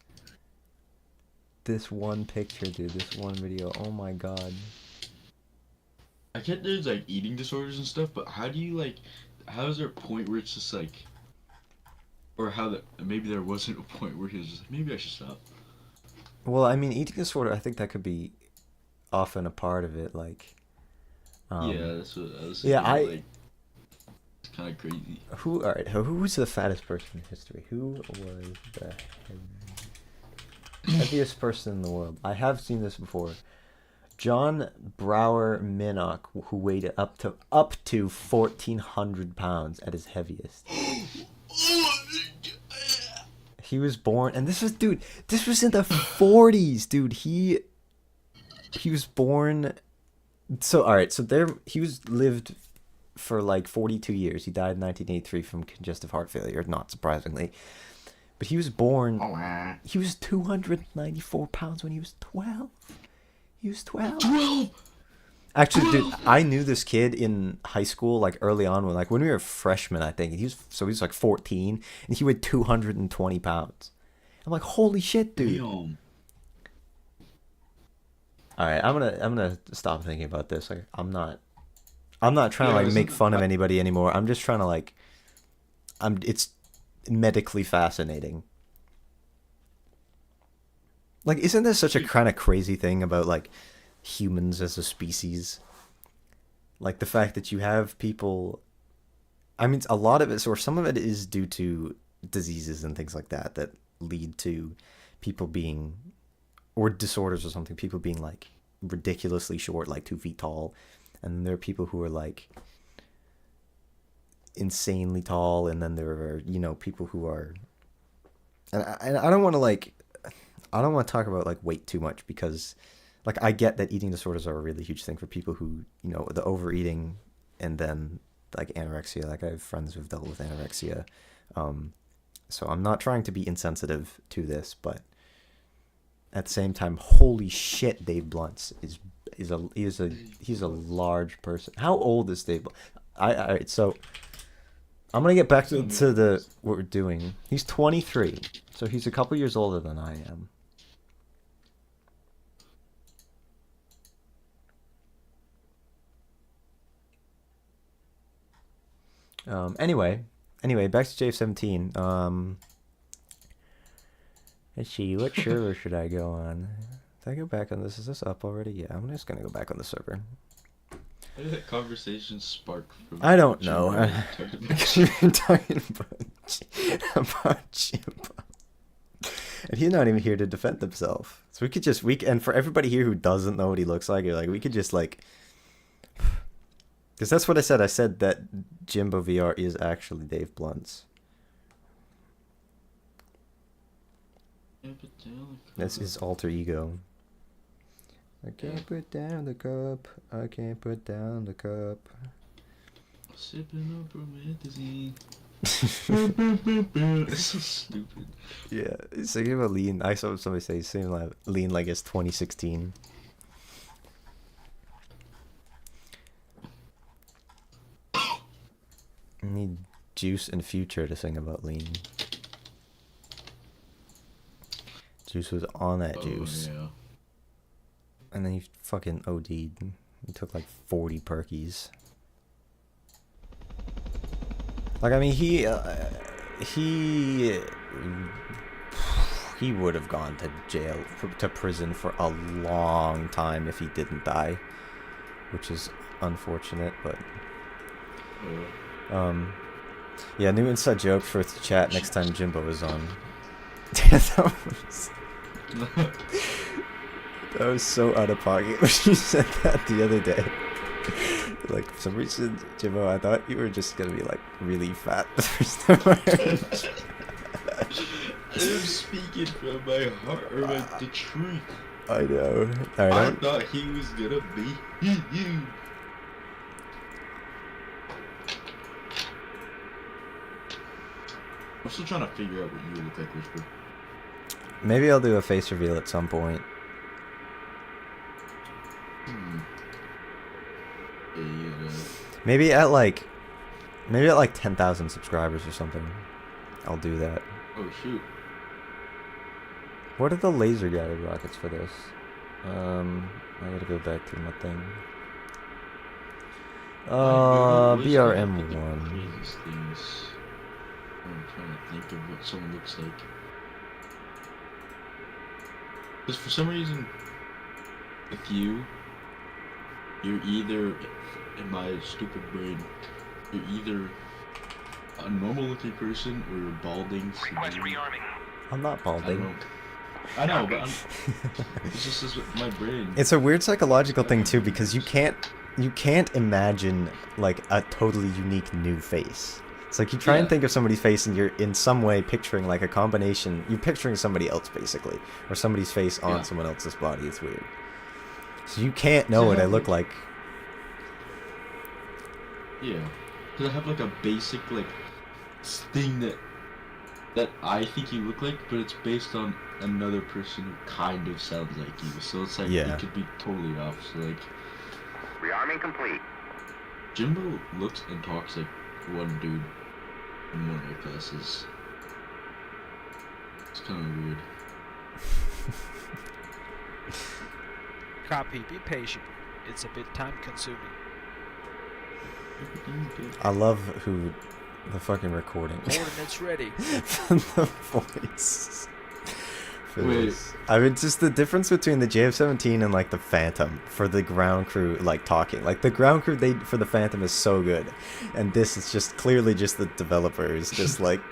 one picture, dude, this one video. Oh my god. I get there's like eating disorders and stuff, but how do you like, how is there a point where it's just like, or how that, maybe there wasn't a point where he was just like, maybe I should stop. Well, I mean, eating disorder, I think that could be often a part of it, like yeah, that's what I was thinking. yeah, like, it's kind of crazy. who was the fattest person in history? Who was the heaviest person in the world? I have seen this before. John Brower Minnock, who weighed up to 1,400 pounds at his heaviest. He was born, and this was in the 40s, dude. He was born. So all right, so he lived for like 42 years. He died in 1983 from congestive heart failure, not surprisingly. But he was born. He was 294 pounds when he was 12. He was 12. 12. Actually, dude, I knew this kid in high school, like early on, when we were freshmen, I think. He was like 14, and he weighed 220 pounds. I'm like, holy shit, dude. Damn. All right, I'm gonna stop thinking about this. Like, I'm not I'm not trying Yeah, to like isn't make fun of I- anybody anymore. I'm just trying to like, it's medically fascinating. Like, isn't this such a kind of crazy thing about like humans as a species? Like the fact that you have people. I mean, a lot of it, or some of it, is due to diseases and things like that that lead to people being, or disorders or something. People being like ridiculously short, like 2 feet tall, and there are people who are like insanely tall, and then there are people who are. And I don't want to like, I don't want to talk about like weight too much because, like, I get that eating disorders are a really huge thing for people who the overeating, and then like anorexia. Like I have friends who've dealt with anorexia, so I'm not trying to be insensitive to this, but at the same time, holy shit, Dave Blunt's he's a large person. How old is Dave? So I'm gonna get back to the what we're doing. He's 23, so he's a couple years older than I am. Anyway, back to JF17. Let's see, what server should I go on? Did I go back on this? Is this up already? Yeah, I'm just gonna go back on the server. How did that conversation spark from? I don't know. Jimbo? We're talking about Jimbo. And he's not even here to defend himself. So we could just, and for everybody here who doesn't know what he looks like, we could just like, because that's what I said. I said that Jimbo VR is actually Dave Blunt's. That's his alter ego. I can't put down the cup. I can't put down the cup. Sipping on promethazine. It's so stupid. Yeah, he's thinking about Lean. I saw somebody say he's saying like Lean like it's 2016. I need Juice and Future to sing about Lean. Juice was on that juice. Yeah. And then he fucking OD'd. He took like 40 perkies. Like, I mean, he would have gone to jail, to prison for a long time if he didn't die, which is unfortunate, but yeah, new inside joke for the chat next time Jimbo is on. That was so out of pocket when you said that the other day. Like, for some reason, Jimbo, I thought you were just gonna be like really fat the first time I heard you. I'm speaking from my heart, or the truth. I know. Alright, I thought he was gonna be you. I'm still trying to figure out what you look like, Whisper. maybe I'll do a face reveal at some point. Yeah. Maybe at like 10,000 subscribers or something. I'll do that. Oh shoot. What are the laser guided rockets for this? I gotta go back to my thing. BRM1. Craziest things. I'm trying to think of what someone looks like. Because for some reason, with you, you're either, in my stupid brain, you're either a normal looking person or you're balding. Request severely. rearming. I'm not balding. I know, but it's just this with my brain. It's a weird psychological thing too, because you can't imagine like a totally unique new face. It's like you try and think of somebody's face and you're in some way picturing like a combination. You're picturing somebody else basically, or somebody's face on someone else's body. It's weird. So you can't know what I look like. Yeah, because I have like a basic like thing that I think you look like, but it's based on another person who kind of sounds like you. So it's like it could be totally off. So like, Rearming complete. Jimbo looks and talks like one dude in one of my classes. It's kind of weird. Copy, be patient. It's a bit time consuming. Everything's good. I love who the fucking recording. Coordinates ready. The voice. For Wait. this. I mean, just the difference between the JF-17 and like the Phantom for the ground crew, like talking. Like the ground crew for the Phantom is so good, and this is just clearly just the developers, just like.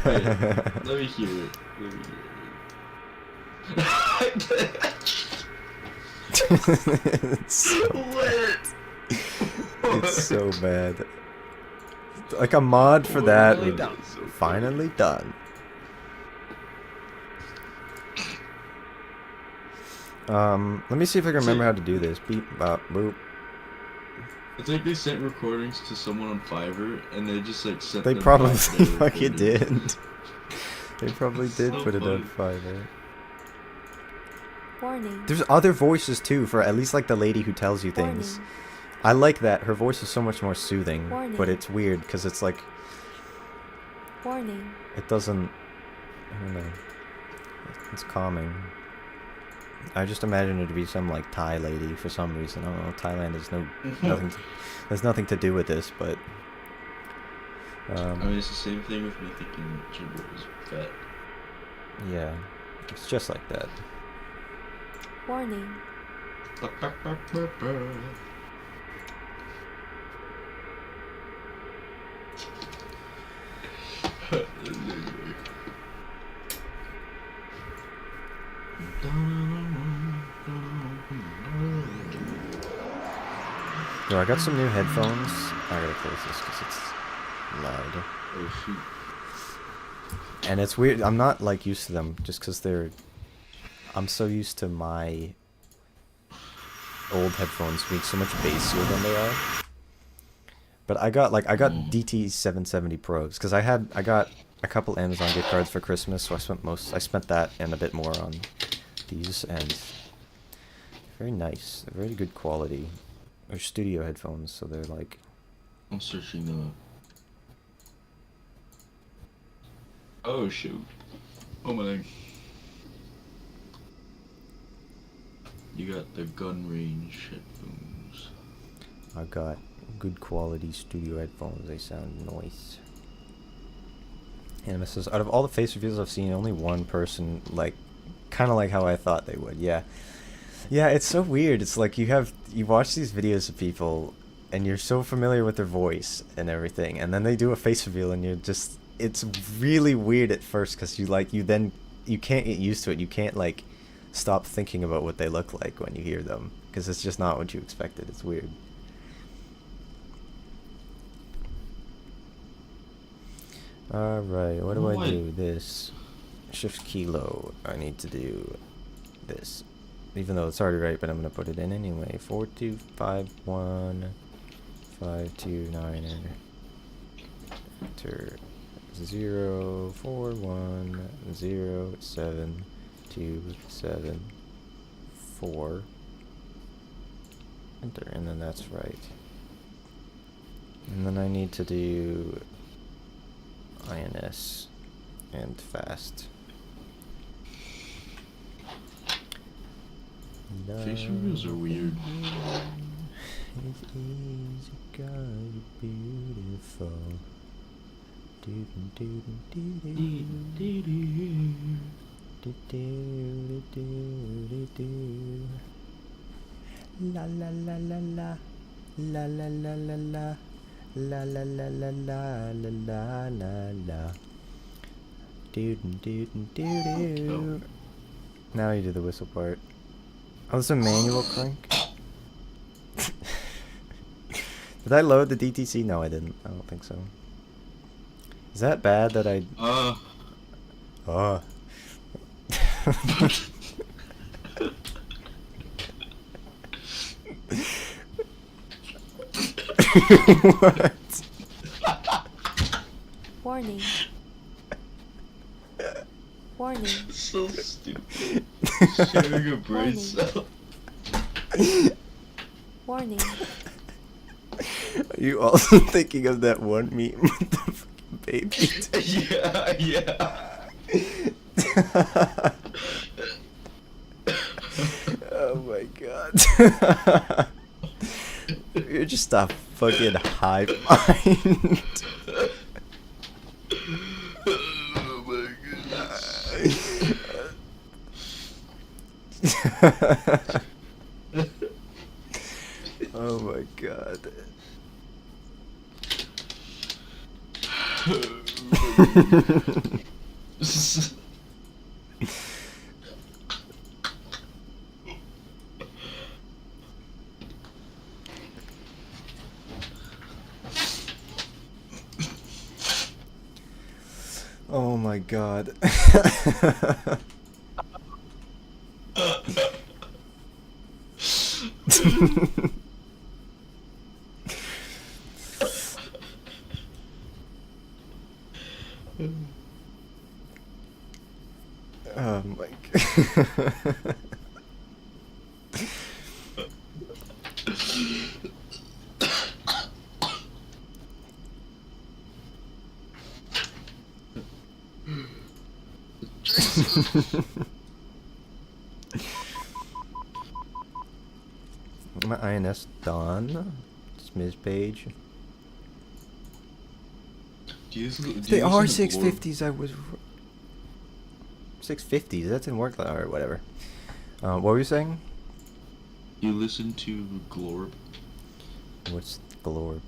Wait, let me hear it. Let me hear it. it's, What? it's so bad. Like a mod for that. Finally would- done. Finally done. Let me see if I can remember how to do this. Beep, bop, boop. It's like they sent recordings to someone on Fiverr, and they just like sent. They them probably back their fucking recordings. did. They probably did So put it on funny. Fiverr. Warning. There's other voices too for at least like the lady who tells you things. Warning. I like that. Her voice is so much more soothing, but Warning. it's weird because it's like Warning. it doesn't. I don't know. It's calming. I just imagine her to be some like Thai lady for some reason. I don't know. Thailand has nothing. There's nothing to do with this, but. I mean, it's the same thing with me thinking Jimbo was fat. Yeah, it's just like that. Warning. Yo, I got some new headphones. I gotta close this because it's loud. Oh shoot. And it's weird. I'm not like used to them just because they're. I'm so used to my old headphones being so much bassier than they are. But I got DT770 Pros because I got a couple Amazon gift cards for Christmas, so I spent that and a bit more on these, and very nice, very good quality. They're studio headphones, so they're like. I'm searching the. Oh shoot. Oh my leg. You got the gun range headphones. I got good quality studio headphones. They sound nice. And this is, out of all the face reveals I've seen, only one person like, kind of like how I thought they would. Yeah, yeah. It's so weird. It's like you watch these videos of people, and you're so familiar with their voice and everything, and then they do a face reveal, and you're just. It's really weird at first because you can't get used to it. You can't like stop thinking about what they look like when you hear them because it's just not what you expected. It's weird. Alright, what do I do? This. Shift kilo. I need to do this. Even though it's already right, but I'm going to put it in anyway. 4251 529 enter 041072774 enter, and then that's right. And then I need to do INS and fast. Face reveals are weird. It is God beautiful. La la la la la la la la la la la la la la la la la la. Oh. Now you do the whistle part. Oh, it's a manual crank. Did I load the DTC? No, I didn't. I don't think so. Is that bad that I... Oh. What? Warning. Warning. So stupid. Sharing a brain cell. Warning. Are you also thinking of that one meme with the fucking baby? Yeah. Oh my god. You're just a fucking hive mind. Oh my goodness. Oh my god. Oh my god. Oh my god. My INS done. Smiz page. They are 650s. I was 650s. That's in work or whatever. What were you saying? You listen to Glorb, What's Glorb?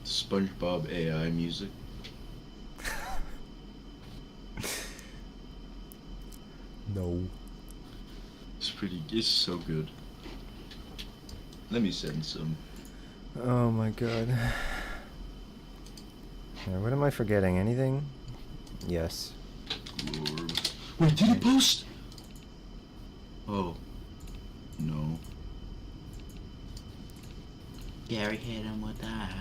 SpongeBob AI music. No. It's so good. Let me send some. Oh my god. What am I forgetting? Anything? Yes. Glorb. Wait, did it post? Oh. No. Gary hit him with that.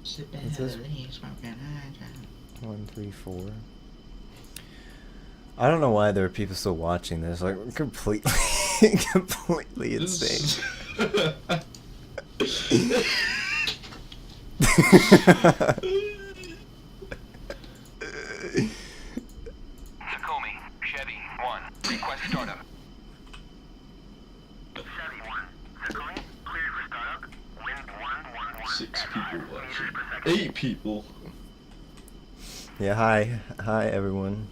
Sit back, It says- smoking. 1, 3, 4. I don't know why there are people still watching this. Like, completely, completely insane. Takumi, Chevy 1, request startup. Chevy 1, Takumi, cleared for startup. Wind 111 6 at people 5 meters watching. per second. 8 people. Yeah, hi everyone.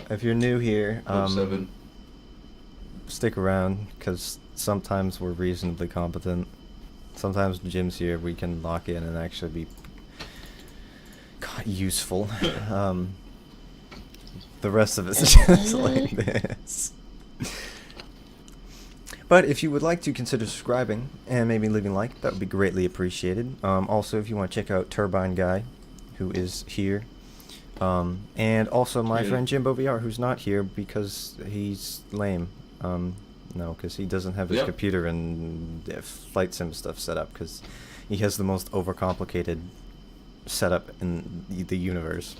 If you're new here, 7. stick around, because sometimes we're reasonably competent. Sometimes Jim's here, we can lock in and actually be useful. The rest of it's just like this. But if you would like to consider subscribing and maybe leaving a like, that would be greatly appreciated. Also, if you want to check out Turbine Guy, who is here. And also my friend Jimbo VR, who's not here because he's lame. No, because he doesn't have his computer and flight sim stuff set up, because he has the most overcomplicated setup in the universe.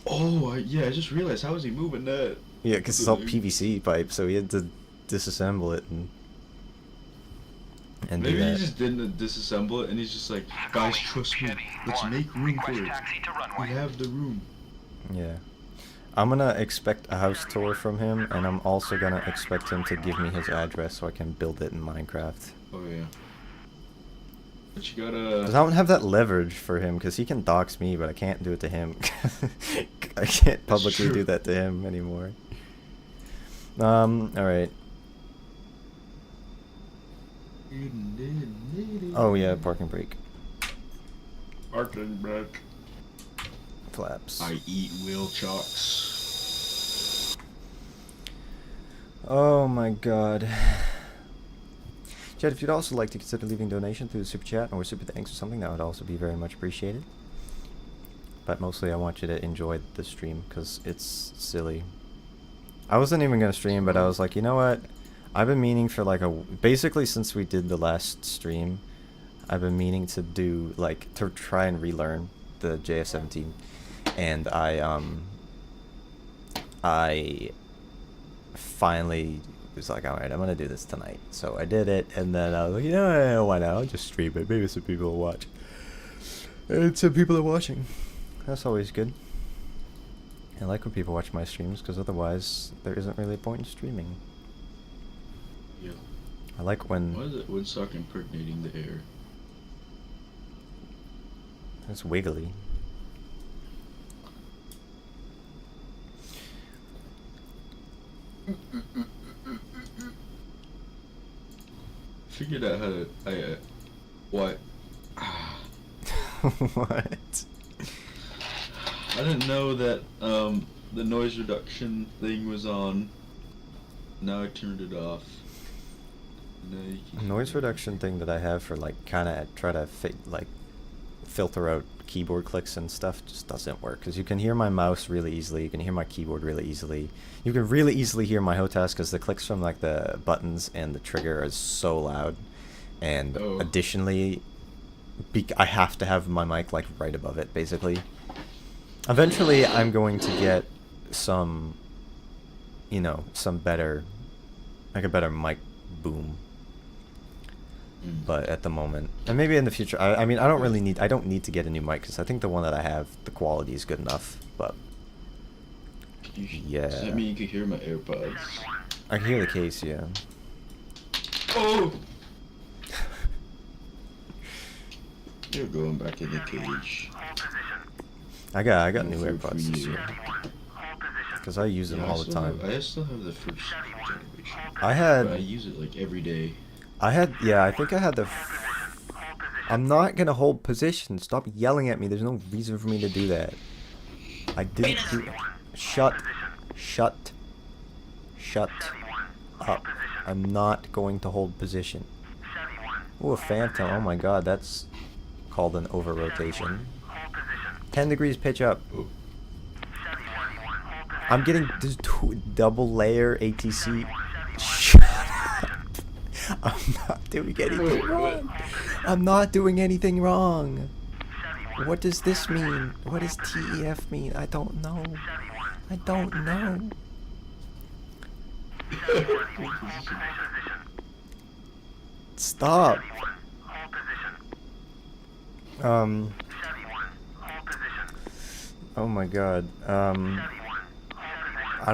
Oh, yeah, I just realized, how is he moving that? Yeah, because it's all PVC pipe, so he had to disassemble it and Maybe do that. he just didn't disassemble it, and he's just like, guys, trust me, let's make room for it. We have the room. Yeah. I'm gonna expect a house tour from him, and I'm also gonna expect him to give me his address so I can build it in Minecraft. Oh, yeah. But you I gotta... don't have that leverage for him, because he can dox me, but I can't do it to him. I can't publicly do that to him anymore. Alright. Oh yeah, parking brake. Parking brake. Flaps. I eat wheel chocks. Oh my god. Chat, if you'd also like to consider leaving donation through the super chat or super thanks or something, that would also be very much appreciated. But mostly I want you to enjoy the stream, because it's silly. I wasn't even going to stream, but I was like, you know what? I've been meaning for like basically since we did the last stream, I've been meaning to do like, to try and relearn the JS17. And I finally was like, alright, I'm gonna do this tonight. So I did it, and then I was like, you know, why not? I'll just stream it. Maybe some people will watch. And some people are watching. That's always good. I like when people watch my streams, because otherwise there isn't really a point in streaming. Yeah. I like when Why is it Woodstock impregnating the air? it's wiggly. Figured out how to. What? What? I didn't know that the noise reduction thing was on. Now I turned it off. Now you can Noise reduction thing that I have for like kind of try to filter out keyboard clicks and stuff just doesn't work, because you can hear my mouse really easily, you can hear my keyboard really easily, you can really easily hear my HOTAS because the clicks from like the buttons and the trigger are so loud, and additionally I have to have my mic like right above it basically. Eventually I'm going to get some, you know, some better, like a better mic boom. But at the moment, and maybe in the future, I mean, I don't need to get a new mic, because I think the one that I have, the quality is good enough, but yeah. Does that mean you can hear my AirPods? I can hear the case, yeah. Oh! You're going back in the cage. I got new Good for AirPods this you. year, because I use them Yeah, all the time. I still have the first generation. I had, But I use it like every day. yeah, I think I had the, I'm not gonna hold position, stop yelling at me, there's no reason for me to do that. I didn't do, shut up. I'm not going to hold position. Ooh, a phantom, oh my god, that's called an over rotation. 10 degrees pitch up. I'm getting this double layer ATC. Shut up. I'm not doing anything wrong. I'm not doing anything wrong. What does this mean? What does TEF mean? I don't know. I don't know. Stop. Oh my god. I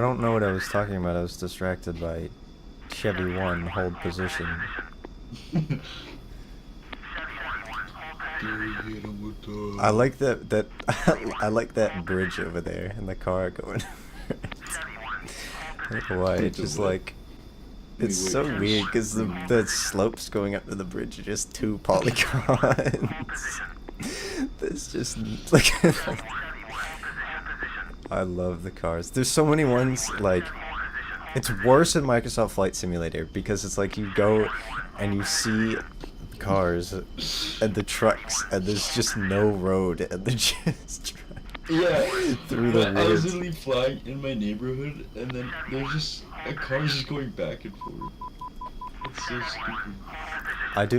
don't know what I was talking about. I was distracted by Chevy 1, hold position. I like that I like that bridge over there and the car going. I don't know why, it's just like, it's so weird because the slopes going up to the bridge are just two polygons. There's just like I love the cars. There's so many ones, like, it's worse in Microsoft Flight Simulator because it's like you go and you see cars and the trucks and there's just no road and they're just driving through the I was woods. literally flying in my neighborhood and then there's just a car just going back and forth. It's so stupid.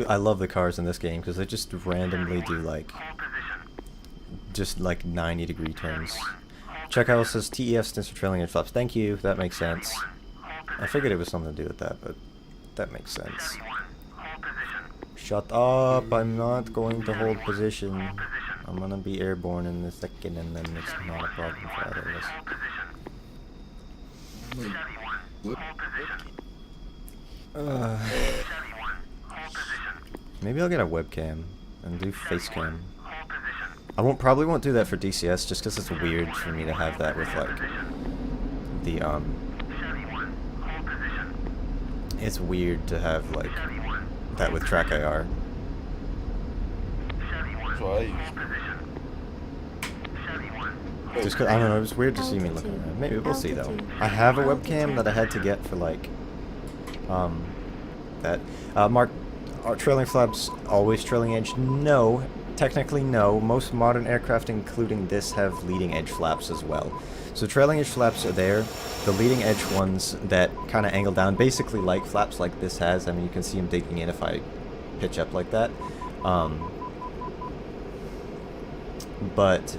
I love the cars in this game because they just randomly do like just like 90-degree turns. Checkhouse says TEF stands for trailing edge flaps. Thank you, that makes sense. I figured it was something to do with that, but that makes sense. Shut up, I'm not going to hold position. I'm gonna be airborne in a second and then it's not a problem for either of us. Maybe I'll get a webcam and do face cam. I probably won't do that for DCS just because it's weird for me to have that with like the it's weird to have like that with track IR. That's what I use. Just cause, I don't know, it was weird to see me looking around. Maybe we'll see though. I have a webcam that I had to get for like that. Mark, are trailing flaps always trailing edge? No. Technically, no. Most modern aircraft, including this, have leading edge flaps as well. So trailing edge flaps are there. The leading edge ones that kind of angle down, basically like flaps like this has. I mean, you can see them digging in if I pitch up like that. But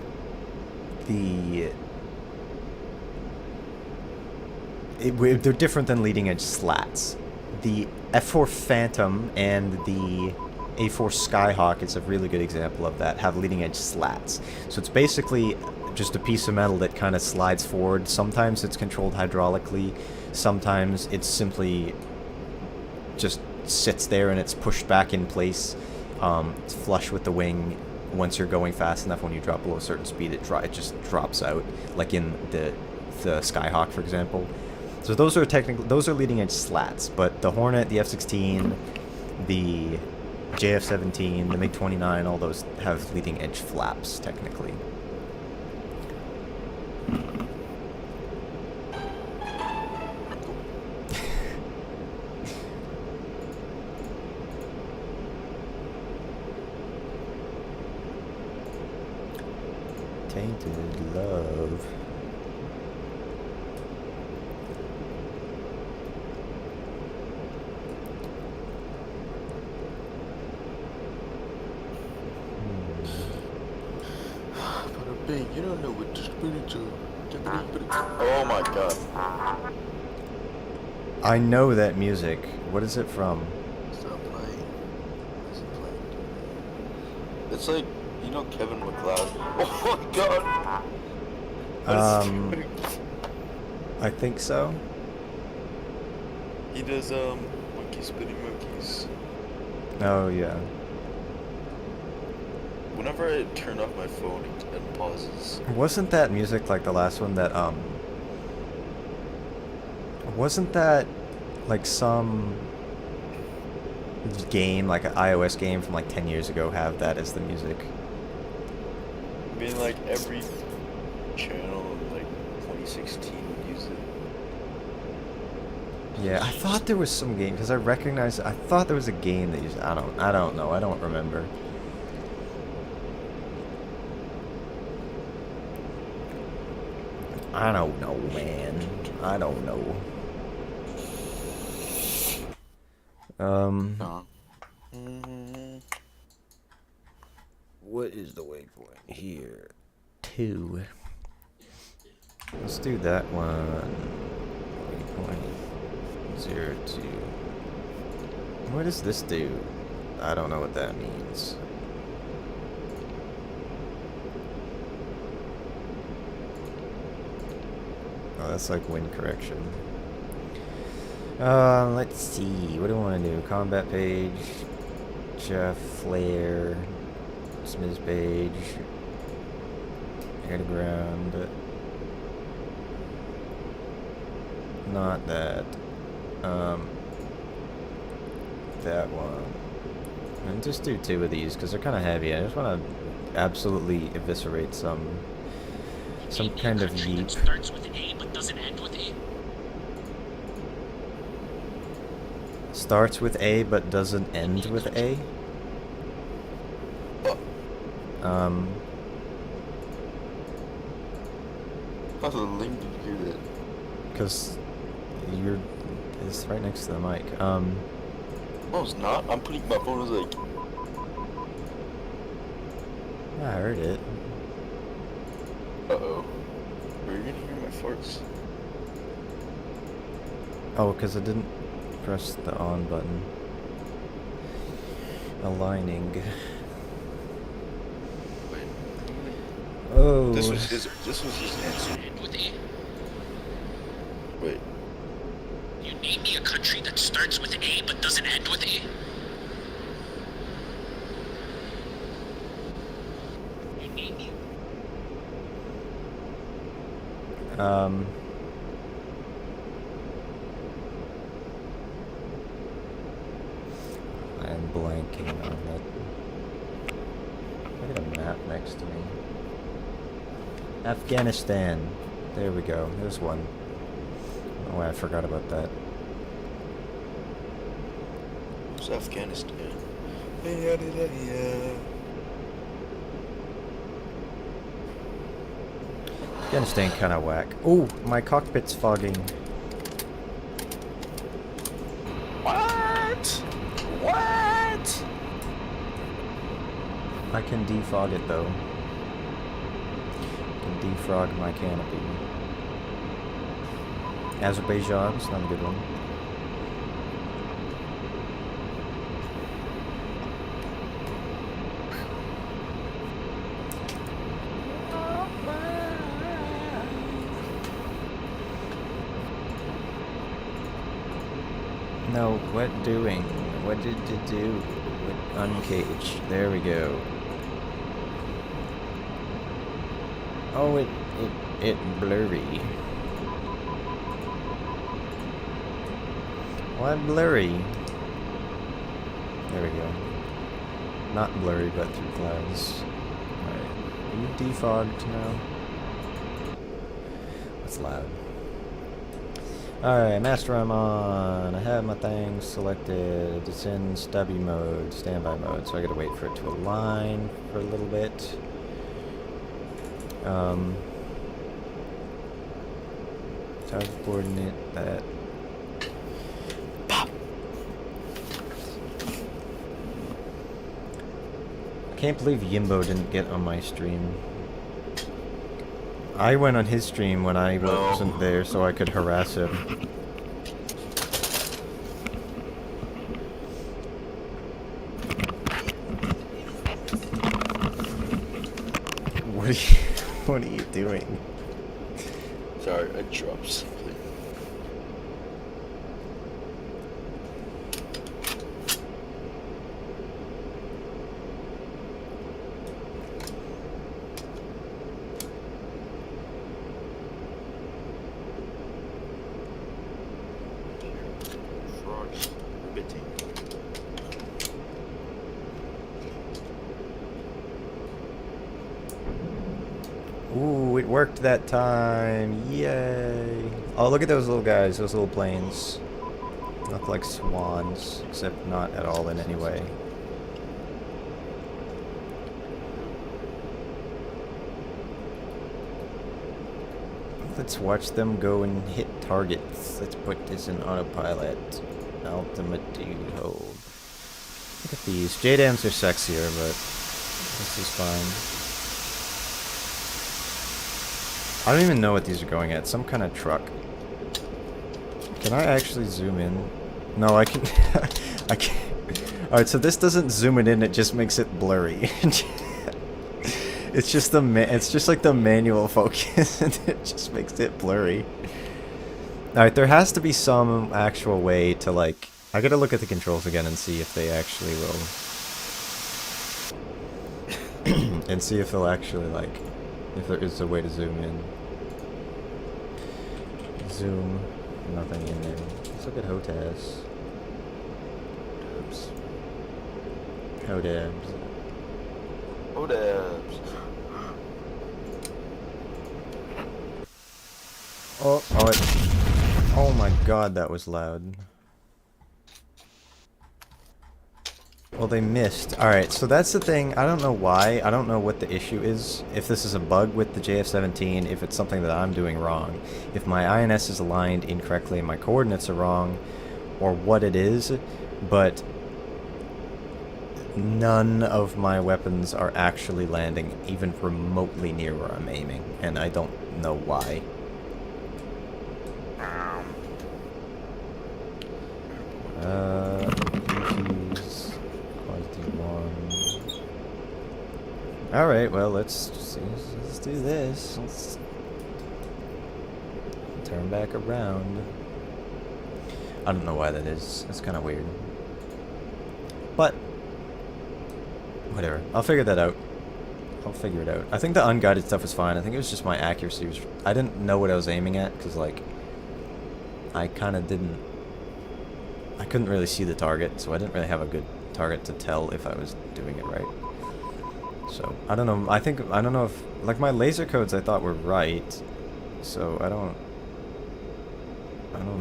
they're different than leading edge slats. The F4 Phantom and the A4 Skyhawk is a really good example of that, have leading edge slats. So it's basically just a piece of metal that kind of slides forward. Sometimes it's controlled hydraulically, sometimes it's simply just sits there and it's pushed back in place. It's flush with the wing. Once you're going fast enough, when you drop below a certain speed, it just drops out, like in the Skyhawk, for example. So those are leading edge slats. But the Hornet, the F-16, the JF-17, the MiG-29, all those have leading edge flaps technically. Tainted love. You don't know what to spiritual. Oh my god. I know that music. What is it from? Stop playing. Is it playing? It's like, you know Kevin McLeod. Oh my god! I think so. He does, monkey spinning monkeys. Oh, yeah. Whenever I turn off my phone, it pauses. Wasn't that music like the last one that, wasn't that like some game, like an iOS game from like 10 years ago, have that as the music? I mean, like, every channel in, like, 2016 would use it. Yeah, I thought there was some game, because I thought there was a game that used, I don't know, I don't remember. I don't know, man. I don't know. What is the waypoint here? 2. Let's do that one. Waypoint 02. What does this do? I don't know what that means. Oh, that's like wind correction. Let's see. What do I want to do? Combat page, Jeff, flare, Smith's page, air to ground. Not that. That one. And just do 2 of these because they're kind of heavy. I just want to absolutely eviscerate some kind of yeet. Starts with A but doesn't end with A. Starts with A but doesn't end with A. How the link did you hear that? Because it's right next to the mic. No, it's not. I'm putting my phone as like. I heard it. Uh-oh. Are you gonna hear my farts? Oh, because I didn't press the on button. Aligning. Wait. Oh. This was his answer. End with A. Wait. You name me a country that starts with A but doesn't end with A. You name me. I'm blanking on that. Look at a map next to me. Afghanistan. There we go. There's one. Oh, I forgot about that. It's Afghanistan. Afghanistan kind of whack. Oh, my cockpit's fogging. What? What? I can defog it though. I can defrog my canopy. Azerbaijan's not a good one. No, what doing? What did you do? Uncage. There we go. Oh, it blurry. Why blurry? There we go. Not blurry, but through clouds. Alright. Are you defogged now? What's loud? Alright, master I'm on. I have my things selected. It's in stubby mode, standby mode, so I gotta wait for it to align for a little bit. Target coordinate that. Pop! I can't believe Yimbo didn't get on my stream. I went on his stream when I wasn't there so I could harass him. What are you doing? Sorry, I dropped something. Frogs ribbiting. Ooh, it worked that time. Yay. Oh, look at those little guys, those little planes. Look like swans, except not at all in any way. Let's watch them go and hit targets. Let's put this in autopilot. Ultimate dude hold. Look at these. JDAMs are sexier, but this is fine. I don't even know what these are going at. Some kind of truck. Can I actually zoom in? No, I can. I can't. Alright, so this doesn't zoom it in, it just makes it blurry. It's just it's just like the manual focus, and it just makes it blurry. Alright, there has to be some actual way to, like... I gotta look at the controls again and see if they actually will... and see if they'll actually, like... if there is a way to zoom in. Zoom. Nothing in there. Let's look at HOTAS. Oops. HOTAS. HOTAS. Oh my god, that was loud. Well, they missed. Alright, so that's the thing. I don't know why. I don't know what the issue is. If this is a bug with the JF-17, if it's something that I'm doing wrong. If my INS is aligned incorrectly and my coordinates are wrong, or what it is, but none of my weapons are actually landing even remotely near where I'm aiming, and I don't know why. EQs, quantity 1. Alright, well, let's do this. Let's turn back around. I don't know why that is. That's kind of weird. But, whatever. I'll figure that out. I'll figure it out. I think the unguided stuff was fine. I think it was just my accuracy was... I didn't know what I was aiming at, because, like, I kind of didn't... I couldn't really see the target, so I didn't really have a good target to tell if I was doing it right. So, I don't know. I don't know if... Like, my laser codes I thought were right, so I don't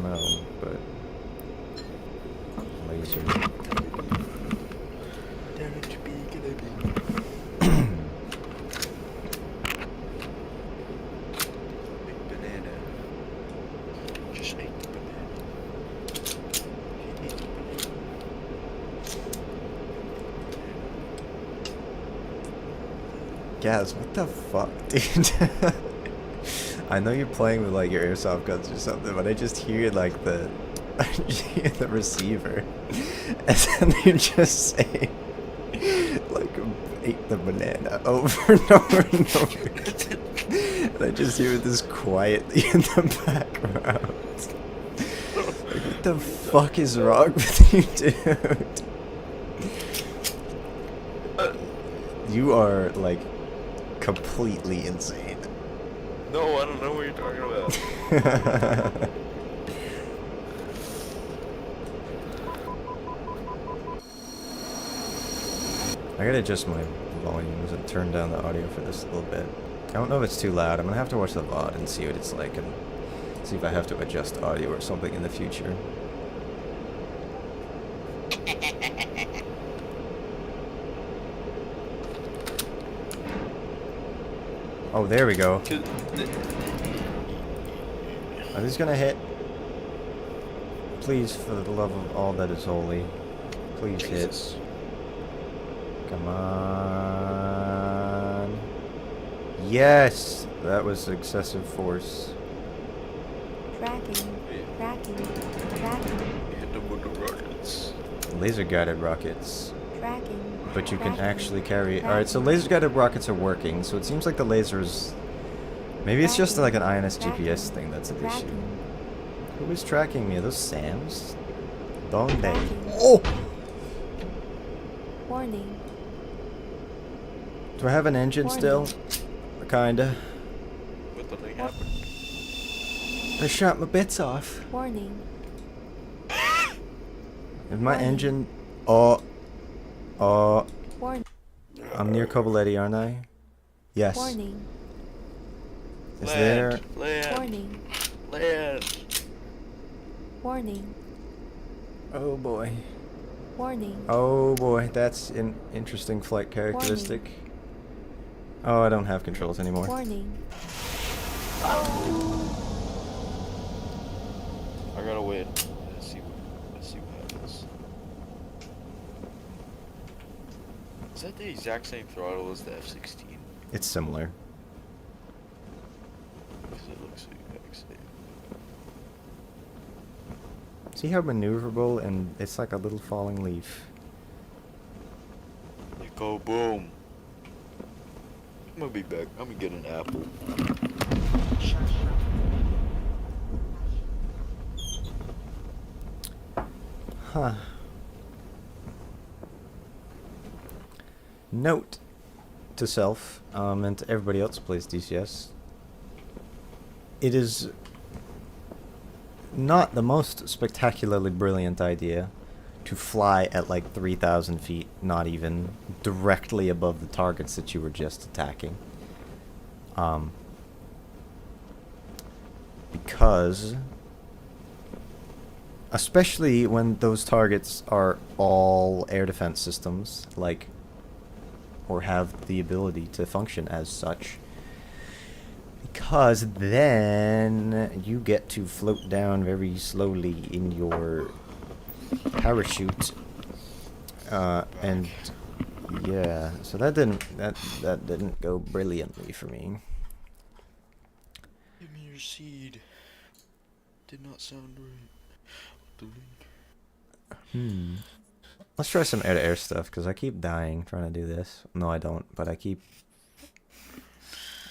know, but... Laser... Gaz, what the fuck, dude? I know you're playing with like your airsoft guns or something, but I just hear like the receiver, and then you just say like ate the banana over and over and over. And I just hear this quietly in the background. Like, what What the fuck is wrong with you, dude? You are, like, completely insane. No, I don't know what you're talking about. I gotta adjust my volumes and turn down the audio for this a little bit. I don't know if it's too loud. I'm gonna have to watch the VOD and see what it's like and see if I have to adjust audio or something in the future. Oh, there we go. Are these gonna hit? Please, for the love of all that is holy, please hit. Come on. Yes! That was excessive force. Tracking. Tracking. Tracking. Hit them with the rockets. Laser guided rockets. Tracking. But you can Tracking. actually carry. Tracking. Alright, so laser guided rockets are working, so it seems like the lasers. Maybe it's just like an INS GPS thing that's an issue. Tracking. Who is tracking me? Are those Sams? Donde? Tracking. Oh! Warning. Do I have an engine still? Kinda. What the thing happened? I shot my bits off. Warning. Is my Warning. engine. Warning. I'm near Coboletti, aren't I? Yes. Warning. Is there. Land! Warning. Land! Warning. Oh boy. Warning. Oh boy, that's an interesting flight characteristic. Oh, I don't have controls anymore. Warning. I gotta wait. Let's see what happens. Is that the exact same throttle as the F-16? It's similar. Because it looks the exact same. See how maneuverable and it's like a little falling leaf. You go boom. I'm gonna be back. I'm gonna get an apple. Huh. Note to self, and to everybody else who plays DCS. It is not the most spectacularly brilliant idea to fly at like 3,000 feet, not even, directly above the targets that you were just attacking. Because, especially when those targets are all air defense systems, like, or have the ability to function as such, because then you get to float down very slowly in your parachute, and yeah, so that didn't go brilliantly for me. Give me your seed. Did not sound right. Let's try some air-to-air stuff, because I keep dying trying to do this. No, I don't, but I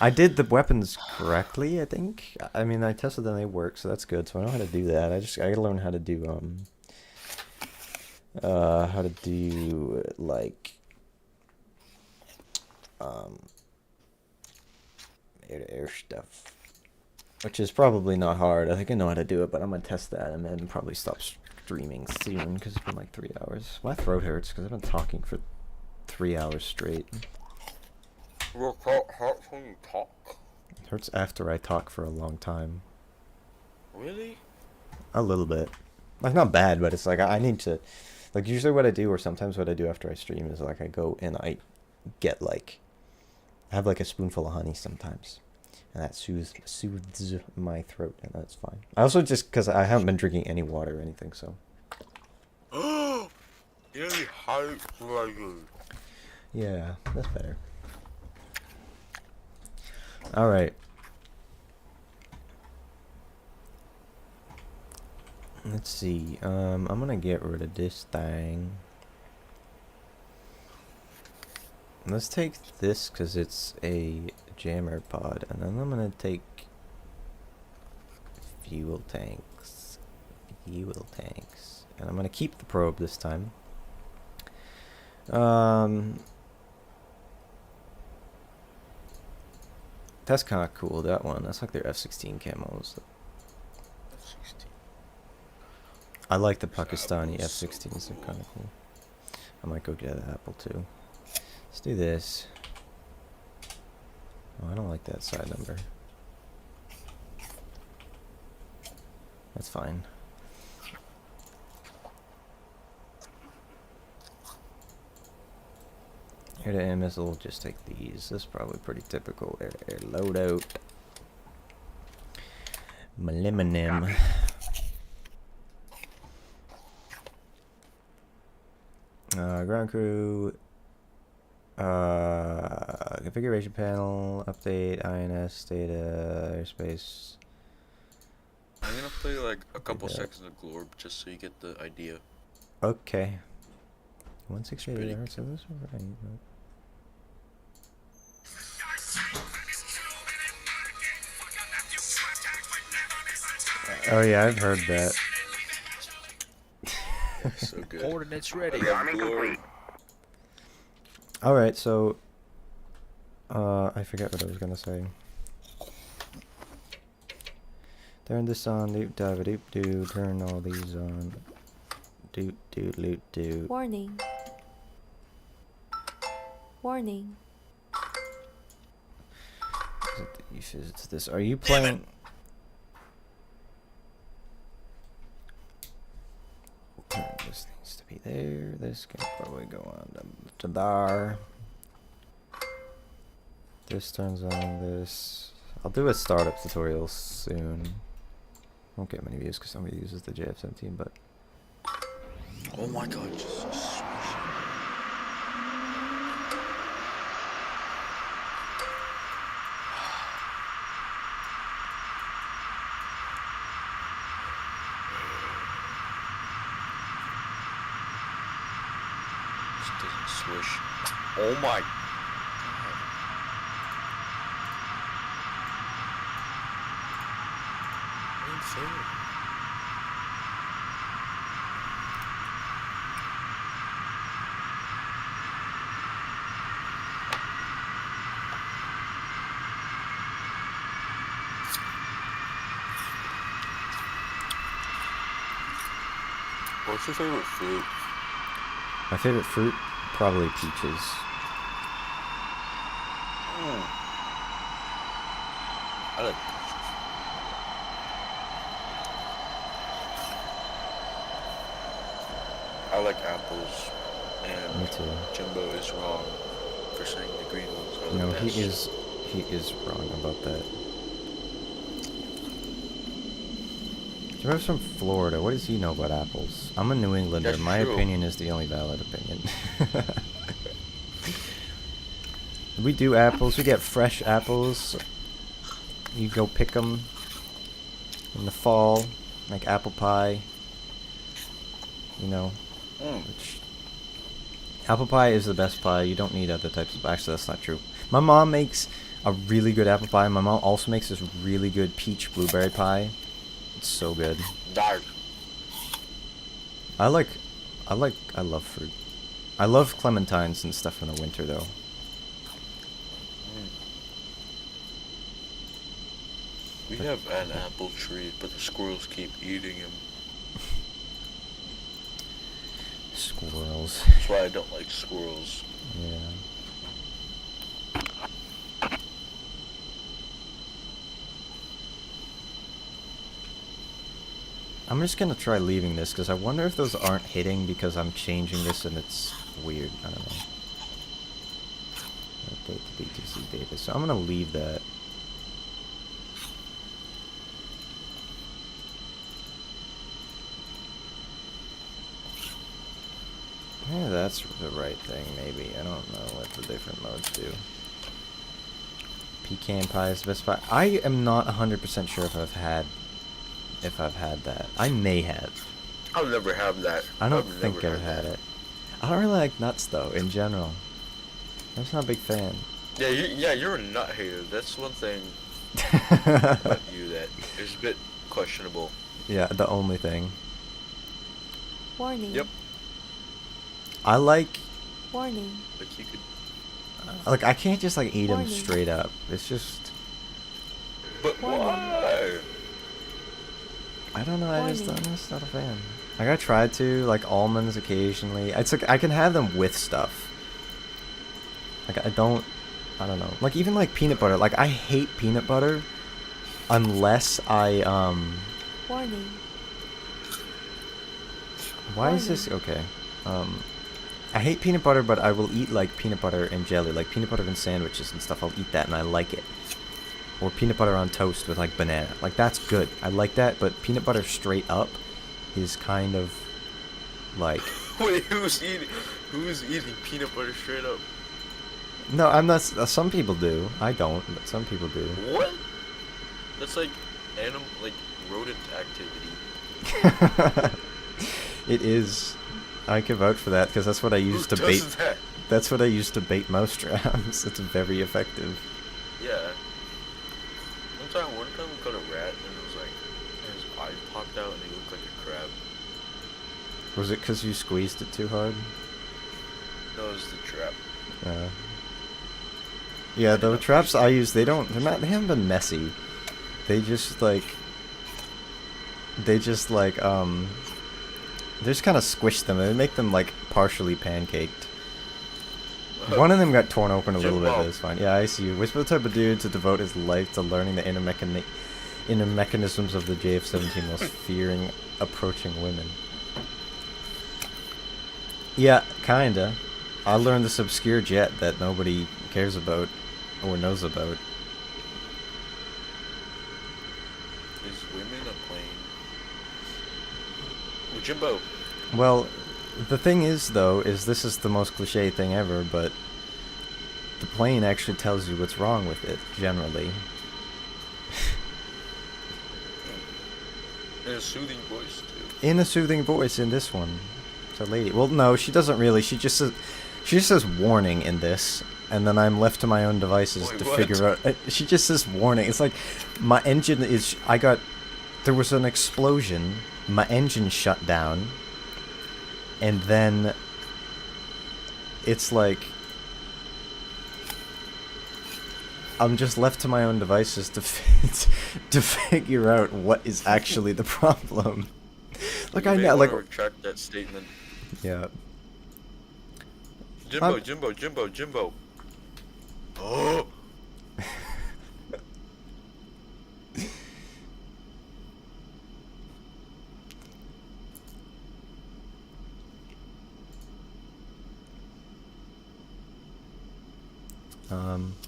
did the weapons correctly, I think. I mean, I tested them, they work, so that's good. So I know how to do that. I gotta learn how to do, like, air-to-air stuff. Which is probably not hard. I think I know how to do it, but I'm gonna test that and then probably stop streaming soon, because it's been like 3 hours. My throat hurts, because I've been talking for 3 hours straight. Your throat hurts when you talk. It hurts after I talk for a long time. Really? A little bit. Like, not bad, but it's like, I need to... Like, usually what I do, or sometimes what I do after I stream is, like, I go and I get, like... I have, like, a spoonful of honey sometimes. And that soothes my throat, and that's fine. I also just... Because I haven't been drinking any water or anything, so... Really high pleasure. Yeah, that's better. Alright. Let's see. I'm gonna get rid of this thing. Let's take this because it's a jammer pod, and then I'm gonna take fuel tanks. fuel tanks. And I'm gonna keep the probe this time. That's kind of cool, that one. That's like their F-16 camos. F-16. I like the Pakistani F-16s, they're kind of cool. I might go get an Apple too. Let's do this. Oh, I don't like that side number. That's fine. Air-to-air missile, just take these. This is probably pretty typical air-to-air loadout. Molybdenum. Ground crew. Configuration panel, update, INS, data, airspace. I'm gonna play like a couple that. seconds of Glorb just so you get the idea. Okay. 168 Pretty yards, so this is right. Oh yeah, I've heard that. So good. Coordinates ready. Arming complete. Alright, so I forget what I was gonna say. Turn this on, doop dive doop doo, turn all these on. Doot doot loot doo. Warning. Warning. Is it the EFIS? It's this. Are you playing? This needs to be there. This can probably go on to there. This turns on this. I'll do a startup tutorial soon. Won't get many views because somebody uses the JF-17, but Oh my god, just swish. This doesn't swish. Oh my god. Ain't fair. What's your favorite fruit? my favorite fruit, probably peaches. I like I like apples, and Me too. Jimbo is wrong for saying the green ones are the No, best. he is wrong about that. Jimbo's from Florida. What does he know about apples? I'm a New Englander. That's My true. opinion is the only valid opinion. We do apples. We get fresh apples. You go pick them in the fall, like apple pie. You know, which apple pie is the best pie. You don't need other types of. Actually, that's not true. My mom makes a really good apple pie. My mom also makes this really good peach blueberry pie. It's so good. Dark. I love fruit. I love clementines and stuff in the winter though. We have an apple tree, but the squirrels keep eating him. Squirrels. That's why I don't like squirrels. Yeah. I'm just gonna try leaving this because I wonder if those aren't hitting because I'm changing this and it's weird. I don't know. Update the BTC data. So I'm gonna leave that. Yeah, that's the right thing, maybe. I don't know what the different modes do. Pecan pie is the best pie. I am not 100% sure if I've had that. I may have. I'll never have that. I don't I've think never I've had it. I don't really like nuts though, in general. I'm just not a big fan. Yeah, you're a nut hater. That's one thing about you that is a bit questionable. Yeah, the only thing. Warning. Yep. I like Warning. Like you could. like I can't just like eat them Warning. straight up. It's just But Warning. why? I don't know. I'm Warning. just not a fan. Like I tried to like almonds occasionally. It's like I can have them with stuff. Like I don't know. Like even like peanut butter. Like I hate peanut butter unless I Warning. Why is this okay? I hate peanut butter, but I will eat like peanut butter and jelly, like peanut butter in sandwiches and stuff. I'll eat that and I like it. Or peanut butter on toast with like banana. Like that's good. I like that, but peanut butter straight up is kind of like Wait, who's eating peanut butter straight up? no, I'm not. Some people do. I don't, but some people do. What? That's like rodent activity. It is. I can vouch for that because that's what I use to Who bait. does that? That's what I use to bait mouse traps. It's very effective. Yeah. One time we caught a rat and it was like his eyes popped out and he looked like a crab. Was it because you squeezed it too hard? No, it was the trap. Yeah, the traps I use, they haven't been messy. They just like they just kind of squish them. They make them like partially pancaked. One of them got torn open a little bit, but it's fine. Yeah, I see you. Whisper the type of dude to devote his life to learning the inner mechanisms of the JF-17 whilst fearing approaching women. Yeah, kinda. I learned this obscure jet that nobody cares about or knows about. Is women a plane? Oh, Jimbo. Well, the thing is, though, is this is the most cliche thing ever, but the plane actually tells you what's wrong with it, generally. In a soothing voice too. In a soothing voice in this one. It's a lady. Well, no, she doesn't really. She just says warning in this, and then I'm left to my own devices Wait, to what? figure out. She just says warning. It's like my engine is. There was an explosion. My engine shut down, and then it's like I'm just left to my own devices to to figure out what is actually the problem. Like You I may know, like wanna retract that statement. yeah. Jimbo. Oh.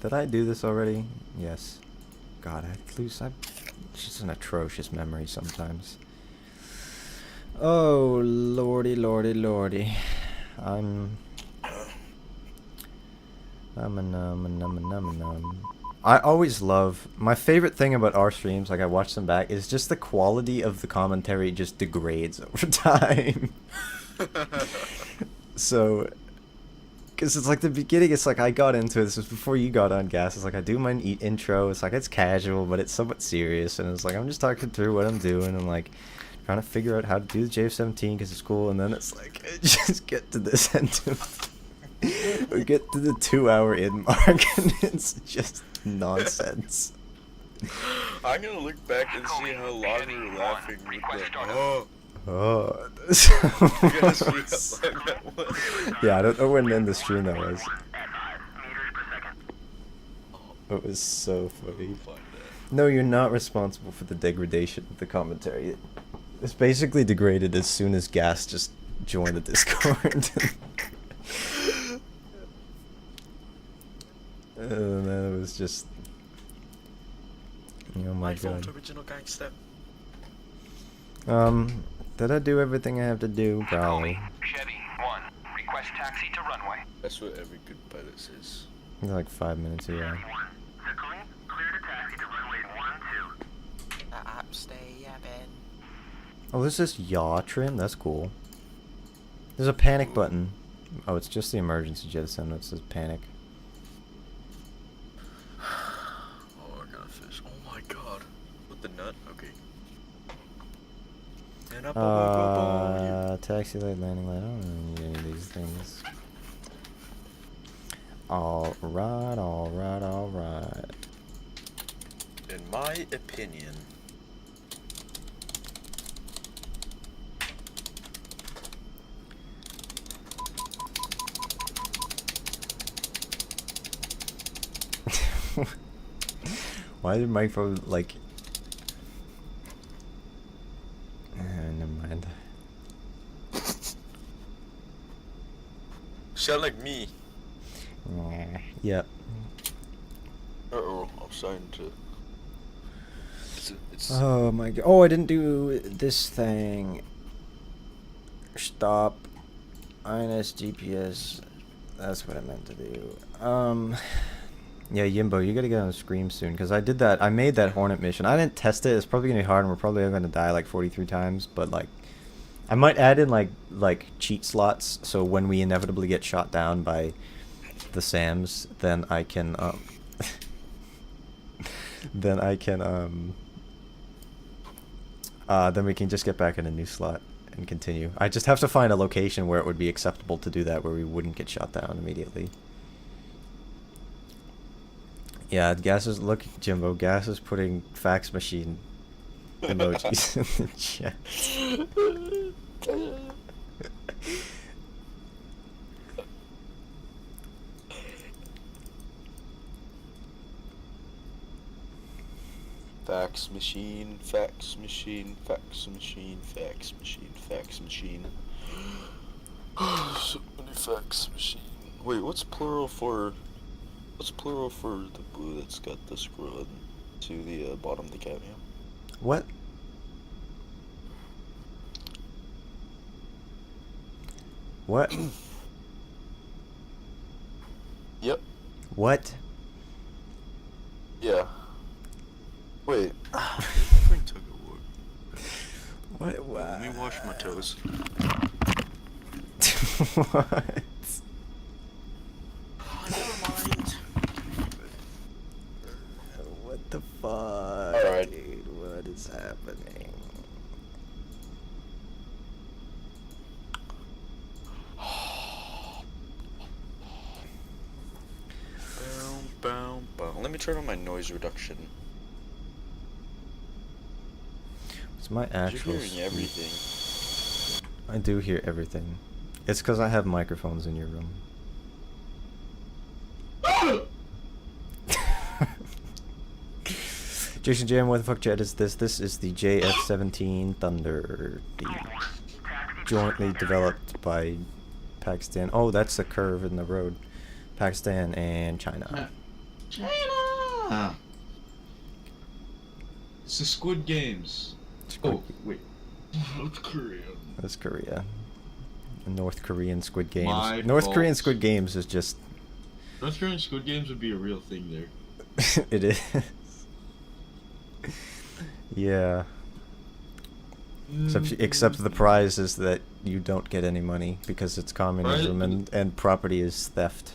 Did I do this already? Yes. God, it's just an atrocious memory sometimes. Oh, lordy. I'm a num. I always love, my favorite thing about our streams, like I watch them back, is just the quality of the commentary just degrades over time. So, because it's like the beginning, it's like I got into it, this was before you got on gas, it's like I do my intro, it's like it's casual, but it's somewhat serious, and it's like I'm just talking through what I'm doing, and like trying to figure out how to do the JF-17 because it's cool, and then it's like, just get to this end of we get to the 2-hour in mark, and it's just nonsense. I'm gonna look back and see how long we were laughing with the Oh, I'm gonna see how long that was. yeah, I don't know when in the stream that was. At 5 meters per second. It was so funny. We'll find that. No, you're not responsible for the degradation of the commentary. It's basically degraded as soon as Gas just joined the Discord. And then it was just... Oh my god. Original gangster. Did I do everything I have to do? Probably. Chevy 1. Request taxi to runway. That's what every good pilot says. It's like 5 minutes Chevy away. 1. Circling. Clear to taxi to runway 12. Stay yapping. Oh, this is yaw trim? That's cool. There's a panic button. Oh, it's just the emergency jettison. It says panic. Oh, I got a fish. Oh my god. With the nut? Okay. And up, up. Taxi light, landing light. I don't need any of these things. Alright, alright, alright. In my opinion. Why did my phone like? Never mind. Sound like me. Yep. Uh-oh, I'm starting to... It's Oh my god. Oh, I didn't do this thing. Stop. INS GPS. That's what I meant to do. Yeah, Yimbo, you gotta get on the Scream soon, because I did that. I made that Hornet mission. I didn't test it. It's probably gonna be hard, and we're probably gonna die like 43 times, but like... I might add in like cheat slots, so when we inevitably get shot down by the SAMs, then I can then we can just get back in a new slot and continue. I just have to find a location where it would be acceptable to do that, where we wouldn't get shot down immediately. Yeah, Gas is, look, Jimbo, Gas is putting fax machine emojis in the chat. fax machine, fax machine, fax machine, fax machine, fax machine. So many fax machine. Wait, what's plural for the blue that's got the scroll to the bottom of the cameo? What? What? Yep. What? Yeah. Wait. What? Let me wash my toes. What? Oh, never mind. What the fuck? Alright. Dude, what is happening? Let me turn on my noise reduction. It's my actual. You're hearing everything. I do hear everything. It's because I have microphones in your room. Jason Jam, what the fuck jet is this? This is the JF-17 Thunder, the jointly developed by Pakistan. Oh, that's the curve in the road. Pakistan and China. China! It's the Squid Games. Oh, wait. North Korea. That's Korea. The North Korean Squid Games. My North fault. Korean Squid Games is just... North Korean Squid Games would be a real thing there. It is. Yeah. Except the prize is that you don't get any money because it's communism and property is theft.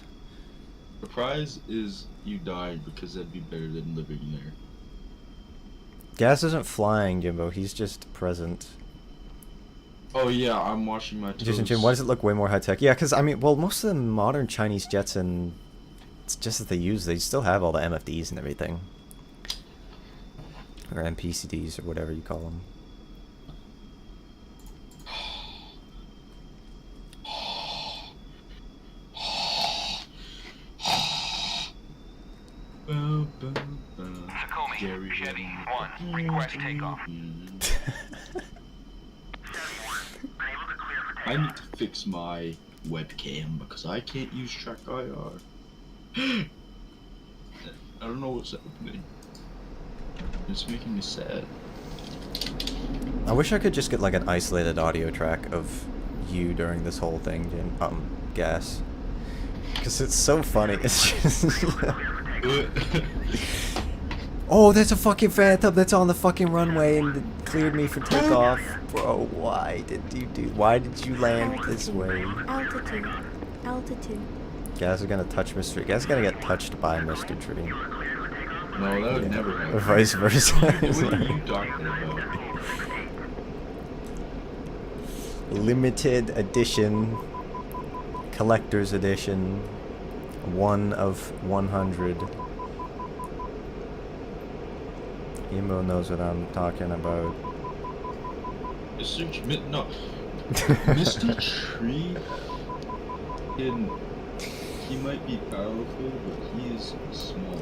The prize is you died because that'd be better than living there. Gas isn't flying, Jimbo. He's just present. Oh yeah, I'm washing my toes. Jason Jim, why does it look way more high tech? Yeah, because I mean, well, most of the modern Chinese jets and it's just that they still have all the MFDs and everything, or MPCDs or whatever you call them. Tacoma, Chevy 1, request takeoff. I need to fix my webcam because I can't use track IR. I don't know what's happening. It's making me sad. I wish I could just get like an isolated audio track of you during this whole thing, Jim. Gas. Because it's so funny. It's just... Oh, there's a fucking phantom that's on the fucking runway and it cleared me for takeoff. Bro, why did you land this way? Altitude. Altitude. Gas is gonna touch Mr. Gas is gonna get touched by Mr. Tree. No, that would never Or happen. vice versa. What are you talking about? limited edition, collector's edition, 1 of 100. Emo knows what I'm talking about. Mr. No. Mr. Tree, he might be powerful, but he is small.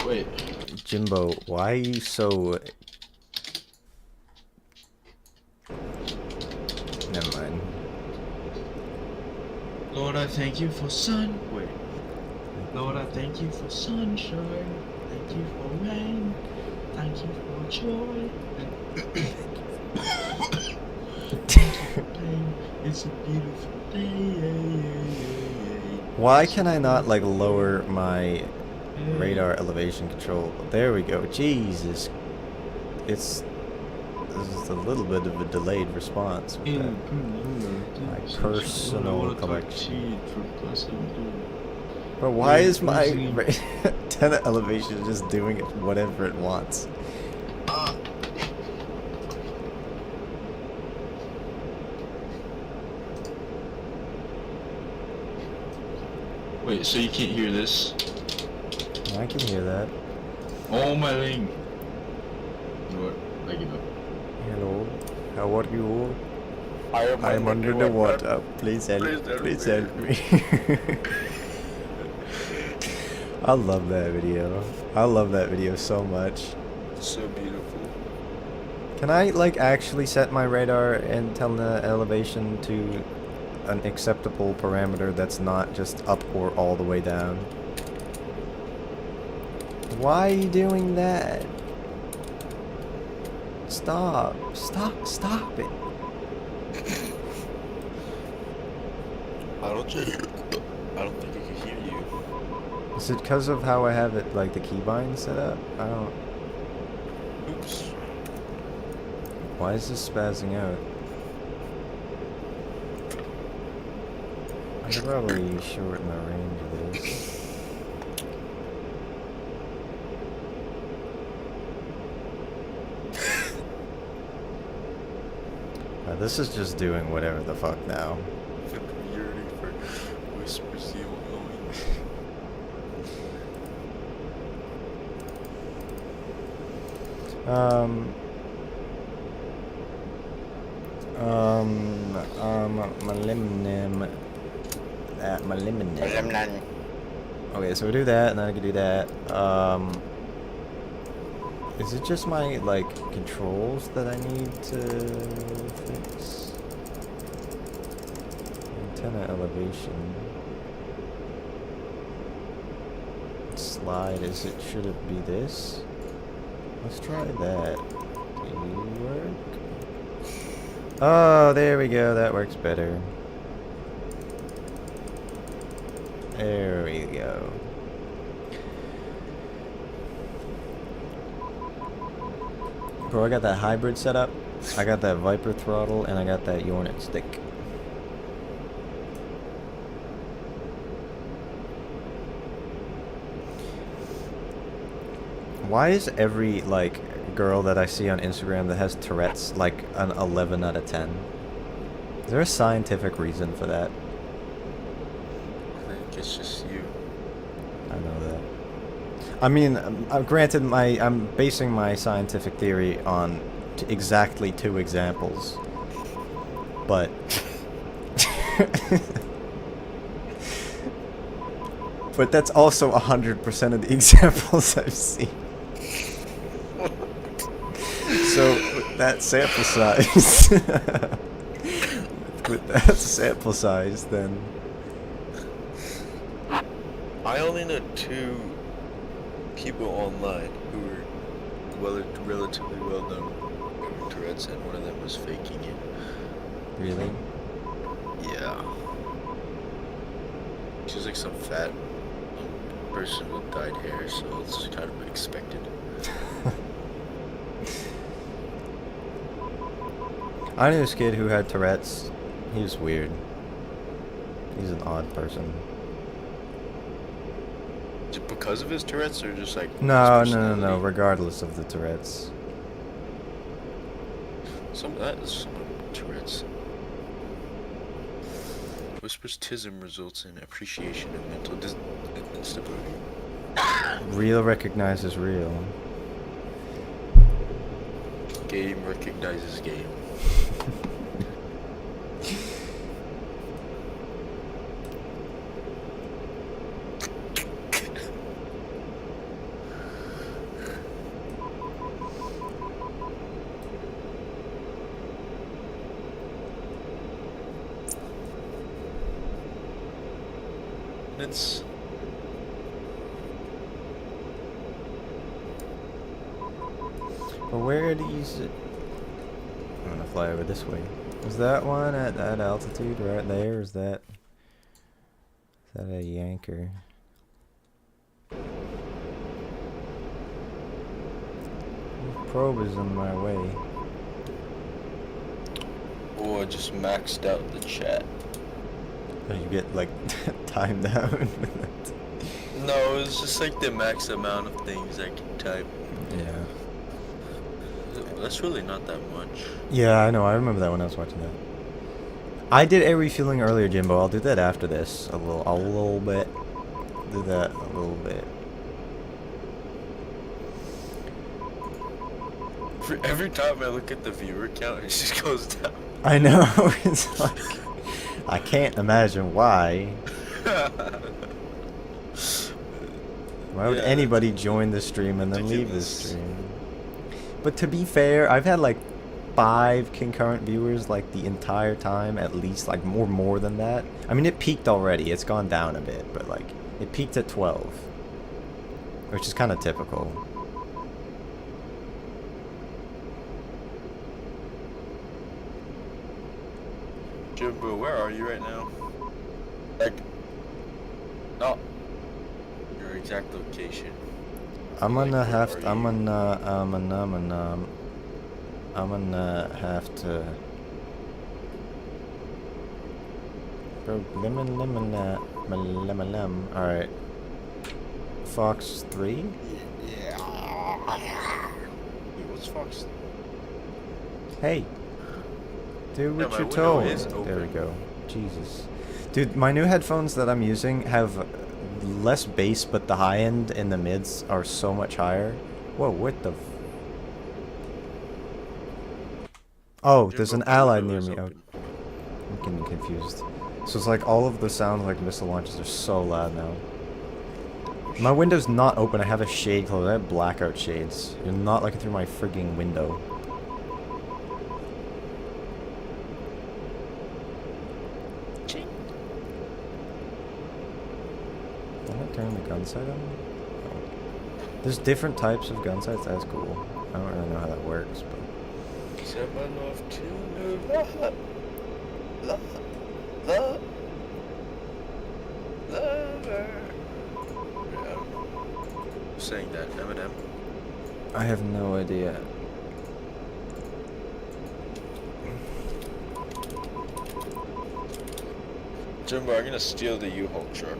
Wait. Jimbo, why are you so... Never mind. Lord, I thank you for Lord, I thank you for sunshine. Thank you for rain. Thank you for joy. Thank you for pain. It's a beautiful day. Why can I not, like, lower my radar elevation control? There we go. Jesus. This is a little bit of a delayed response with that. My personal collection. But why is my antenna elevation just doing it whatever it wants? Wait, so you can't hear this? I can hear that. Oh my thing. You know what? I give up. Hello, how are you? I I'm under the water. Please help. Please help me. I love that video. I love that video so much. So beautiful. Can I, like, actually set my radar antenna elevation to an acceptable parameter that's not just up or all the way down? Why are you doing that? Stop it. I don't think I can hear you. Is it because of how I have it, like, the keybind set up? I don't... Oops. Why is this spazzing out? I could probably shorten the range of this. This is just doing whatever the fuck now. Yearning for whisper seal going. Malimnim. Okay, so we do that, and then I can do that. Is it just my, like, controls that I need to fix? Antenna elevation. Slide, should it be this? Let's try that. Do you work? Oh, there we go, that works better. There we go. Bro, I got that hybrid set up. I got that Viper throttle, and I got that Yornet stick. Why is every, like, girl that I see on Instagram that has Tourette's, like, an 11 out of 10? Is there a scientific reason for that? I think it's just you. I know that. I mean, granted, I'm basing my scientific theory on exactly 2 examples, but but that's also 100% of the examples I've seen. So with that sample size, then I only know 2 people online who were relatively well known for Tourette's, and one of them was faking it. really. Yeah. She's like some fat person with dyed hair, so it's kind of expected. I knew this kid who had Tourette's. He was weird. He's an odd person. because of his Tourette's or just like No, his no, no, no. personality? Regardless of the Tourette's. That is some Tourette's. Whisperstism results in appreciation of mental instability. Real recognizes real. Game recognizes game. It's But where are these? I'm gonna fly over this way. Is that one at that altitude right there? Is that a yanker? Probe is in my way. oh, I just maxed out the chat. Did you get like timed out? No, it's just like the max amount of things I can type. Yeah. That's really not that much. Yeah, I know. I remember that when I was watching that. I did a refueling earlier, Jimbo. I'll do that after this. A little bit. Do that a little bit. Every time I look at the viewer count, it just goes down. I know. It's like I can't imagine why. Why would Yeah, anybody join the stream and then leave the ridiculous. stream? But to be fair, I've had like 5 concurrent viewers like the entire time, at least, like more than that. I mean, it peaked already. It's gone down a bit, but like it peaked at 12, which is kind of typical. Jimbo, where are you right now? Like, no, your exact location. I'm gonna Like, where have are to, I'm you? gonna have to. Alright. Fox 3? Yeah. Wait, what's Fox? Hey. Do what my you're window told. is There we open. go. Jesus. Dude, my new headphones that I'm using have less bass, but the high end and the mids are so much higher. Whoa, what the Oh, there's an Jimbo, allied window near is me. Oh, open. I'm getting confused. So it's like all of the sounds like missile launches are so loud now. My window's not open. I have a shade closed. I have blackout shades. You're not looking through my frigging window. Did I turn the gun sight on? Oh. There's different types of gun sights. That's cool. I don't really know how that works, but 7 of 2. Saying that, Eminem. I have no idea. Jimbo, I'm gonna steal the U-Haul truck.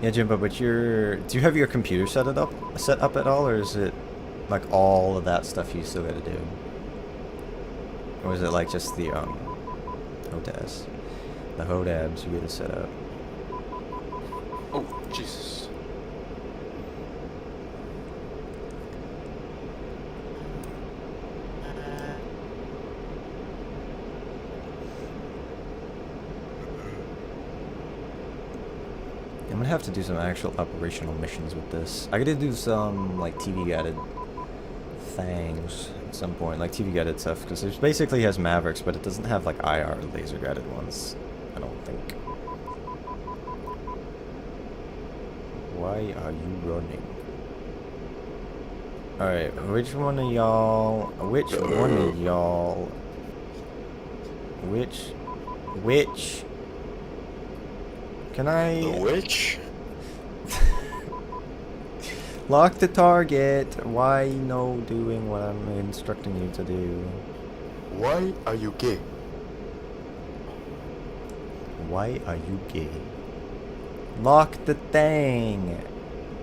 Yeah, Jimbo, but do you have your computer set up at all, or is it like all of that stuff you still gotta do? Or is it like just the HOTAS? The HOTABs you gotta set up. Oh, Jesus. I'm gonna have to do some actual operational missions with this. I gotta do some like TV guided things at some point, like TV guided stuff, because it basically has Mavericks, but it doesn't have like IR laser guided ones. I don't think. Why are you running? Alright, which one of y'all... Which... Can I... The witch? Lock the target. Why no doing what I'm instructing you to do? Why are you gay? Why are you gay? Lock the thing.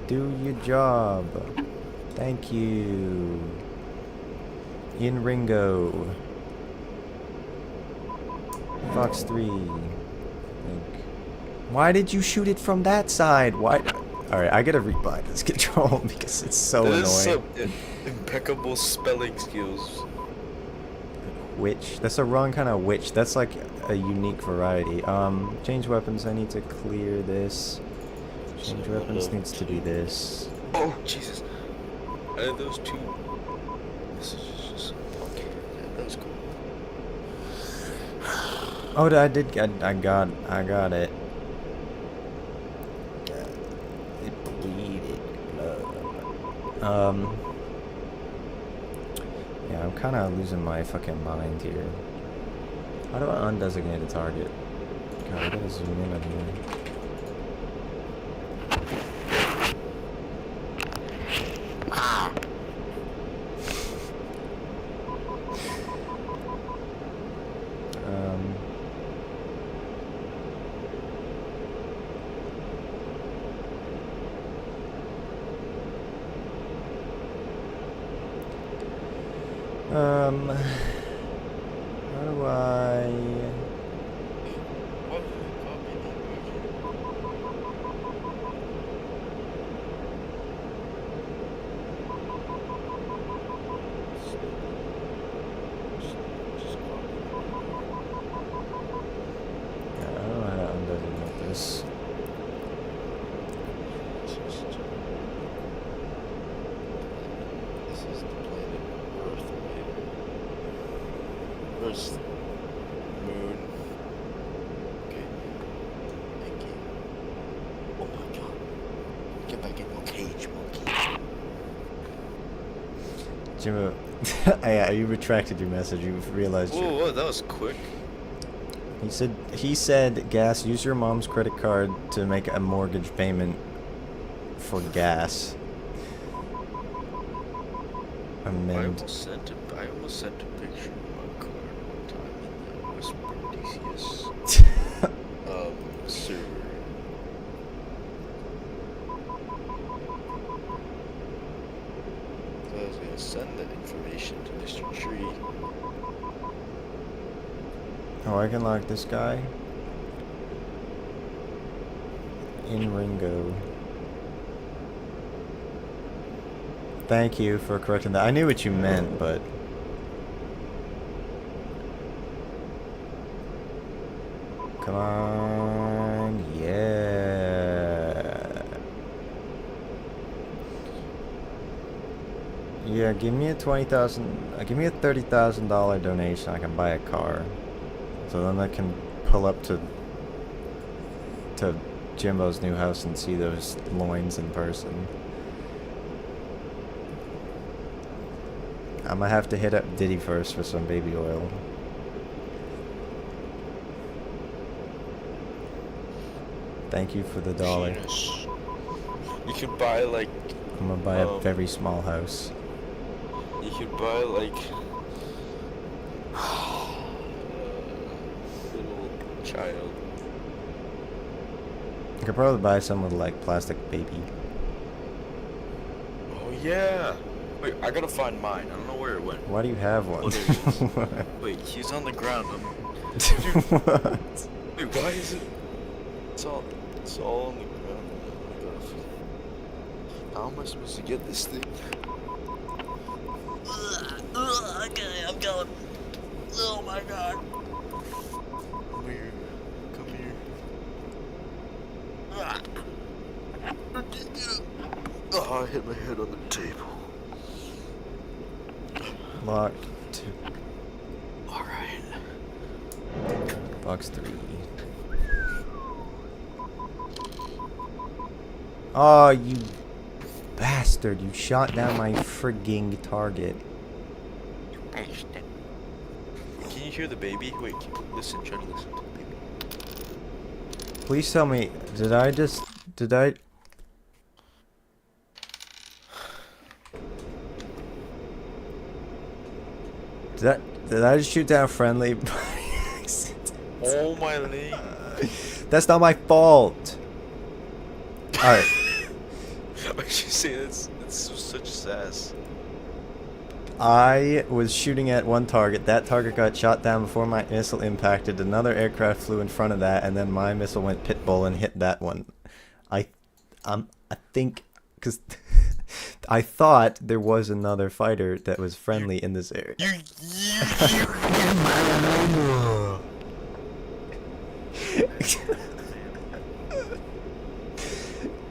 Do your job. Thank you. In Ringo. Fox 3. Why did you shoot it from that side? Why? Alright, I gotta rebuy this control because it's so That is annoying. some impeccable spelling skills. Witch. That's the wrong kind of witch. That's like a unique variety. Change weapons. I need to clear this. Change weapons needs to be this. Oh, Jesus. Out of those two, this is just okay. Yeah, that was cool. Oh, I did get. I got it. It bleeded. Yeah, I'm kind of losing my fucking mind here. How do I undesignate a target? God, I gotta zoom in on here. How do I... What did it copy that Yeah, I don't know how to undesignate this. This is the planet Earth, right? Earth's moon. Okay. Thank you. Oh my god. Get back in your cage, monkey. Jimbo, yeah, you retracted your message. You realized you. Whoa, that was quick. He said, gas, use your mom's credit card to make a mortgage payment for gas. I Amend. almost sent a picture of my car one time in the Whisper DCS server. So I was gonna send that information to Mr. Tree. Oh, I can lock this guy. In Ringo. Thank you for correcting that. I knew what you meant, but... Come on, yeah. Yeah, give me a give me a $30,000 donation. I can buy a car. So then I can pull up to Jimbo's new house and see those loins in person. I'm gonna have to hit up Diddy first for some baby oil. Thank you for the $1. Genius. You could buy like I'm gonna buy a very small house. you could buy like little child. I could probably buy some with like plastic baby. Oh yeah. Wait, I gotta find mine. I don't know where it went. Why do you have one? Oh, there it is. Wait, he's on the ground. What? Wait, why is it? It's all on the ground. How am I supposed to get this thing? Okay, I'm going. Oh my god. Come here. Come here. Oh, I hit my head on the table. Locked. Alright. Box 3. Oh, you bastard. You shot down my frigging target. Can you hear the baby? Wait, listen, try to listen to the baby. Please tell me, did I... Did I just shoot down friendly by accident? Oh my leg. That's not my fault. Alright. Why'd you say that's such sass? I was shooting at one target. That target got shot down before my missile impacted. Another aircraft flew in front of that, and then my missile went pitbull and hit that one. I think, because I thought there was another fighter that was friendly in this area.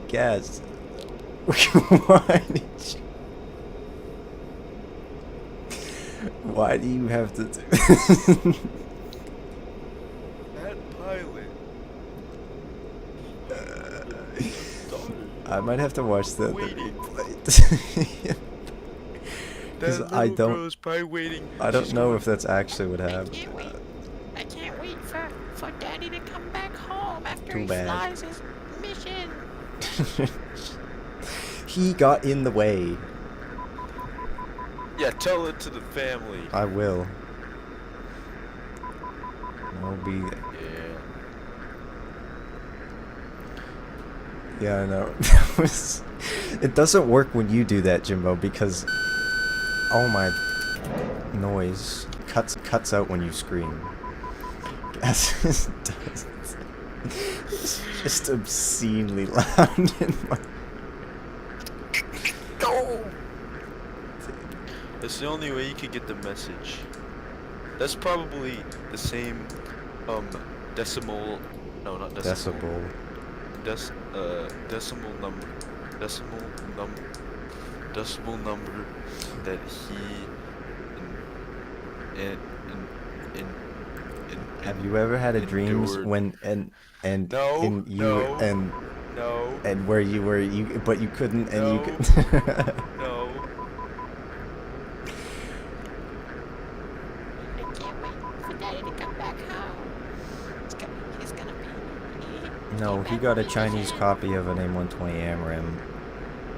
Guess. Why did you? Why do you have to do That pilot. I might have to watch the Waiting. replay. Because That I little don't. girl is probably waiting. I don't She's know going, if that's actually what happened. I can't wait for Daddy to come back home after Too he bad. flies his mission. He got in the way. Yeah, tell it to the family. I will. I'll be. Yeah. Yeah, I know. It doesn't work when you do that, Jimbo, because oh my noise cuts out when you scream. It's just obscenely loud in my. That's the only way you could get the message. That's probably the same decimal. No, not decimal. Decibel. Decimal number that he Have you ever had a dreams endured. when No, in you no, and no, where you were but you couldn't and you No. could no. I can't wait for Daddy to come back home. He's gonna be. No, he got a Chinese copy of an AIM-120 AMRAAM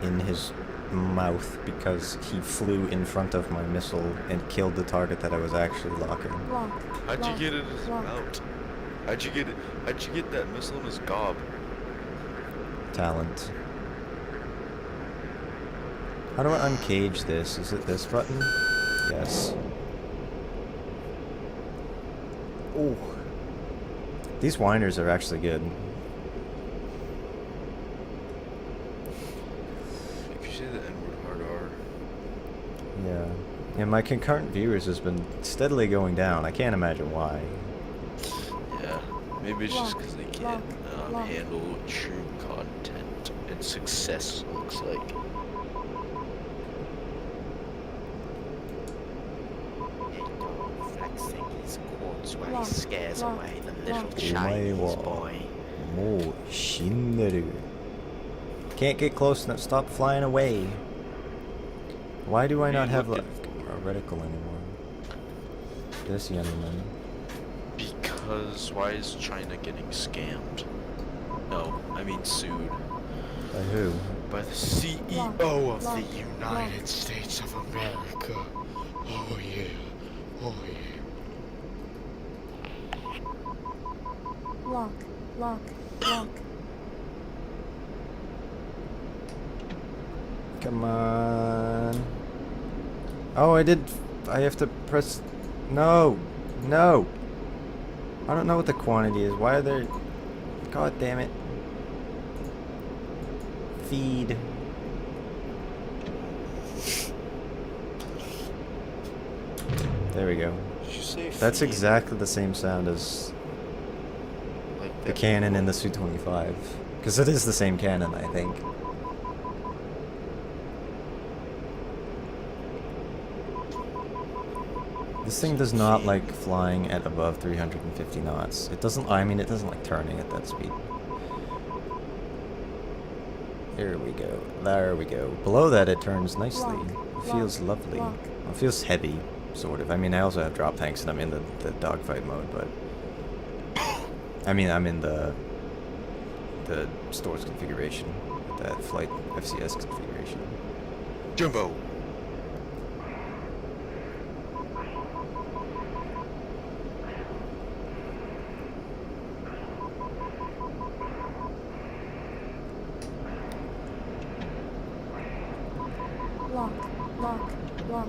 in his mouth because he flew in front of my missile and killed the target that I was actually locking. Lock. How'd you lock, get it in his lock. mouth? How'd you get that missile in his gob? Talent. How do I uncage this? Is it this button? Yes. Oh. These whiners are actually good. If you say the N-word hard R. Yeah. Yeah, my concurrent viewers has been steadily going down. I can't imagine why. Yeah, maybe it's just Lock, because they can't lock, lock. handle what true content and success looks like. Flexing his quads while Lock, he scares lock, away the lock. little Chinese Omae wa boy. mo shinderu. Can't get close enough. Stop flying away. Why do I What are not you have looking a reticle anymore? This gentleman. Because why is China getting scammed? No, I mean sued By who? by the CEO Lock, of lock, the United lock. States of America. Oh yeah, oh yeah. Lock. Lock. Lock. Come on. Oh, I have to press. No. No. I don't know what the quantity is. Why are there. God damn it. Feed. There we go. Did you say That's feed? exactly the same sound as Like the that cannon in the people- Su-25. Because it is the same cannon, I think. This thing does not like flying at above 350 knots. It doesn't, I mean, it doesn't like turning at that speed. There we go. There we go. Below that, it turns nicely. Lock, It feels lock, lovely. lock. It feels heavy, sort of. I mean, I also have drop tanks and I'm in the dogfight mode, but... I mean, I'm in the stores configuration, that flight FCS configuration. Jumbo. lock, lock, lock.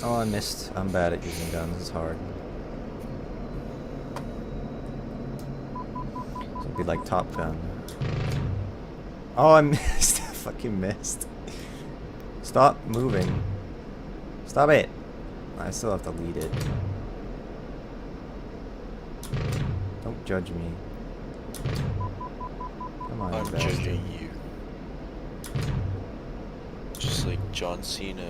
Oh, I missed. I'm bad at using guns. It's hard. So it'd be like Top Gun. Oh, I missed. I fucking missed. Stop moving. Stop it. I still have to lead it. Don't judge me. Come on, I'm bastard. judging you. Just like John Cena.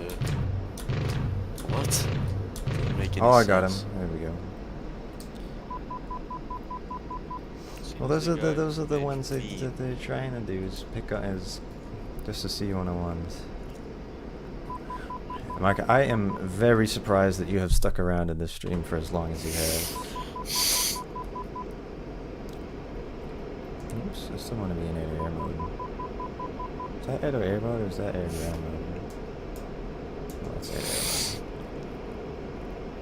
What? Doesn't make any Oh, I got him. sense. There we go. Seems Well, those the are the guy made ones that, feet. that they're trying to do is pick up is just to see one-on-ones. Mike, I am very surprised that you have stuck around in this stream for as long as you have. Oops, I still want to be in air-to-air mode. Is that air-to-air mode or is that air-to-ground mode? Oh, it's air-to-air mode.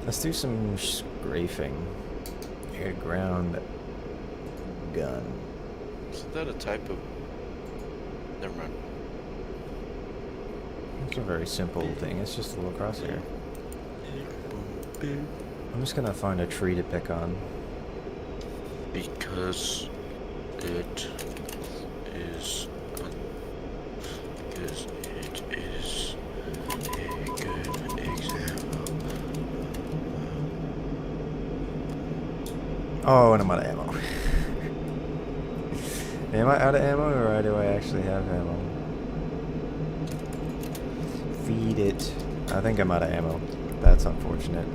Let's do some strafing. Air-to-ground gun. Isn't that a type of... Never mind. It's a very simple thing. It's just a little crosshair. I'm just gonna find a tree to pick on. Because it is... Because it is a good example. Oh, and I'm out of ammo. Am I out of ammo, or do I actually have ammo? Feed it. I think I'm out of ammo. That's unfortunate.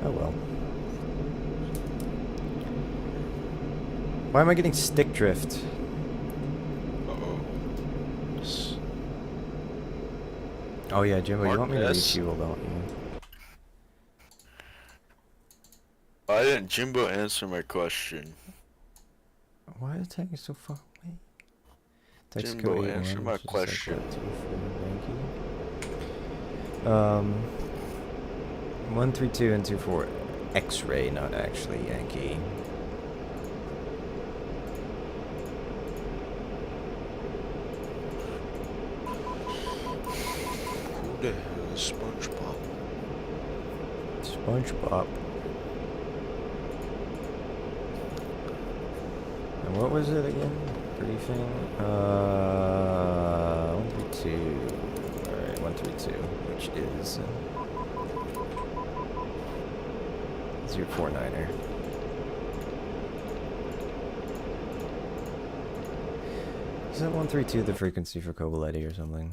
Oh well. Why am I getting stick drift? Uh-oh. Oh yeah, Jimbo, you Mark want me to S? refuel, don't you? Why didn't Jimbo answer my question? Why is it taking so far away? Text Jimbo, code answer 81, my which is like question. that 24, thank you. 132 and 24. X-ray, not actually Yankee. Who the hell is SpongeBob? SpongeBob. And what was it again? Briefing? 132. Alright, 132, which is 049er. Isn't 132 the frequency for Kobaletti or something?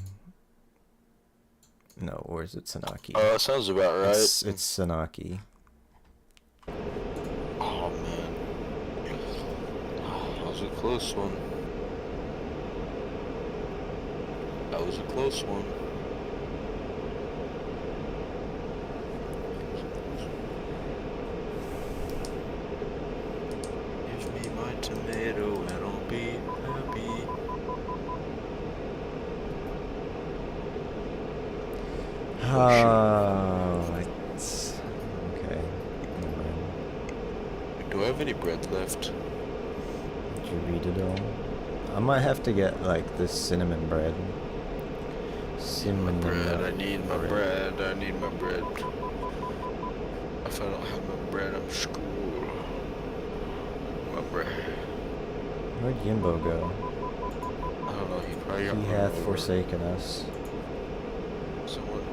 No, or is it Sanaki? Sounds about right. It's Sanaki. Oh man. That was a close one. That was a close one. Give me my tomato and I'll be happy. Oh, it's okay. Never mind. Do I have any bread left? Did you read it all? I might have to get like this cinnamon bread. Cinnamon Bread, I need my bread, I need my bread. If I don't have my bread, I'm screwed. My bread. Where'd Yimbo go? I don't know, he probably got He run hath over. forsaken us. Someone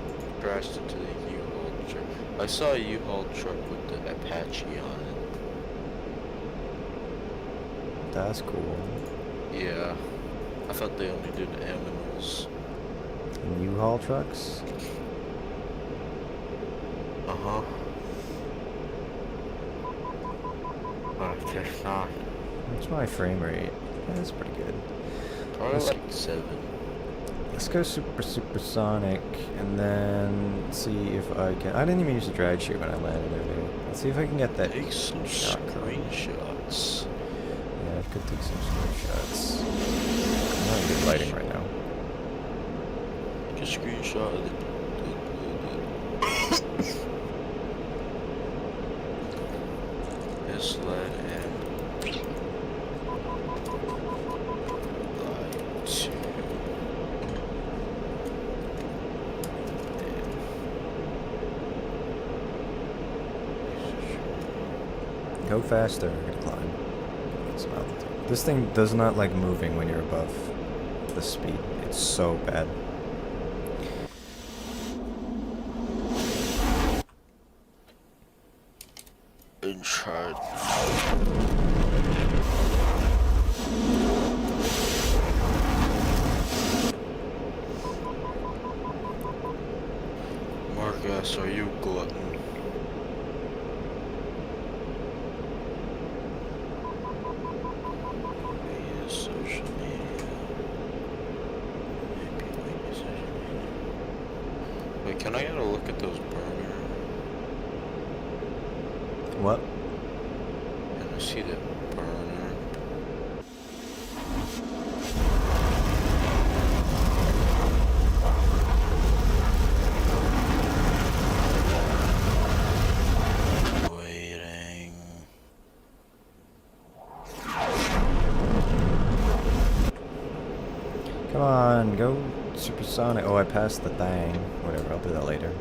crashed into the U-Haul truck. I saw a U-Haul truck with the Apache on it. That's cool. Yeah. I thought they only did animals. And U-Haul trucks? Uh-huh. But I guess not. What's my frame rate? Yeah, that's pretty good. Probably Let's- like 7. Let's go supersonic and then see if I can. I didn't even use the drag chute when I landed over there. Let's see if I can get that Take some shot. screenshots. screenshots. Yeah, I could take some screenshots. I'm not in good lighting right now. Take a screenshot of the this lead and lie to Go faster. I'm gonna climb. Get some altitude. This thing does not like moving when you're above the speed. It's so bad. in charge. Marcus, are you glutton? Use social media. Maybe like social media. Wait, can I get a look at those burner? What? Can I see that burner? Waiting. Come on, go supersonic. Oh, I passed the thing. Whatever, I'll do that later.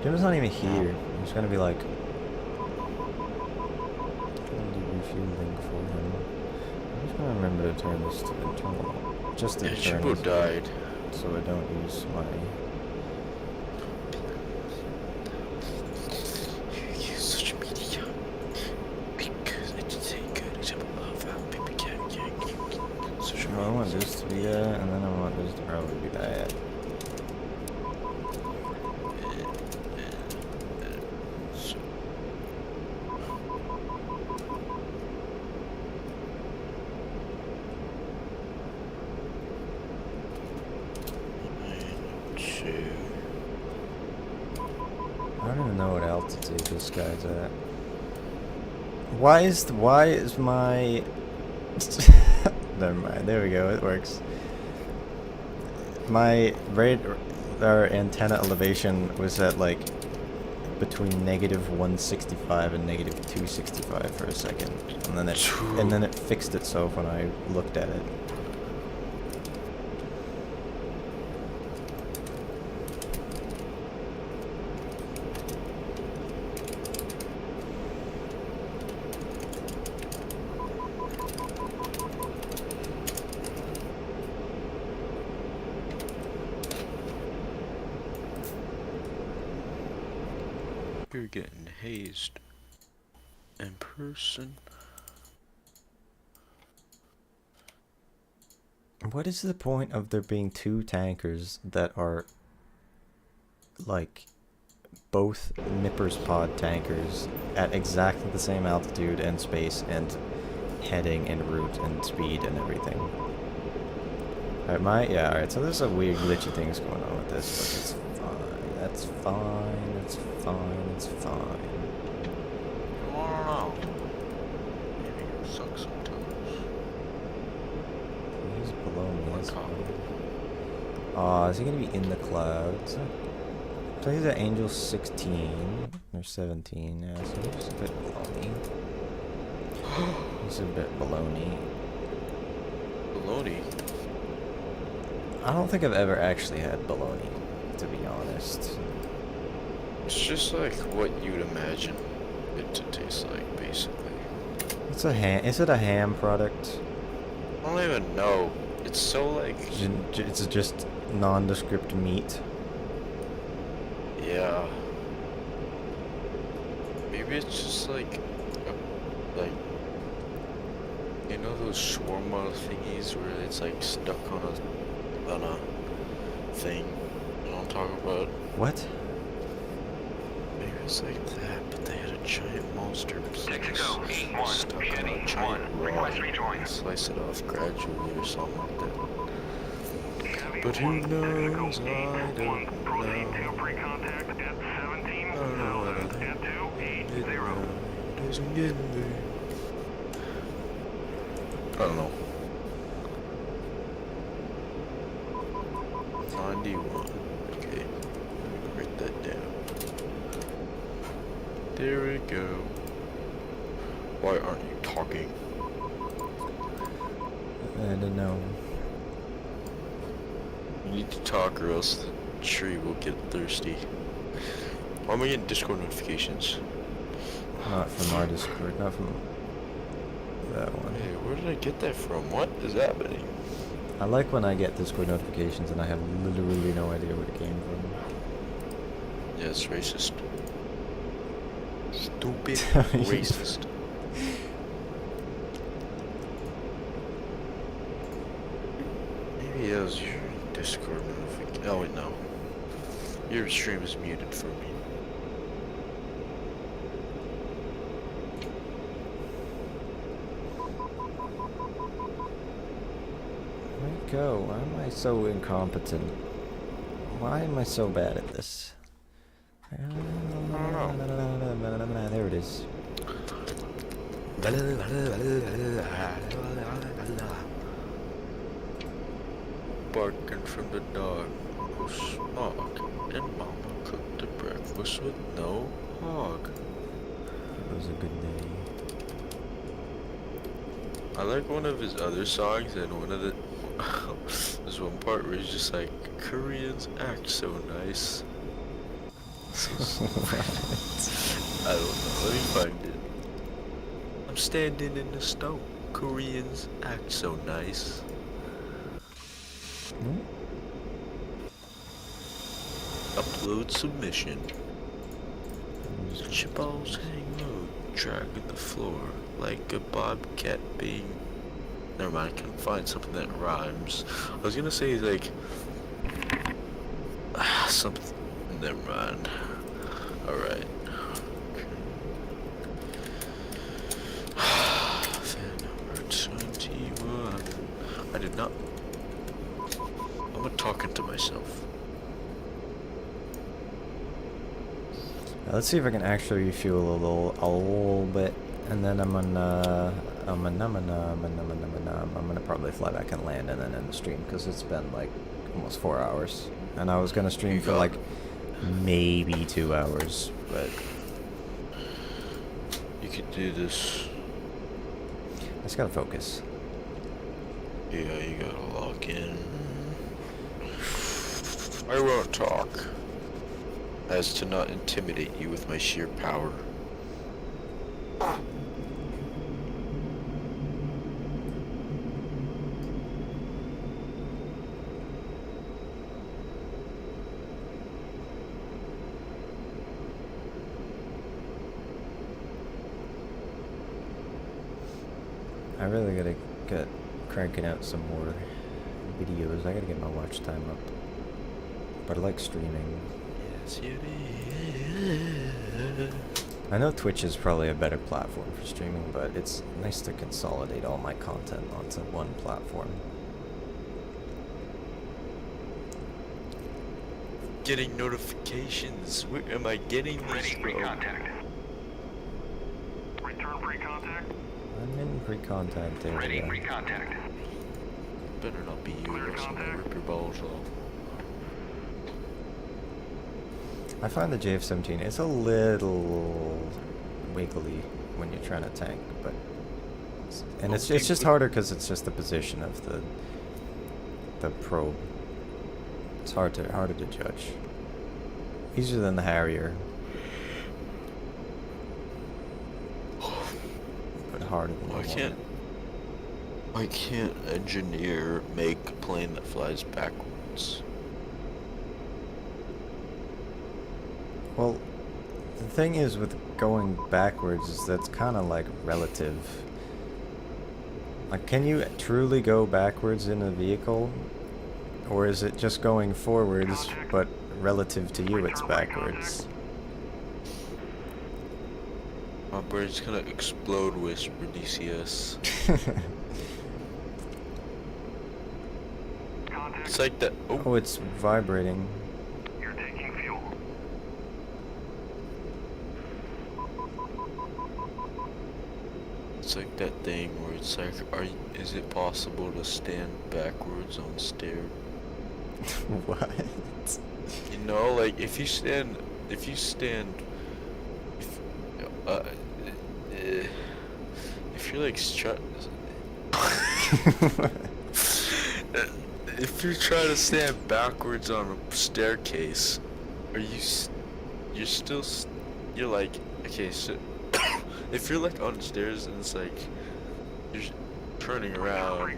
Jim's not even here. He's gonna be like, gonna do refueling for him. I'm just gonna remember to turn this to internal. Just to Yeah, turn Chibo this, died. so I don't use my. Use social media because it's a good example of how people can social No, I want this to be that, and then I want this to probably be that. So, two. I don't even know what altitude this guy's at. Why is my never mind, there we go, it works. My radar antenna elevation was at like between -165 and -265 for a second. And then it fixed itself when I looked at it. You're getting hazed in person. What is the point of there being two tankers that are like both Nippers pod tankers at exactly the same altitude and space and heading and route and speed and everything? Alright, alright, so there's some weird glitchy things going on with this, but it's fine. That's fine, it's fine, it's fine. I don't know. Maybe you suck sometimes. He's below me, that's Okay. fine. Aw, is he gonna be in the clouds? So he's at Angel 16, or 17, yeah, so he's a bit below me. He's a bit below me. Baloney. I don't think I've ever actually had bologna, to be honest. It's just like what you'd imagine it to taste like, basically. It's a ham. Is it a ham product? I don't even know. It's so like, It's just nondescript meat. yeah. Maybe it's just like, you know those shawarma thingies where it's like stuck on a thing. You know what I'm talking about? What? Maybe it's like that, but they had a giant monster Six go, 8-1, stuck on Chevy, a giant 1, rod request rejoin. and slice it off gradually or something like that. But who knows? I don't Proceed to know. pre-contact at 17, I don't know what I at 280. think. Doesn't get there. don't know. 91. Okay. Let me write that down. There we go. Why aren't you talking? I don't know. You need to talk or else the tree will get thirsty. Why am I getting Discord notifications? Not from our Discord, not from that one. Hey, where did I get that from? What is happening? I like when I get Discord notifications and I have literally no idea where it came from. Yeah, it's racist. Stupid racist. Maybe that was your Discord notification. Oh wait, no. Your stream is muted for me. Where it go? Why am I so incompetent? Why am I so bad at this? There it is. Barking from the dog. No smoke. And mama cooked the breakfast with no hog. It was a good day. I like one of his other songs, and one of the there's one part where he's just like, Koreans act so nice. I don't know, let me find it. I'm standing in the snow. Koreans act so nice. Hmm? Upload submission. Chipballs hang low, dragging the floor like a bobcat being. Never mind, I can find something that rhymes. I was gonna say like something. Never mind. All right. Fan number 21. I did not. I'm talking to myself. Let's see if I can actually refuel a little bit, and then I'm gonna probably fly back and land and then end the stream because it's been like almost 4 hours, and I was gonna stream for like maybe 2 hours, but You could do this. I just gotta focus. Yeah, you gotta lock in. I won't talk, as to not intimidate you with my sheer power. I really gotta get cranking out some more videos. I gotta get my watch time up. But I like streaming. Yes, it is. I know Twitch is probably a better platform for streaming, but it's nice to consolidate all my content onto one platform. Getting notifications. Where am I getting this Ready, from? pre-contact. Return pre-contact. I'm in pre-contact there. Ready, Yeah. pre-contact. Better not be you, Clear else I'm gonna contact. rip your balls off. I find the JF-17 is a little wiggly when you're trying to tank, but it's just harder because it's just the position of the probe. It's harder to judge. Easier than the Harrier, but harder than the Hornet. I can't make a plane that flies backwards. Well, the thing is with going backwards is that's kind of like relative. Like, can you truly go backwards in a vehicle? Or is it just going forwards, but relative to you it's backwards? My brain's gonna explode, whisper DCS. It's like that. Oh, it's vibrating. You're taking fuel. It's like that thing where it's like, is it possible to stand backwards on stairs? What? You know, like if you stand, if, uh, if you're like if you're trying to stand backwards on a staircase, are you, you're still, you're like, okay, so if you're like on the stairs and it's like, you're turning around,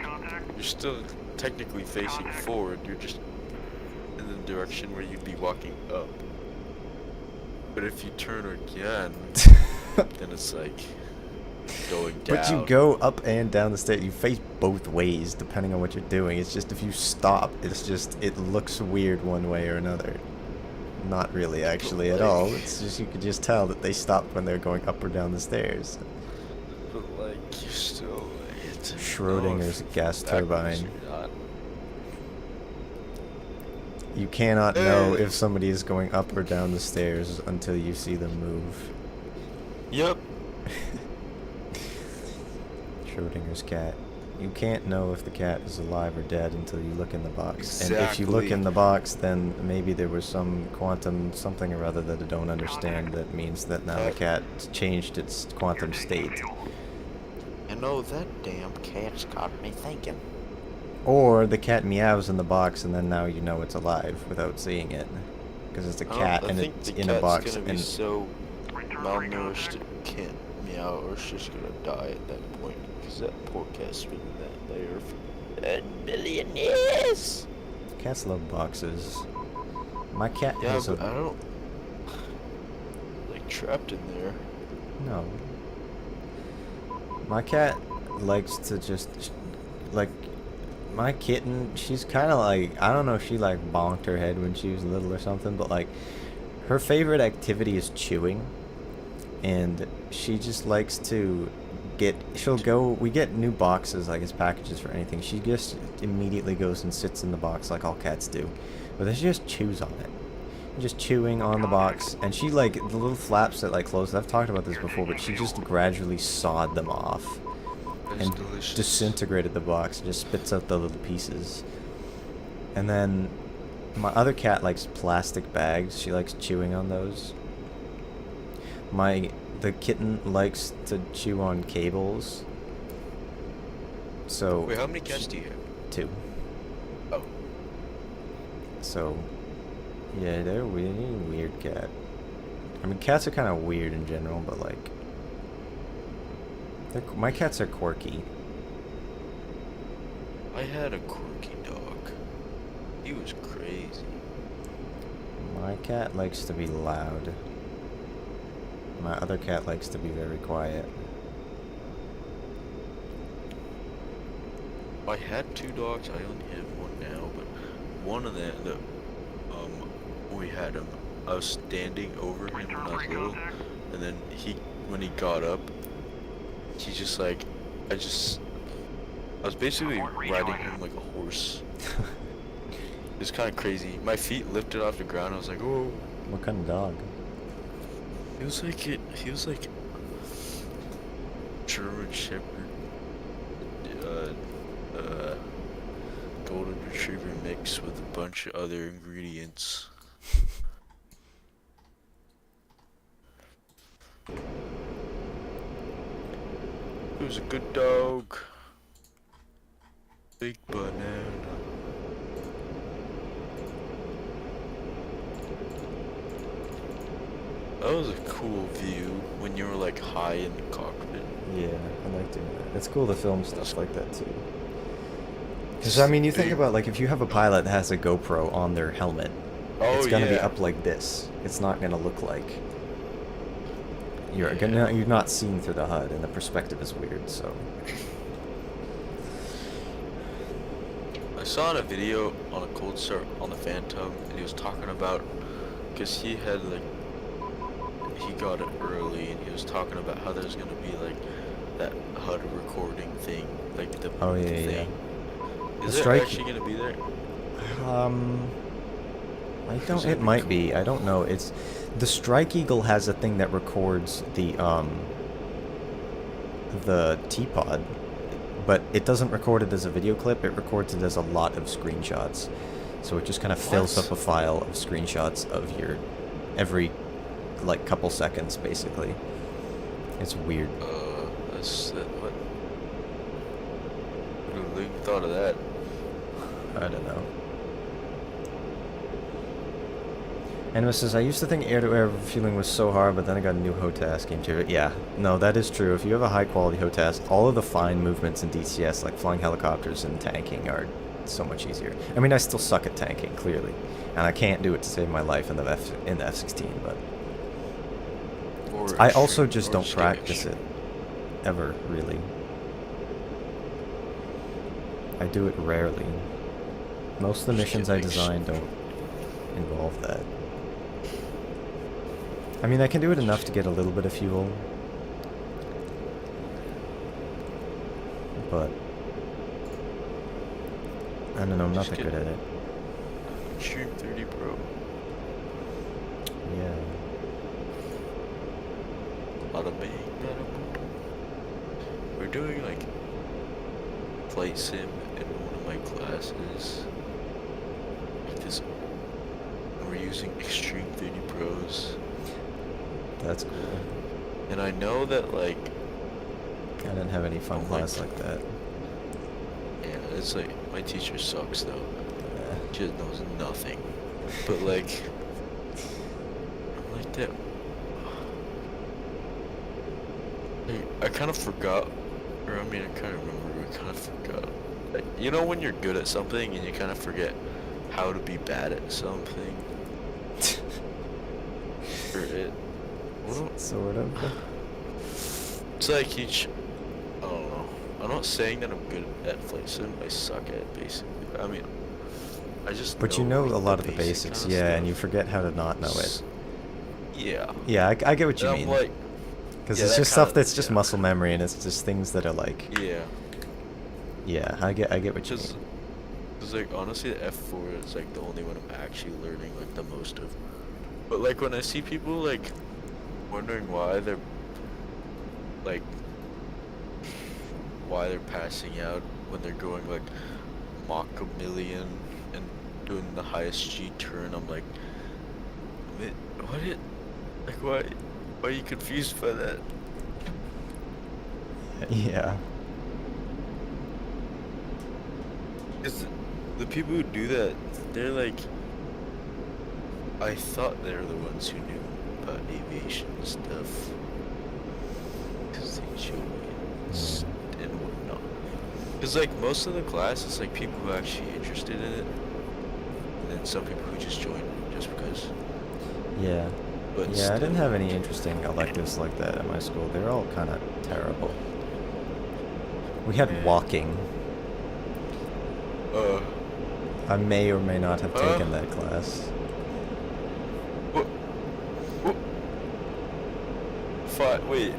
you're still technically facing forward, you're just in the direction where you'd be walking up. But if you turn again, then it's like going down. But you go up and down the stairs. You face both ways depending on what you're doing. It's just if you stop, it's just, it looks weird one way or another. Not really, actually, at all. It's just, you could just tell that they stopped when they're going up or down the stairs. But like, you're still, it's Schrodinger's gas backwards, turbine. you're not. You cannot know if somebody is going up or down the stairs until you see them move. Yep. Schrodinger's cat. You can't know if the cat is alive or dead until you look in the box. And if you look in the box, then maybe there was some quantum something or other that I don't understand that means that now the cat changed its quantum state. You know, that damn cat's got me thinking. Or the cat meows in the box and then now you know it's alive without seeing it. Because it's a cat and it's in a box. Gonna be And so malnourished it can't meow, or it's just gonna die at that point. Because that poor cat's been in that lair for 10 million years. cats love boxes. My cat Yeah, has but a... I don't like trapped in there. No. My cat likes to just, like, my kitten, she's kind of like, I don't know if she like bonked her head when she was little or something, but like, her favorite activity is chewing. And she just likes to she'll go, we get new boxes, like as packages for anything. She just immediately goes and sits in the box like all cats do. But then she just chews on it. Just chewing on the box, and she like the little flaps that like close. I've talked about this before, but she just gradually sawed them off and disintegrated the box. Just spits out the little pieces. And then my other cat likes plastic bags. She likes chewing on those. The kitten likes to chew on cables. So Wait, how many cats do you have? 2. Oh. So yeah, they're weird cat. I mean, cats are kind of weird in general, but like, my cats are quirky. I had a quirky dog. He was crazy. My cat likes to be loud. My other cat likes to be very quiet. I had 2 dogs. I only have 1 now, but one of them, we had him. I was standing over him when I was little, and then when he got up, he just like, I was basically riding him like a horse. It was kind of crazy. My feet lifted off the ground. I was like, oh. What kind of dog? He was like German Shepherd, Golden Retriever mix with a bunch of other ingredients. He was a good dog. Big banana. That was a cool view when you were like high in the cockpit. Yeah, I like doing that. It's cool to film stuff like that too. Because I mean, you think about like if you have a pilot that has a GoPro on their helmet, it's gonna be up like this. It's not gonna look like you're not seeing through the HUD, and the perspective is weird. So I saw in a video on a cold start on the Phantom, and he was talking about, because he had like, he got it early, and he was talking about how there's gonna be like that HUD recording thing, like the thing. Is it actually gonna be there? I don't. It might be. I don't know. It's the Strike Eagle has a thing that records the the T-Pod, but it doesn't record it as a video clip, it records it as a lot of screenshots. So it just kind of fills What? up a file of screenshots of your every like couple seconds basically. It's weird. That's what? Who thought of that? I don't know. Anima says, I used to think air-to-air refueling was so hard, but then I got a new HOTAS game to it. Yeah, no, that is true. If you have a high-quality HOTAS, all of the fine movements in DCS, like flying helicopters and tanking, are so much easier. I mean, I still suck at tanking, clearly. And I can't do it to save my life in the F-16, but... I also just don't practice it. Ever, really. I do it rarely. Most of the missions I design don't involve that. I mean, I can do it enough to get a little bit of fuel. But... I don't know, I'm not that good at it. Extreme 30 Pro. Yeah. We're doing like flight sim in one of my classes. Like this, and we're using Extreme 30 Pros. That's cool. And I know that like I didn't have any fun class like that. yeah, it's like my teacher sucks though. Yeah. She just knows nothing. But like I'm like that. I kind of forgot, or I mean, I kind of remember, I kind of forgot. Like, you know when you're good at something and you kind of forget how to be bad at something? Or it... Sort of. It's like each... I don't know. I'm not saying that I'm good at flight sim, I suck at it, basically. I mean, I just But you know like, a lot of the basic basics, kinda yeah, stuff. and you forget how to not know it. Yeah. Yeah, I get what you And mean. I'm like... Because yeah, it's that just stuff kinda- that's just yeah. muscle memory, and it's just things that are like... Yeah. Yeah, I get what you mean. Because like honestly the F4 is like the only one I'm actually learning like the most of. But like when I see people like wondering why they're like passing out when they're going like Mach a million and doing the highest G turn, I'm like, what it like why are you confused by that? Yeah. Because the people who do that, they're like, I thought they were the ones who knew about aviation stuff. Because they showed me and whatnot. Because like most of the class is like people who are actually interested in it. And then some people who just join just because. Yeah. But Yeah, I didn't still, have any interesting electives like that at my school. They were all kind of terrible. We had Yeah. walking. I may or may not have taken that class. What? Wait.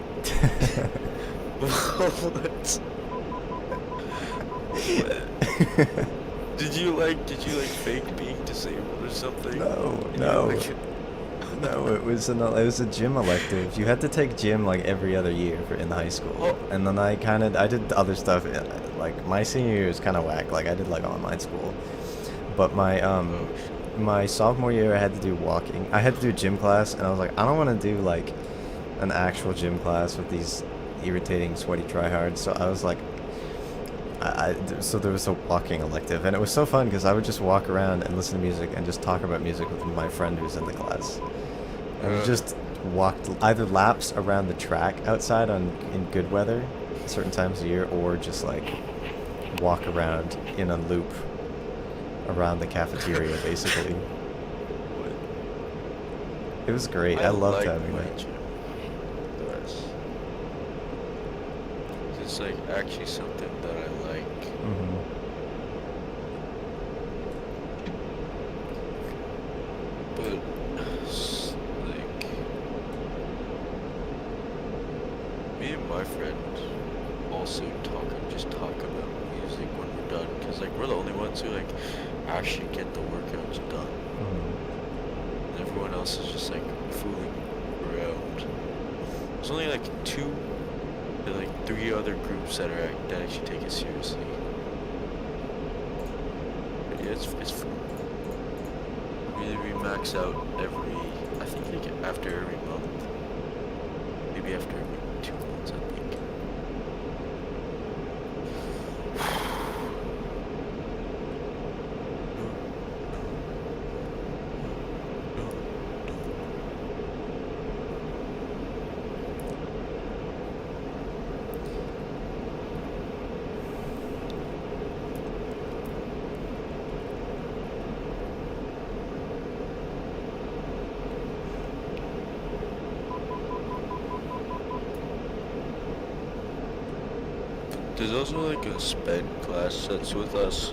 What? Did you like fake being disabled or something? No, And no. you, like, No, it was a gym elective. You had to take gym like every other year in high school, Oh. and then I did other stuff. Like my senior year was kind of whack. Like I did like online school, but my sophomore year I had to do walking. I had to do gym class, and I was like, I don't want to do like an actual gym class with these irritating sweaty tryhards. So I was like, so there was a walking elective, and it was so fun because I would just walk around and listen to music and just talk about music with my friend who's in the class. And we just walked either laps around the track outside in good weather, certain times of year, or just like walk around in a loop around the cafeteria, basically. It was great. I loved having my that. gym class. It's like actually something that I like. Hmm. But like me and my friend also just talk about music when we're done, because like we're the only ones who like actually get the workouts done. Hmm. And everyone else is just like fooling around. There's only like two There are like 3 other groups that actually take it seriously. But yeah, it's fun. We max out every, I think like after every month. Maybe after every 2 months, I think. There's also like a sped class that's with us.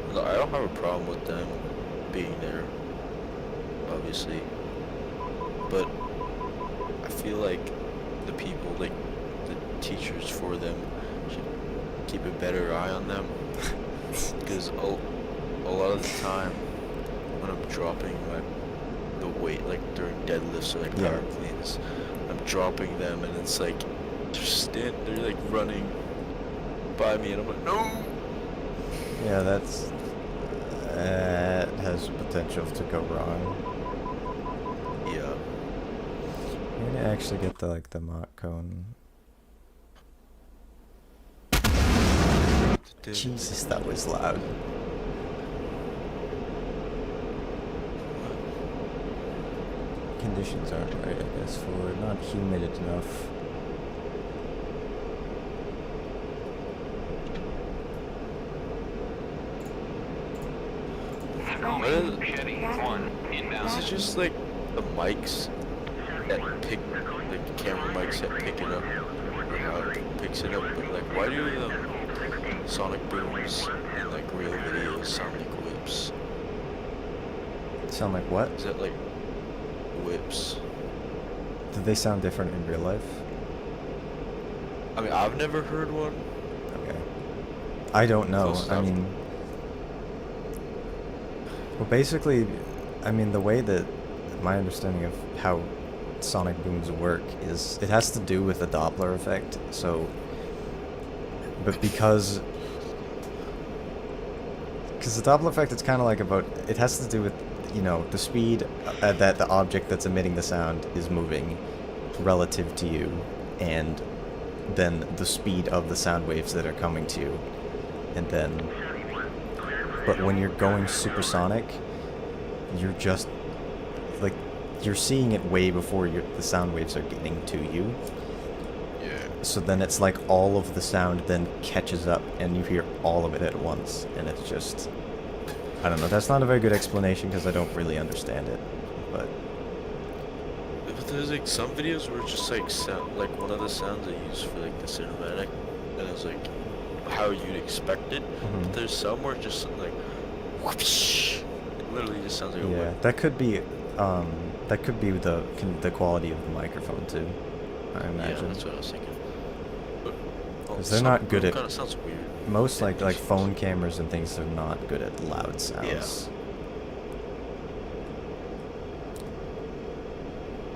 I don't have a problem with them being there, obviously. But I feel like the people, like the teachers for them, should keep a better eye on them. Because a lot of the time when I'm dropping the weight, like during deadlifts or like power cleans, I'm dropping them and it's like they're like running by me and I'm like, no! Yeah, that has potential to go wrong. Yeah. You're gonna actually get the Mach cone. Jesus, that was loud. Conditions aren't right, I guess, for it. Not humid enough. Chevy 1 inbound. Is it just like the mics that pick, like the camera mics that pick it up, or how it picks it up, but like why do the sonic booms in like real videos sound like whips? Sound like what? Is that like whips? Do they sound different in real life? I mean, I've never heard one. Okay. I don't know. Close I enough. mean, well, basically, I mean, the way that my understanding of how sonic booms work is it has to do with the Doppler effect. So, but because the Doppler effect, it's kind of like it has to do with, you know, the speed that the object that's emitting the sound is moving relative to you, and then the speed of the sound waves that are coming to you, and then. But when you're going supersonic, you're just, like, you're seeing it way before the sound waves are getting to you. Yeah. So then it's like all of the sound then catches up and you hear all of it at once. And it's just, I don't know, that's not a very good explanation because I don't really understand it. But there's like some videos where it's just like sound, like one of the sounds I use for like the cinematic, and it's like how you'd expect it. But there's some where it's just like whoosh. It literally just sounds like a yeah, whip. that could be the quality of the microphone too, I imagine. Yeah, that's what I was thinking. But, Because they're not good at. Kind of sounds weird. Most like phone cameras and things are not good at loud sounds.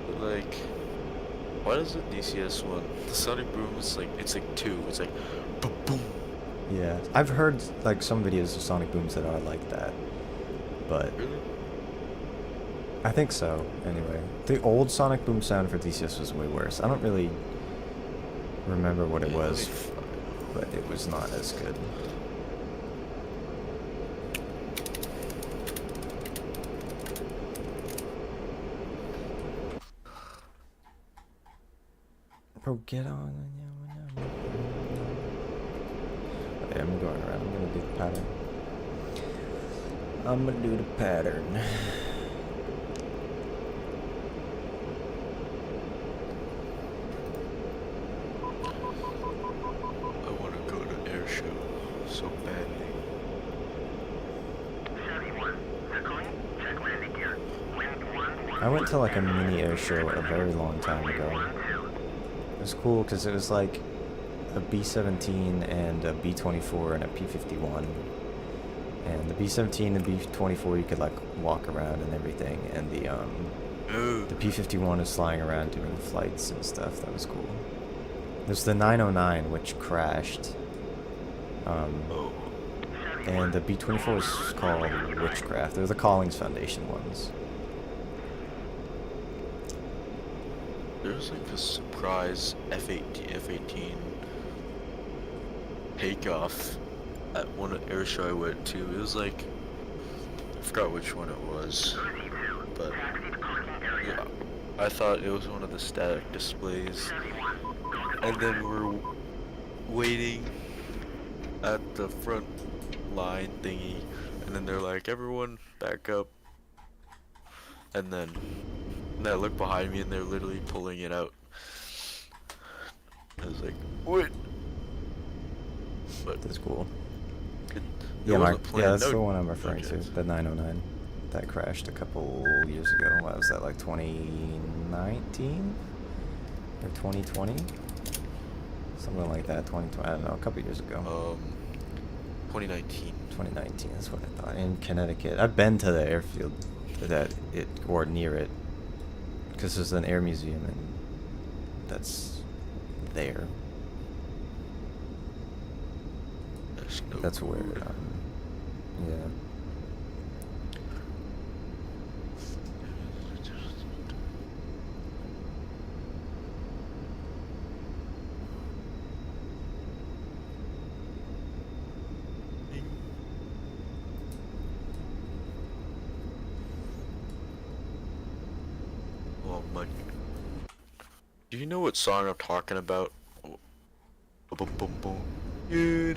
But like, why does the DCS one, the sonic boom, it's like 2. It's like boom boom. Yeah, I've heard like some videos of sonic booms that are like that, but Really? I think so. Anyway, the old sonic boom sound for DCS was way worse. I don't really remember what it Yeah, was, like, but it was not as good. Bro, get on. Okay, I'm going around. I'm gonna do the pattern. I'm gonna do the pattern. I want to go to air show so badly. I went to like a mini air show a very long time ago. It was cool because it was like a B-17 and a B-24 and a P-51. And the B-17 and B-24 you could like walk around and everything, and the P-51 is flying around doing flights and stuff. That was cool. There's the 909, which crashed. Oh. And the B-24 is called Witchcraft. They're the Collings Foundation ones. There's like a surprise F-18 takeoff at one air show I went to. It was like, I forgot which one it was, but yeah, I thought it was one of the static displays. And then we're waiting at the front line thingy, and then they're like, everyone back up. And then I look behind me and they're literally pulling it out. I was like, what? But That's cool. it Yeah, wasn't planned. yeah, that's No- the one I'm no referring to. jets. The 909. That crashed a couple years ago. What was that, like 2019? Or 2020? Something like that, 2020. I don't know, a couple years ago. 2019. 2019, that's what I thought. In Connecticut. I've been to the airfield or near it. Because there's an air museum and that's there. That's where, yeah. Oh my. Do you know what song I'm talking about? Boom boom boom. Boom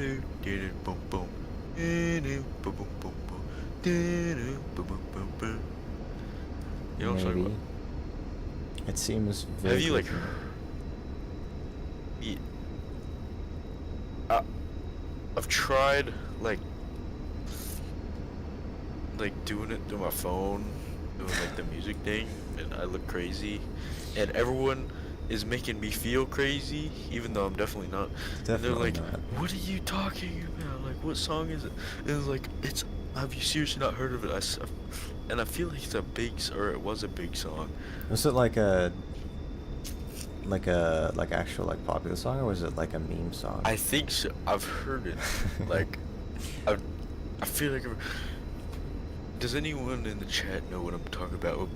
boom. Boom boom boom boom. Boom boom boom boom. You know what I'm talking Maybe. about? It seems Have you vaguely like? I've tried like doing it through my phone, doing like the music thing, and I look crazy, and everyone is making me feel crazy, even though I'm definitely not. And they're Definitely like, not. "What are you talking about? Like, what song is it?" And it's like, "It's. Have you seriously not heard of it?" And I feel like it's a big, or it was a big song. Was it like actual like popular song, or was it like a meme song? I think so. I've heard it. Like, I feel like. Does anyone in the chat know what I'm talking about?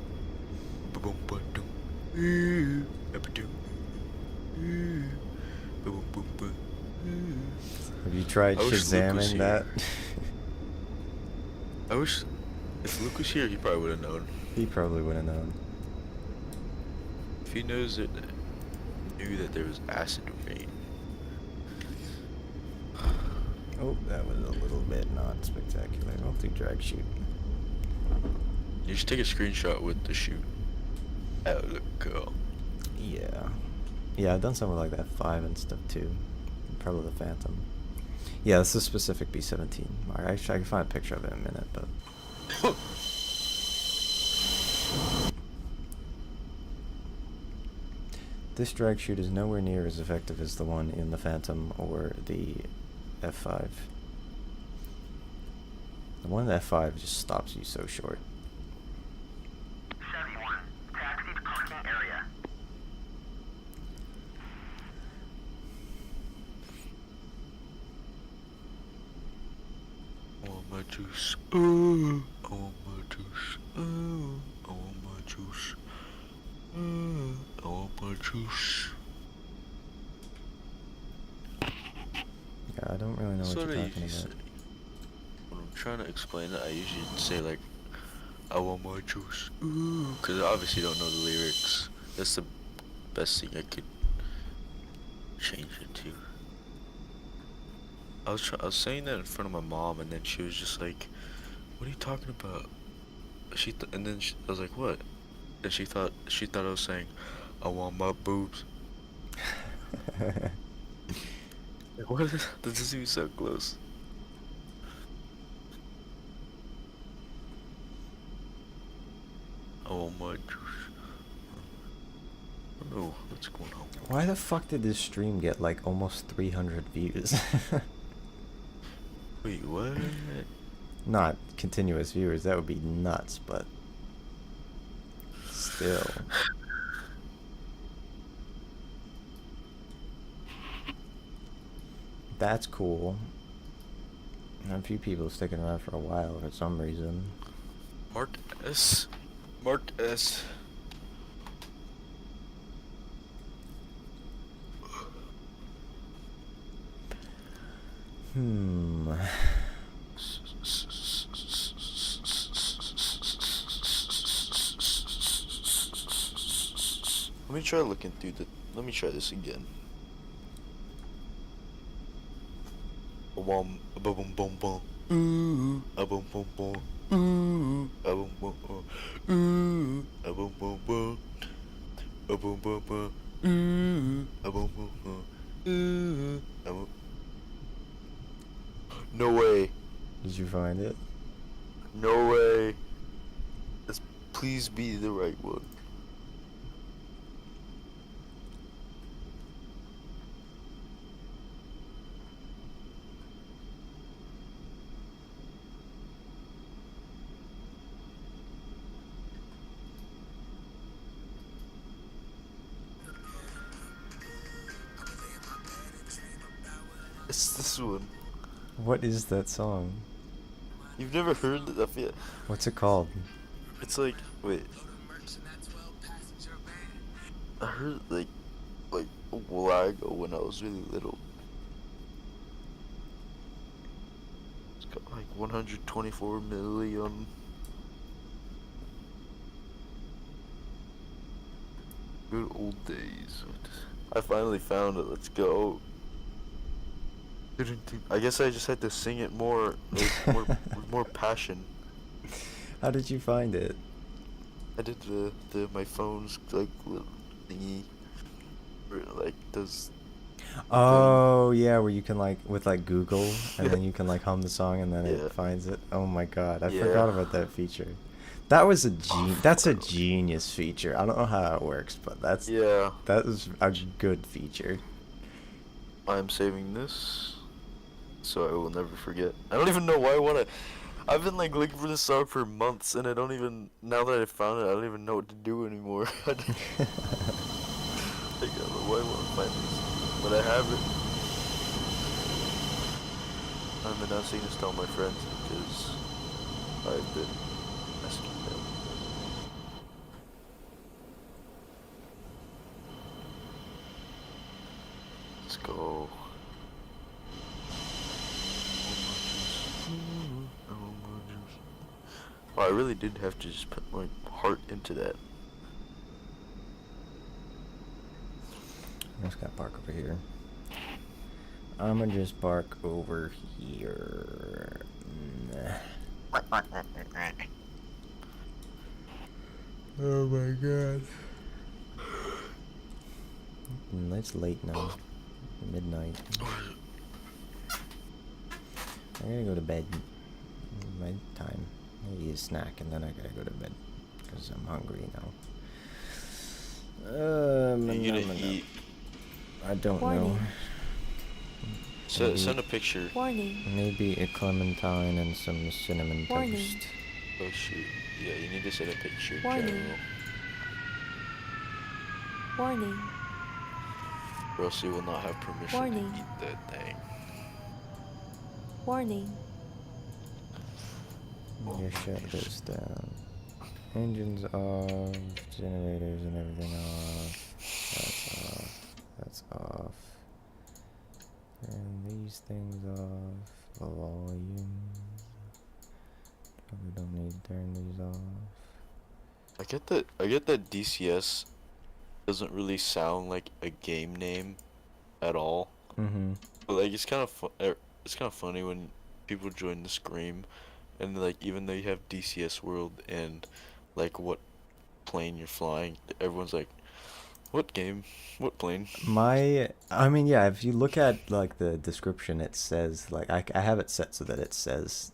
Have you tried I wish Luke was Shazamming here. that? I wish if Luke was here, he probably would have known. He probably would have known. If he knew that there was acid rain. Oh, that was a little bit not spectacular. I'll do drag shoot. You should take a screenshot with the shoot. Oh, look cool. Yeah. Yeah, I've done something like that 5 and stuff too. Probably the Phantom. Yeah, this is specific B-17. I can find a picture of it in a minute, but... This drag shoot is nowhere near as effective as the one in the Phantom or the F5. The one in the F5 just stops you so short. 71. Taxi to parking area. I want my juice. Ooh, I want my juice. Ooh, I want my juice. Ooh, I want my juice. Yeah, I don't really know That's what what you're I talking usually about. say. When I'm trying to explain it, I usually say like, I want my juice. Ooh, because I obviously don't know the lyrics. That's the best thing I could change it to. I was saying that in front of my mom, and then she was just like, "What are you talking about?" And then I was like, "What?" And she thought I was saying, "I want my boobs." Like, what is that? That doesn't even so close. I want my juice. I don't know what's going on. Why the fuck did this stream get like almost 300 views? Wait, what? Not continuous viewers, that would be nuts, but still. That's cool. A few people sticking around for a while for some reason. Mark S. Mark S. Hmm. Let me try looking through the. Let me try this again. A boom, a boom, boom, boom. Ooh, a boom, boom, boom. Ooh, a boom, boom, boom. Ooh, a boom, boom, boom. A boom, boom, boom. Ooh, a boom, boom, boom. Ooh, a boom. No way. Did you find it? No way. This please be the right one. It's this one. What is that song? You've never heard that yet? What's it called? It's like, wait. I heard it like a while ago when I was really little. It's got like 124 million. Good old days. I finally found it. Let's go. I guess I just had to sing it more, with more passion. How did you find it? I did my phone's like little thingy, where it, like does. Oh yeah, where you can like with like Google and then you can like hum the song and then Yeah. it finds it. Oh my god, I Yeah. forgot about that feature. That was that's a genius feature. I don't know how it works, but Yeah. that is a good feature. I'm saving this, so I will never forget. I don't even know why I wanna. I've been like looking for this song for months, and I don't even. Now that I found it, I don't even know what to do anymore. I don't know why I want to find this, but I have it. I'm announcing this to all my friends because I've been asking them. Let's go. Well, I really did have to just put my heart into that. I just got bark over here. I'm gonna just bark over here. Oh my god. It's late now. Midnight. I gotta go to bed. My time. I eat a snack and then I gotta go to bed because I'm hungry now. Are you gonna eat? I don't know. Warning. Send a picture. Warning. Maybe a clementine and some cinnamon Warning. toast. Oh shoot. Yeah, you need to send a picture, Warning. General. Warning. Or else you will not have permission Warning. to eat that thing. Warning. Just shut this down. Engines off, generators and everything off. That's off. That's off. And these things off. The volume. Probably don't need to turn these off. I get that DCS doesn't really sound like a game name at all. Mm-hmm. But like it's kind of funny when people join the Scream, and like even though you have DCS World and like what plane you're flying, everyone's like, what game? What plane? I mean, yeah, if you look at like the description, it says like I have it set so that it says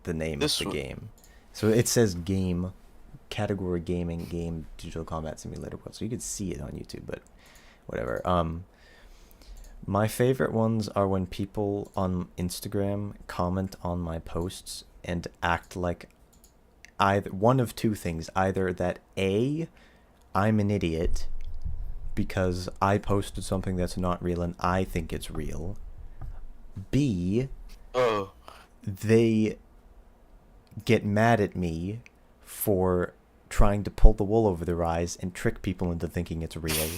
the name This of the one- game. So it says game, category gaming, game, digital combat simulator world. So you could see it on YouTube, but whatever. My favorite ones are when people on Instagram comment on my posts and act like either one of two things: either that A, I'm an idiot because I posted something that's not real and I think it's real, B, Oh. they get mad at me for trying to pull the wool over their eyes and trick people into thinking it's real.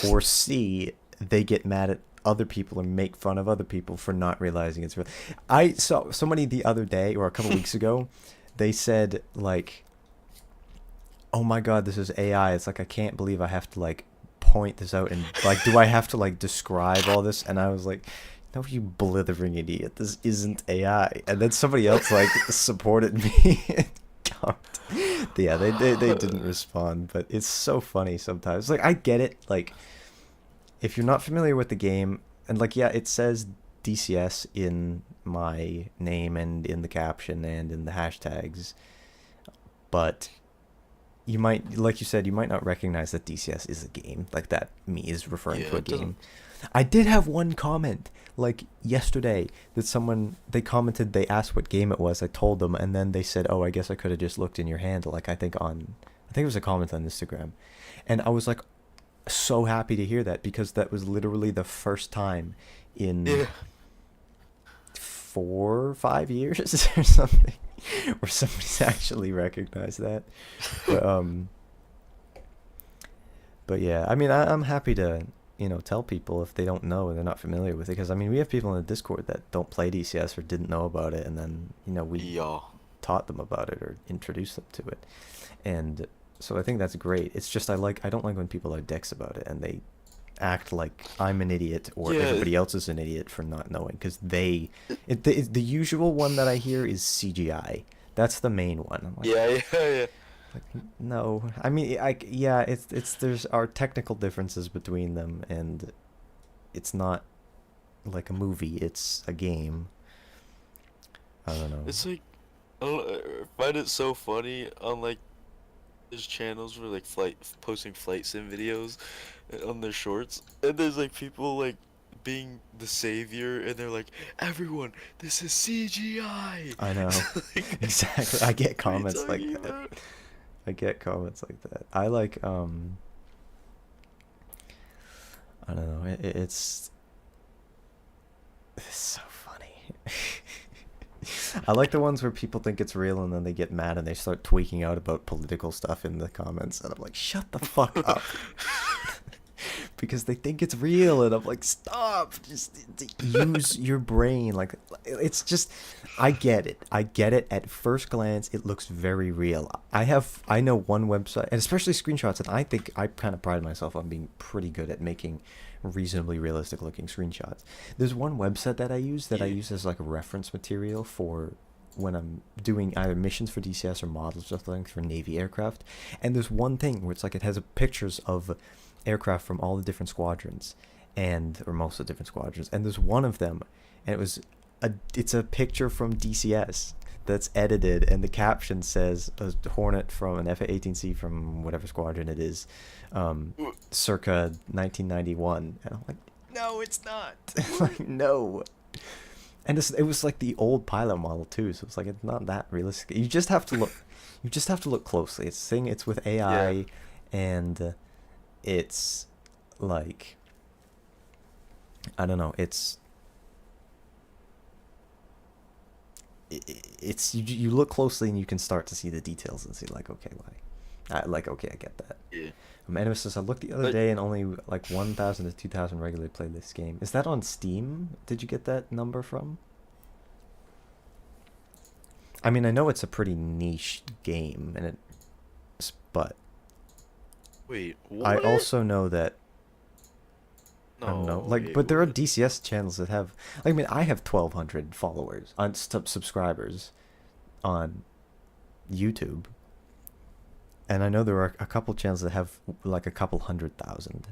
Or C, they get mad at other people or make fun of other people for not realizing it's real. I saw somebody the other day or a couple weeks ago, they said like, oh my god, this is AI. It's like, I can't believe I have to like point this out and like, do I have to like describe all this? And I was like, no, you blithering idiot, this isn't AI. And then somebody else like supported me. Yeah, they didn't respond, but it's so funny sometimes. Like, I get it, like, if you're not familiar with the game, and like, yeah, it says DCS in my name and in the caption and in the hashtags, but you might, like you said, you might not recognize that DCS is a game, like that me is referring Yeah, to a it doesn't- game. I did have one comment, like yesterday, that someone, they commented, they asked what game it was, I told them, and then they said, oh, I guess I could have just looked in your handle, like I think it was a comment on Instagram. And I was like, so happy to hear that, because that was literally the first time in Yeah. 4 or 5 years or something where somebody's actually recognized that. But yeah, I mean, I'm happy to, tell people if they don't know and they're not familiar with it, because I mean, we have people in the Discord that don't play DCS or didn't know about it, and then we Yeah. taught them about it or introduced them to it. And so I think that's great. It's just I don't like when people are dicks about it and they act like I'm an idiot or Yeah. everybody else is an idiot for not knowing, because the usual one that I hear is CGI. That's the main one. I'm like, Yeah. like, no, I mean, it's there's our technical differences between them, and it's not like a movie, it's a game. I don't know. It's like, I find it so funny on like there's channels where like posting flight sim videos on their shorts, and there's like people like being the savior, and they're like, everyone, this is CGI. I know. Like, Exactly. I get what are you comments like talking that. about? I get comments like that. I like I don't know. It's so funny. I like the ones where people think it's real and then they get mad and they start tweaking out about political stuff in the comments, and I'm like, shut the fuck up. Because they think it's real, and I'm like, stop, just use your brain. Like, it's just, I get it at first glance. It looks very real. I know one website, and especially screenshots, and I think I kind of pride myself on being pretty good at making reasonably realistic looking screenshots. There's one website that I use as like a reference material for when I'm doing either missions for DCS or models or something for Navy aircraft. And there's one thing where it's like, it has pictures of aircraft from all the different squadrons, or most of the different squadrons, and there's one of them, and it's a picture from DCS that's edited, and the caption says a Hornet from an F-18C from whatever squadron it is, circa 1991, and I'm like, no, it's not. Like, no. And it was like the old pilot model too, so it's like, it's not that realistic. You just have to look closely. It's with AI, Yeah. and it's like, I don't know, it's you look closely and you can start to see the details and see like, okay, okay, I get that. Yeah. Says, I looked the other day and only like 1,000 to 2,000 regularly play this game. Is that on Steam? Did you get that number from? I mean, I know it's a pretty niche game, but Wait, I what? also know that, I don't know, like, wait, but there are what? DCS channels that have, I mean, I have 1,200 followers on subscribers on YouTube, and I know there are a couple channels that have like a couple 100,000,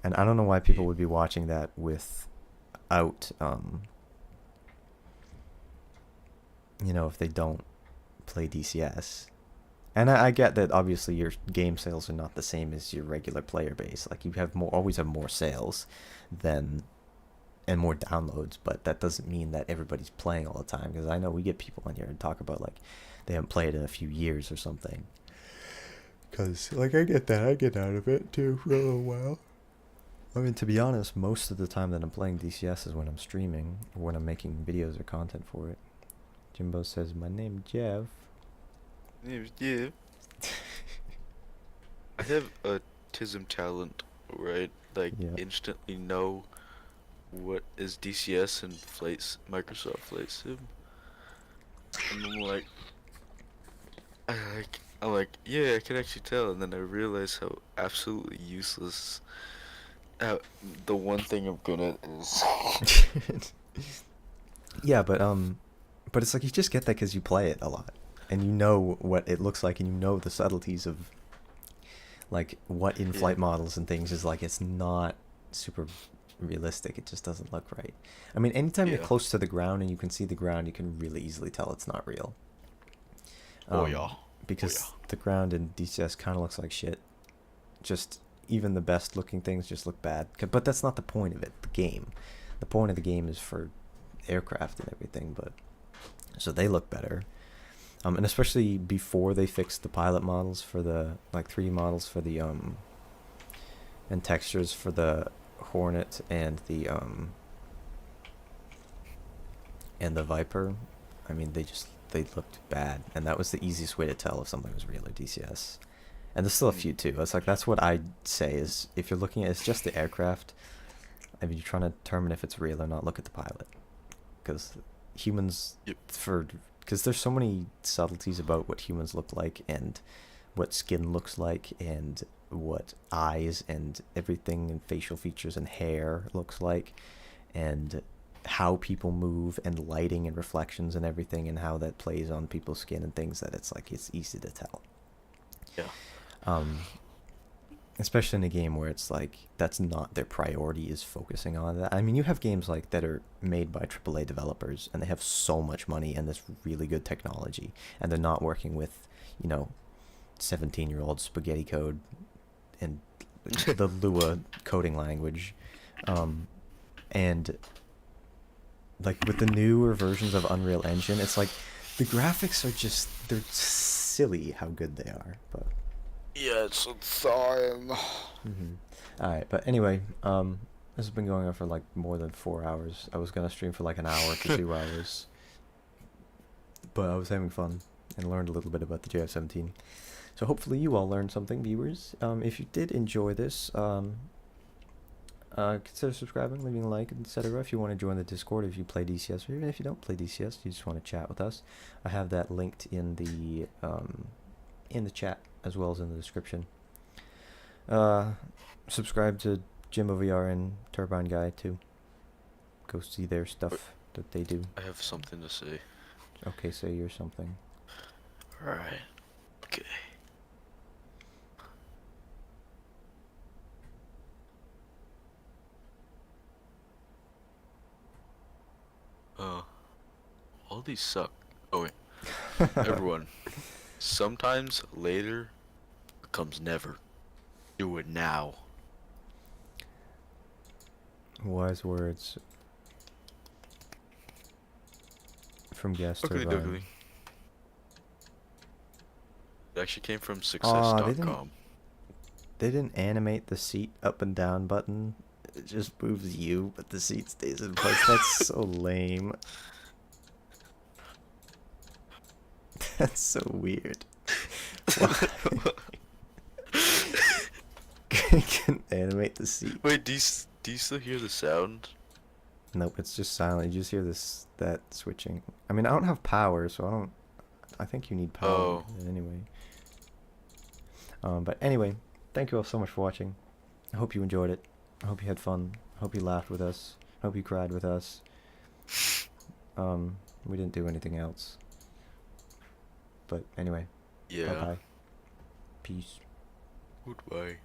and I don't know why people would be watching that without, if they don't play DCS. And I get that obviously your game sales are not the same as your regular player base. Like, you always have more sales and more downloads, but that doesn't mean that everybody's playing all the time. Because I know we get people on here and talk about like they haven't played in a few years or something. Because like I get that, I get out of it too for a little while. I mean, to be honest, most of the time that I'm playing DCS is when I'm streaming or when I'm making videos or content for it. Jimbo says, "My name Jeff." Yeah. I have a TISM talent where I like Yeah. instantly know what is DCS and Microsoft Flight Sim. And I'm like, yeah, I can actually tell, and then I realize how absolutely useless the one thing I'm good at is. Yeah, but it's like you just get that because you play it a lot, and you know what it looks like, and you know the subtleties of like what in-flight Yeah. models and things is like. It's not super realistic. It just doesn't look right. I mean, anytime you're Yeah. close to the ground and you can see the ground, you can really easily tell it's not real. Oh yeah. Because the ground in DCS kind of looks like shit. Just even the best looking things just look bad. But that's not the point of it. The game. The point of the game is for aircraft and everything. But so they look better. And especially before they fixed the pilot models for the like 3D models for the and textures for the Hornet and the Viper. I mean, they looked bad, and that was the easiest way to tell if something was real or DCS. And there's still a few too. It's like that's what I'd say is if you're looking at it's just the aircraft. If you're trying to determine if it's real or not, look at the pilot, because humans because there's so many subtleties about what humans look like and what skin looks like and what eyes and everything and facial features and hair looks like and how people move and lighting and reflections and everything and how that plays on people's skin and things that it's like it's easy to tell. Yeah. Especially in a game where it's like that's not their priority is focusing on that. I mean, you have games like that are made by AAA developers and they have so much money and this really good technology and they're not working with, 17-year-old spaghetti code and the Lua coding language. And like with the newer versions of Unreal Engine, it's like the graphics are just they're silly how good they are, but Yeah, it's insane. all right, but anyway, this has been going on for like more than 4 hours. I was gonna stream for like an hour to 2 hours, but I was having fun and learned a little bit about the JF-17. So hopefully you all learned something, viewers. If you did enjoy this, consider subscribing, leaving a like, etc. If you want to join the Discord, if you play DCS, or even if you don't play DCS, you just want to chat with us. I have that linked in the chat as well as in the description. Subscribe to Jimbo VR and Turbine Guy too. Go see their stuff that they do. I have something to say. Okay, say you're something. Alright. Okay. All these suck. Oh wait. Everyone. Sometimes later becomes never. Do it now. Wise words from Guest Oogly Turbine. doogly. It actually came from Aw, success.com. They didn't animate the seat up and down button. It just moves you, but the seat stays in place. That's so lame. That's so weird. Can animate the seat. Wait, do you still hear the sound? Nope, it's just silent. You just hear that switching. I mean, I don't have power, so I think you need power Oh. anyway. But anyway, thank you all so much for watching. I hope you enjoyed it. I hope you had fun. I hope you laughed with us. I hope you cried with us. We didn't do anything else. But anyway, Yeah. bye-bye. Peace. Goodbye.